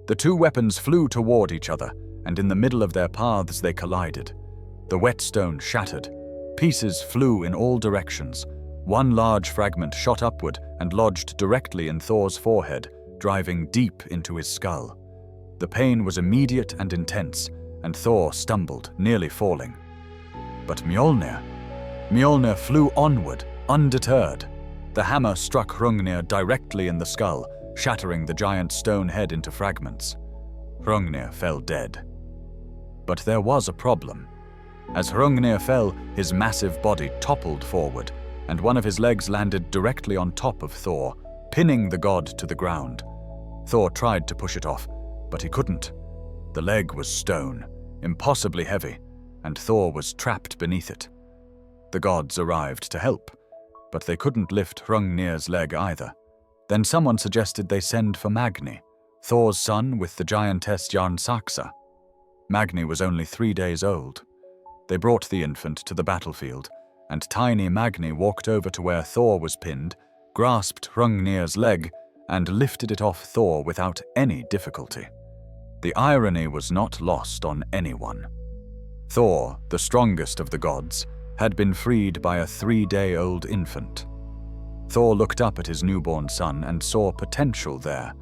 The 2 weapons flew toward each other, and in the middle of their paths they collided. The whetstone shattered. Pieces flew in all directions. One large fragment shot upward and lodged directly in Thor's forehead, driving deep into his skull. The pain was immediate and intense, and Thor stumbled, nearly falling. But Mjolnir flew onward, undeterred. The hammer struck Hrungnir directly in the skull, shattering the giant's stone head into fragments. Hrungnir fell dead. But there was a problem. As Hrungnir fell, his massive body toppled forward, and one of his legs landed directly on top of Thor, pinning the god to the ground. Thor tried to push it off, but he couldn't. The leg was stone, impossibly heavy, and Thor was trapped beneath it. The gods arrived to help, but they couldn't lift Hrungnir's leg either. Then someone suggested they send for Magni, Thor's son with the giantess Jarnsaxa. Magni was only 3 days old. They brought the infant to the battlefield, and tiny Magni walked over to where Thor was pinned, grasped Hrungnir's leg, and lifted it off Thor without any difficulty. The irony was not lost on anyone. Thor, the strongest of the gods, had been freed by a 3-day-old infant. Thor looked up at his newborn son and saw potential there,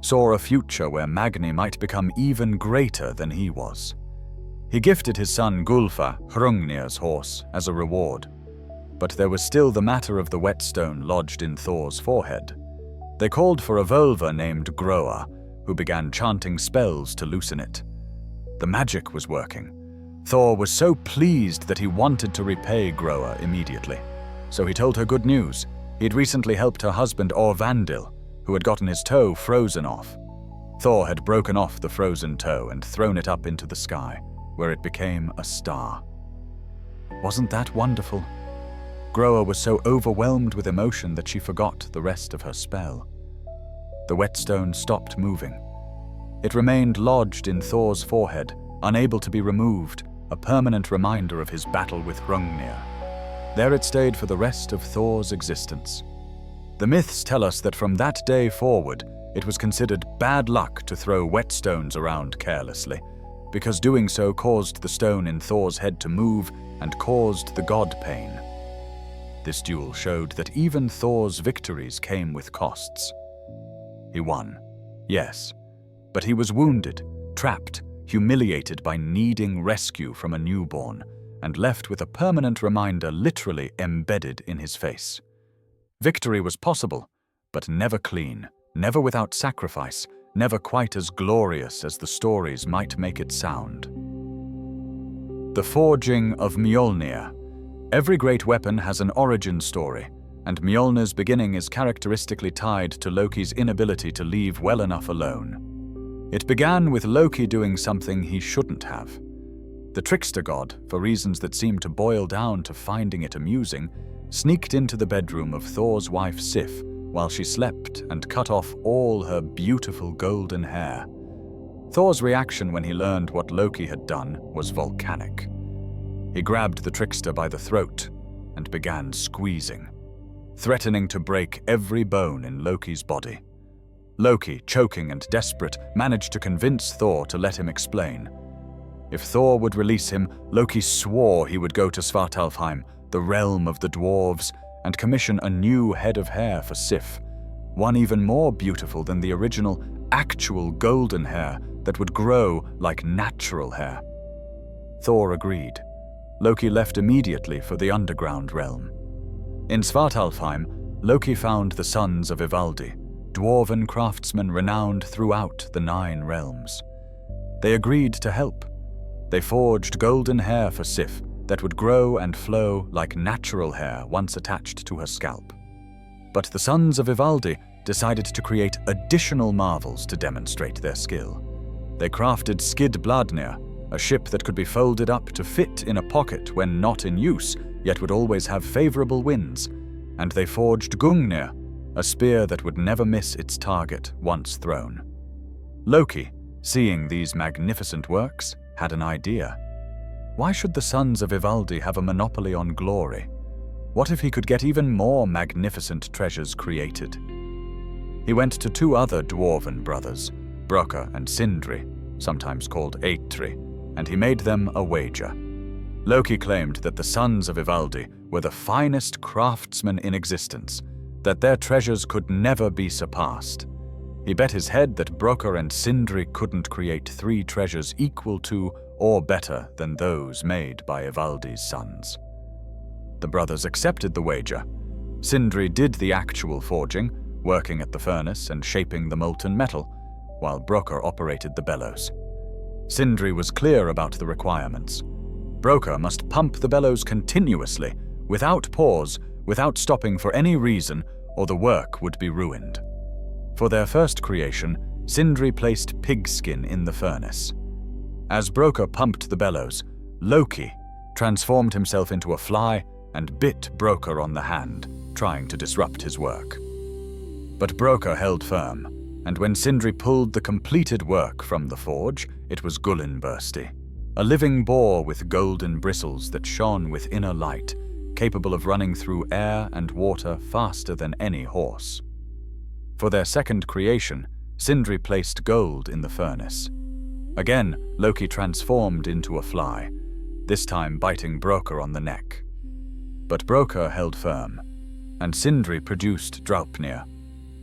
saw a future where Magni might become even greater than he was. He gifted his son Gulfa, Hrungnir's horse, as a reward. But there was still the matter of the whetstone lodged in Thor's forehead. They called for a Völva named Groa, who began chanting spells to loosen it. The magic was working. Thor was so pleased that he wanted to repay Groa immediately. So he told her good news. He'd recently helped her husband Orvandil, who had gotten his toe frozen off. Thor had broken off the frozen toe and thrown it up into the sky, where it became a star. Wasn't that wonderful? Groa was so overwhelmed with emotion that she forgot the rest of her spell. The whetstone stopped moving. It remained lodged in Thor's forehead, unable to be removed, a permanent reminder of his battle with Hrungnir. There it stayed for the rest of Thor's existence. The myths tell us that from that day forward, it was considered bad luck to throw whetstones around carelessly, because doing so caused the stone in Thor's head to move and caused the god pain. This duel showed that even Thor's victories came with costs. He won, yes, but he was wounded, trapped, humiliated by needing rescue from a newborn, and left with a permanent reminder literally embedded in his face. Victory was possible, but never clean, never without sacrifice, never quite as glorious as the stories might make it sound. The forging of Mjolnir. Every great weapon has an origin story, and Mjolnir's beginning is characteristically tied to Loki's inability to leave well enough alone. It began with Loki doing something he shouldn't have. The trickster god, for reasons that seem to boil down to finding it amusing, sneaked into the bedroom of Thor's wife Sif while she slept and cut off all her beautiful golden hair. Thor's reaction when he learned what Loki had done was volcanic. He grabbed the trickster by the throat and began squeezing, threatening to break every bone in Loki's body. Loki, choking and desperate, managed to convince Thor to let him explain. If Thor would release him, Loki swore he would go to Svartalfheim, the realm of the dwarves, and commission a new head of hair for Sif, one even more beautiful than the original, actual golden hair that would grow like natural hair. Thor agreed. Loki left immediately for the underground realm. In Svartalfheim, Loki found the sons of Ivaldi, dwarven craftsmen renowned throughout the 9 realms. They agreed to help. They forged golden hair for Sif that would grow and flow like natural hair once attached to her scalp. But the sons of Ivaldi decided to create additional marvels to demonstrate their skill. They crafted Skidbladnir, a ship that could be folded up to fit in a pocket when not in use, yet would always have favorable winds, and they forged Gungnir, a spear that would never miss its target once thrown. Loki, seeing these magnificent works, had an idea. Why should the sons of Ivaldi have a monopoly on glory? What if he could get even more magnificent treasures created? He went to 2 other dwarven brothers, Brokkr and Sindri, sometimes called Eitri, and he made them a wager. Loki claimed that the sons of Ivaldi were the finest craftsmen in existence, that their treasures could never be surpassed. He bet his head that Brokkr and Sindri couldn't create 3 treasures equal to or better than those made by Ivaldi's sons. The brothers accepted the wager. Sindri did the actual forging, working at the furnace and shaping the molten metal, while Brokkr operated the bellows. Sindri was clear about the requirements. Brokkr must pump the bellows continuously, without pause, without stopping for any reason, or the work would be ruined. For their first creation, Sindri placed pigskin in the furnace. As Brokkr pumped the bellows, Loki transformed himself into a fly and bit Brokkr on the hand, trying to disrupt his work. But Brokkr held firm, and when Sindri pulled the completed work from the forge, it was Gullinbursti, a living boar with golden bristles that shone with inner light, capable of running through air and water faster than any horse. For their second creation, Sindri placed gold in the furnace. Again, Loki transformed into a fly, this time biting Brokkr on the neck. But Brokkr held firm, and Sindri produced Draupnir,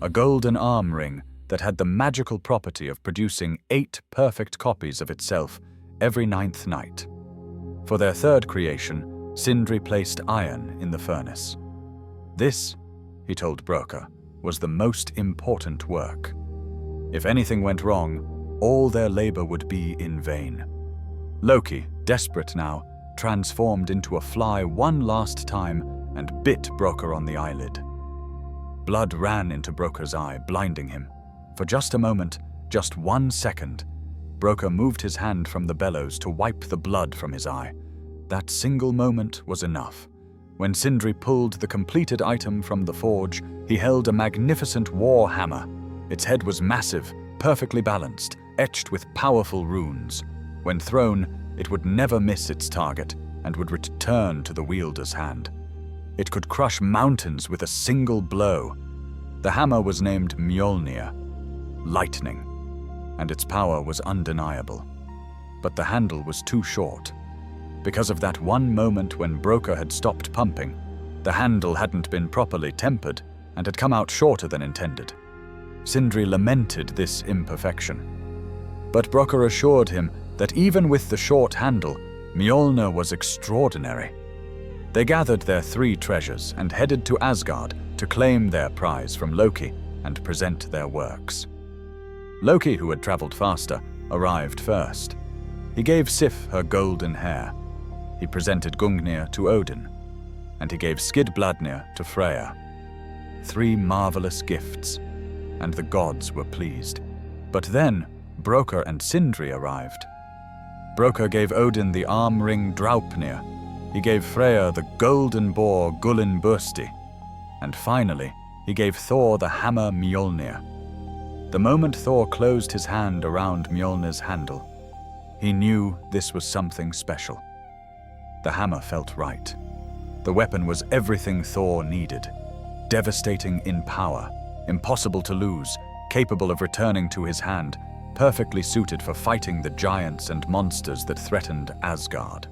a golden arm ring that had the magical property of producing 8 perfect copies of itself every 9th night. For their third creation, Sindri placed iron in the furnace. This, he told Brokkr, was the most important work. If anything went wrong, all their labor would be in vain. Loki, desperate now, transformed into a fly one last time and bit Brokkr on the eyelid. Blood ran into Brokkr's eye, blinding him. For just a moment, just 1 second, Brokkr moved his hand from the bellows to wipe the blood from his eye. That single moment was enough. When Sindri pulled the completed item from the forge, he held a magnificent war hammer. Its head was massive, perfectly balanced, etched with powerful runes. When thrown, It would never miss its target and would return to the wielder's hand. It could crush mountains with a single blow. The hammer was named Mjolnir, lightning, and its power was undeniable. But the handle was too short. Because of that one moment when Brokkr had stopped pumping, the handle hadn't been properly tempered and had come out shorter than intended. Sindri lamented this imperfection. But Brokkr assured him that even with the short handle, Mjolnir was extraordinary. They gathered their 3 treasures and headed to Asgard to claim their prize from Loki and present their works. Loki, who had traveled faster, arrived first. He gave Sif her golden hair. He presented Gungnir to Odin, and he gave Skidbladnir to Freyja. 3 marvelous gifts, and the gods were pleased. But then Brokkr and Sindri arrived. Brokkr gave Odin the arm ring Draupnir. He gave Freyja the golden boar Gullin Bursti. And finally, he gave Thor the hammer Mjolnir. The moment Thor closed his hand around Mjolnir's handle, he knew this was something special. The hammer felt right. The weapon was everything Thor needed. Devastating in power, impossible to lose, capable of returning to his hand, perfectly suited for fighting the giants and monsters that threatened Asgard.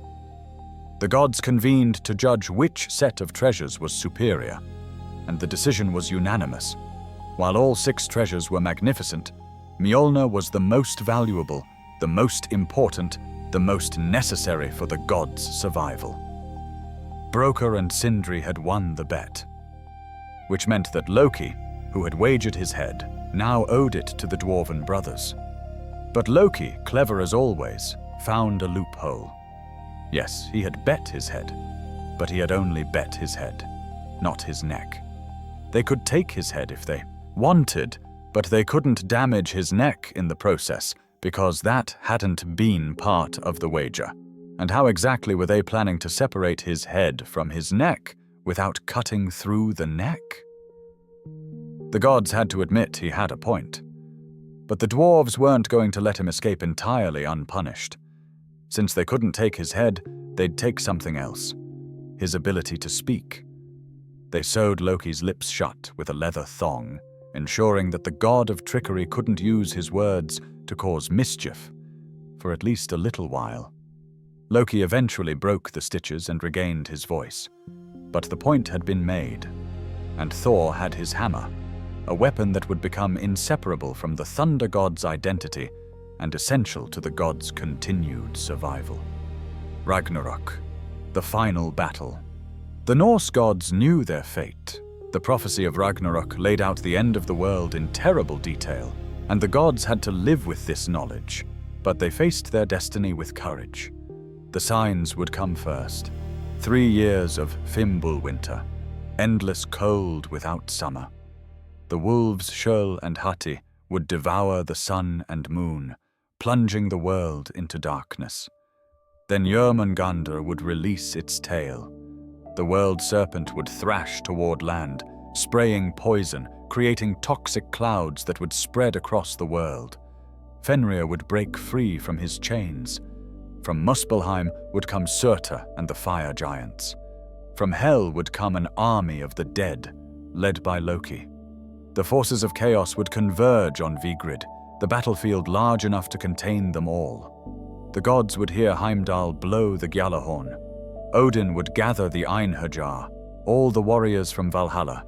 The gods convened to judge which set of treasures was superior, and the decision was unanimous. While all 6 treasures were magnificent, Mjolnir was the most valuable, the most important, the most necessary for the gods' survival. Brokkr and Sindri had won the bet, which meant that Loki, who had wagered his head, now owed it to the dwarven brothers. But Loki, clever as always, found a loophole. Yes, he had bet his head, but he had only bet his head, not his neck. They could take his head if they wanted, but they couldn't damage his neck in the process, because that hadn't been part of the wager. And how exactly were they planning to separate his head from his neck without cutting through the neck? The gods had to admit he had a point. But the dwarves weren't going to let him escape entirely unpunished. Since they couldn't take his head, they'd take something else: his ability to speak. They sewed Loki's lips shut with a leather thong, ensuring that the god of trickery couldn't use his words to cause mischief for at least a little while. Loki eventually broke the stitches and regained his voice. But the point had been made, and Thor had his hammer, a weapon that would become inseparable from the thunder god's identity and essential to the god's continued survival. Ragnarok, the final battle. The Norse gods knew their fate. The prophecy of Ragnarok laid out the end of the world in terrible detail, and the gods had to live with this knowledge, but they faced their destiny with courage. The signs would come first. 3 years of Fimbulwinter, endless cold without summer. The wolves Skjöll and Hati would devour the sun and moon, plunging the world into darkness. Then Jörmungandr would release its tail. The world-serpent would thrash toward land, spraying poison, creating toxic clouds that would spread across the world. Fenrir would break free from his chains. From Muspelheim would come Surtur and the fire giants. From Hel would come an army of the dead, led by Loki. The forces of chaos would converge on Vigrid, the battlefield large enough to contain them all. The gods would hear Heimdall blow the Gjallarhorn. Odin would gather the Einherjar, all the warriors from Valhalla.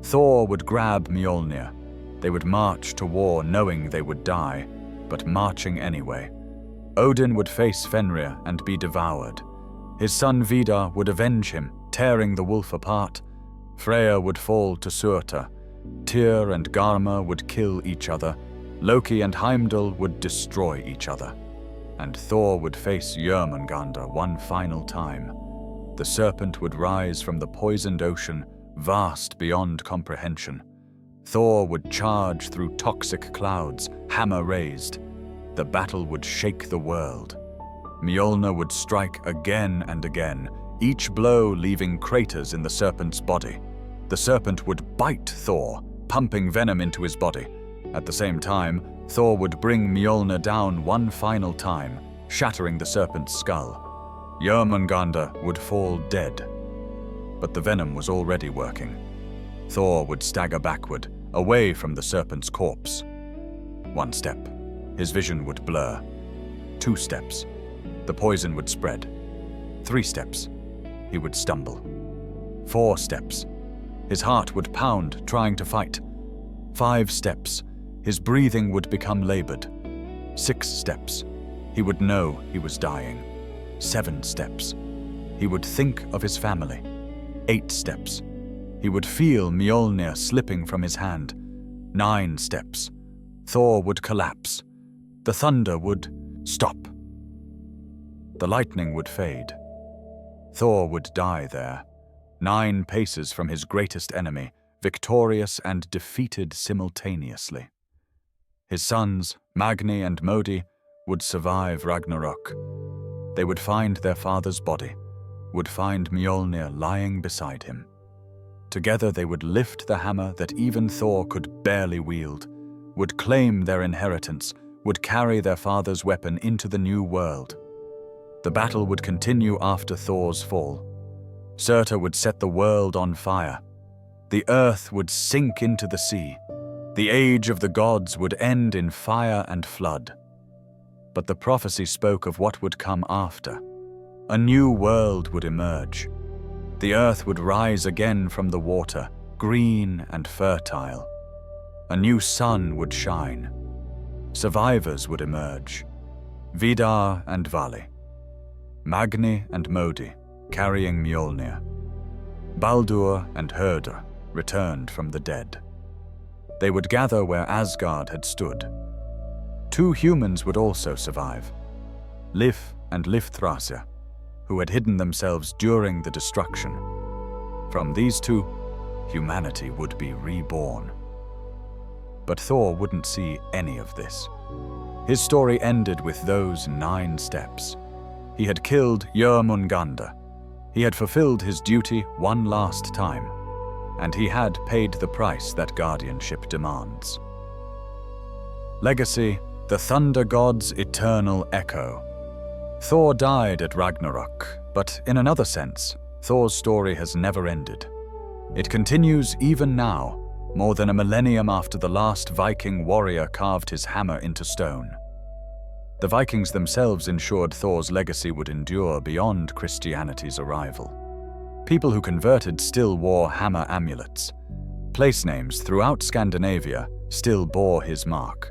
Thor would grab Mjolnir. They would march to war knowing they would die, but marching anyway. Odin would face Fenrir and be devoured. His son Vidar would avenge him, tearing the wolf apart. Freyja would fall to Surtur. Tyr and Garma would kill each other. Loki and Heimdall would destroy each other. And Thor would face Jörmungandr one final time. The serpent would rise from the poisoned ocean, vast beyond comprehension. Thor would charge through toxic clouds, hammer raised. The battle would shake the world. Mjolnir would strike again and again, each blow leaving craters in the serpent's body. The serpent would bite Thor, pumping venom into his body. At the same time, Thor would bring Mjolnir down one final time, shattering the serpent's skull. Jörmungandr would fall dead. But the venom was already working. Thor would stagger backward, away from the serpent's corpse. 1 step, his vision would blur. 2 steps, the poison would spread. 3 steps, he would stumble. 4 steps, his heart would pound, trying to fight. 5 steps, his breathing would become labored. 6 steps, he would know he was dying. 7 steps, he would think of his family. 8 steps, he would feel Mjolnir slipping from his hand. 9 steps, Thor would collapse. The thunder would stop. The lightning would fade. Thor would die there, 9 paces from his greatest enemy, victorious and defeated simultaneously. His sons, Magni and Modi, would survive Ragnarok. They would find their father's body, would find Mjolnir lying beside him. Together they would lift the hammer that even Thor could barely wield, would claim their inheritance, would carry their father's weapon into the new world. The battle would continue after Thor's fall. Surtur would set the world on fire. The earth would sink into the sea. The age of the gods would end in fire and flood. But the prophecy spoke of what would come after. A new world would emerge. The earth would rise again from the water, green and fertile. A new sun would shine. Survivors would emerge. Vidar and Vali. Magni and Modi, carrying Mjolnir. Baldur and Hörder returned from the dead. They would gather where Asgard had stood. 2 humans would also survive. Lif and Lifthrasir, who had hidden themselves during the destruction. From these 2, humanity would be reborn. But Thor wouldn't see any of this. His story ended with those 9 steps. He had killed Jörmungandr. He had fulfilled his duty one last time, and he had paid the price that guardianship demands. Legacy, the thunder god's eternal echo. Thor died at Ragnarok, but in another sense, Thor's story has never ended. It continues even now, more than a millennium after the last Viking warrior carved his hammer into stone. The Vikings themselves ensured Thor's legacy would endure beyond Christianity's arrival. People who converted still wore hammer amulets. Place names throughout Scandinavia still bore his mark.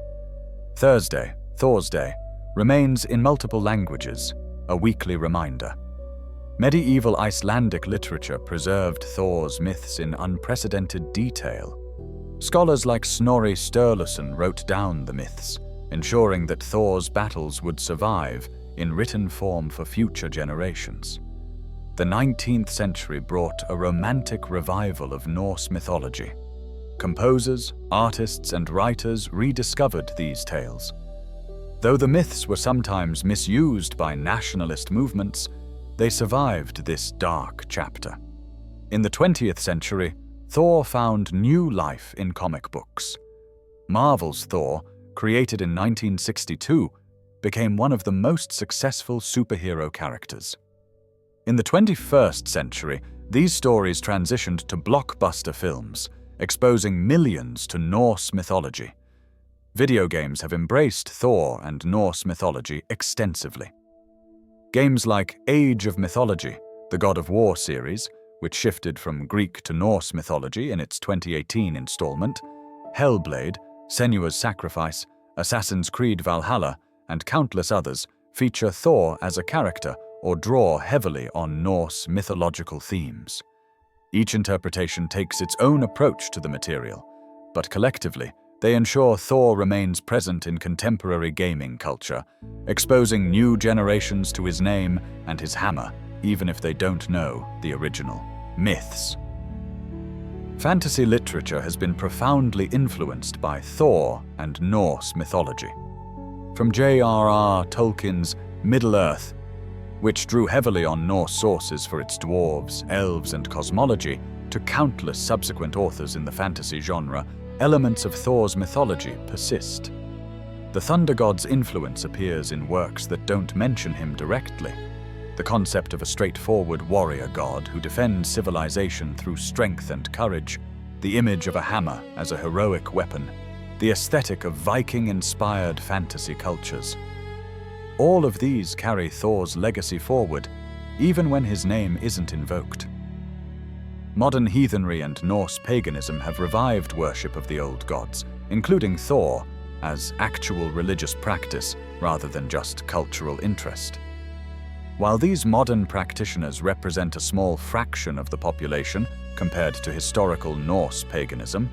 Thursday, Thor's Day, remains in multiple languages, a weekly reminder. Medieval Icelandic literature preserved Thor's myths in unprecedented detail. Scholars like Snorri Sturluson wrote down the myths, ensuring that Thor's battles would survive in written form for future generations. The 19th century brought a romantic revival of Norse mythology. Composers, artists, and writers rediscovered these tales. Though the myths were sometimes misused by nationalist movements, they survived this dark chapter. In the 20th century, Thor found new life in comic books. Marvel's Thor, created in 1962, became one of the most successful superhero characters. In the 21st century, these stories transitioned to blockbuster films, exposing millions to Norse mythology. Video games have embraced Thor and Norse mythology extensively. Games like Age of Mythology, the God of War series, which shifted from Greek to Norse mythology in its 2018 installment, Hellblade, Senua's Sacrifice, Assassin's Creed Valhalla, and countless others feature Thor as a character or draw heavily on Norse mythological themes. Each interpretation takes its own approach to the material, but collectively, they ensure Thor remains present in contemporary gaming culture, exposing new generations to his name and his hammer, even if they don't know the original myths. Fantasy literature has been profoundly influenced by Thor and Norse mythology. From J.R.R. Tolkien's Middle-earth, which drew heavily on Norse sources for its dwarves, elves, and cosmology, to countless subsequent authors in the fantasy genre, elements of Thor's mythology persist. The thunder god's influence appears in works that don't mention him directly. The concept of a straightforward warrior god who defends civilization through strength and courage, the image of a hammer as a heroic weapon, the aesthetic of Viking-inspired fantasy cultures. All of these carry Thor's legacy forward, even when his name isn't invoked. Modern heathenry and Norse paganism have revived worship of the old gods, including Thor, as actual religious practice rather than just cultural interest. While these modern practitioners represent a small fraction of the population compared to historical Norse paganism,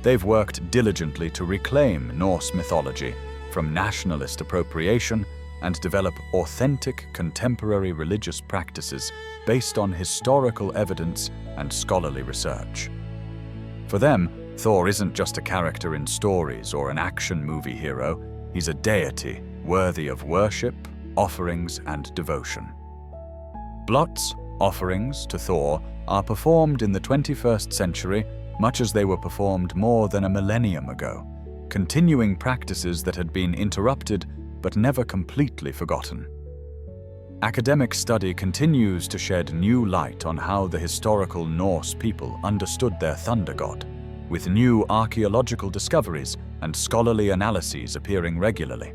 they've worked diligently to reclaim Norse mythology from nationalist appropriation and develop authentic contemporary religious practices based on historical evidence and scholarly research. For them, Thor isn't just a character in stories or an action movie hero, he's a deity worthy of worship, offerings, and devotion. Blots, offerings to Thor, are performed in the 21st century much as they were performed more than a millennium ago, continuing practices that had been interrupted but never completely forgotten. Academic study continues to shed new light on how the historical Norse people understood their thunder god, with new archaeological discoveries and scholarly analyses appearing regularly.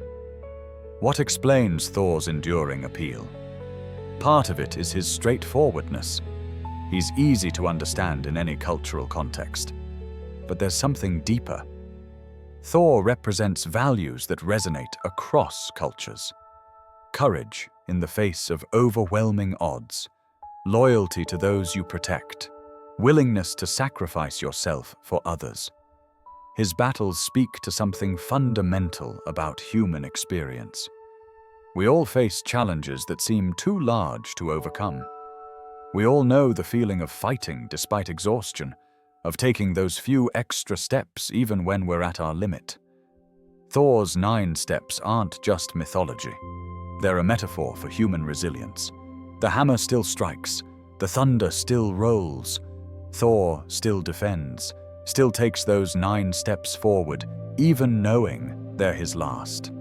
What explains Thor's enduring appeal? Part of it is his straightforwardness. He's easy to understand in any cultural context. But there's something deeper. Thor represents values that resonate across cultures. Courage in the face of overwhelming odds, loyalty to those you protect, willingness to sacrifice yourself for others. His battles speak to something fundamental about human experience. We all face challenges that seem too large to overcome. We all know the feeling of fighting despite exhaustion, of taking those few extra steps even when we're at our limit. Thor's 9 steps aren't just mythology. They're a metaphor for human resilience. The hammer still strikes, the thunder still rolls, Thor still defends, still takes those 9 steps forward, even knowing they're his last.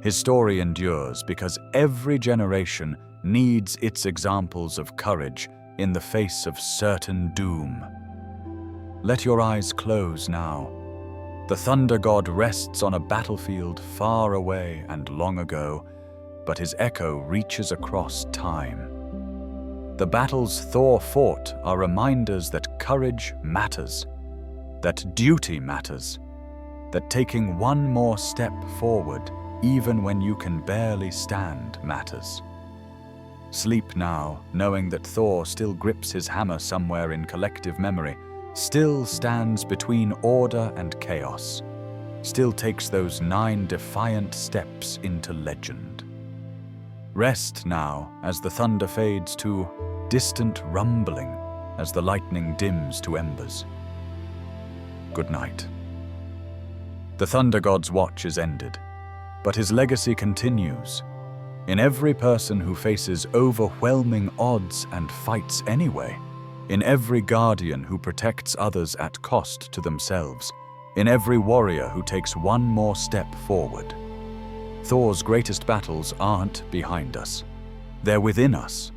His story endures because every generation needs its examples of courage in the face of certain doom. Let your eyes close now. The thunder god rests on a battlefield far away and long ago, but his echo reaches across time. The battles Thor fought are reminders that courage matters, that duty matters, that taking one more step forward, even when you can barely stand, matters. Sleep now, knowing that Thor still grips his hammer somewhere in collective memory, still stands between order and chaos, still takes those 9 defiant steps into legend. Rest now as the thunder fades to distant rumbling, as the lightning dims to embers. Good night. The thunder god's watch is ended, but his legacy continues. In every person who faces overwhelming odds and fights anyway, in every guardian who protects others at cost to themselves, in every warrior who takes one more step forward. Thor's greatest battles aren't behind us. They're within us.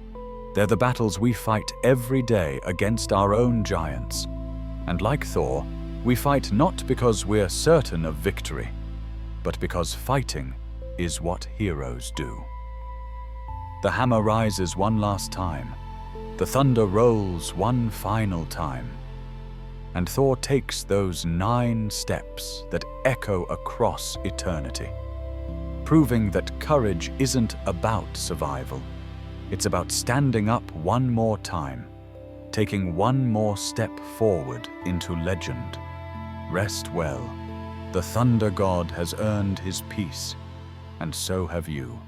They're the battles we fight every day against our own giants. And like Thor, we fight not because we're certain of victory, but because fighting is what heroes do. The hammer rises one last time. The thunder rolls one final time. And Thor takes those 9 steps that echo across eternity, proving that courage isn't about survival. It's about standing up one more time, taking one more step forward into legend. Rest well. The thunder god has earned his peace, and so have you.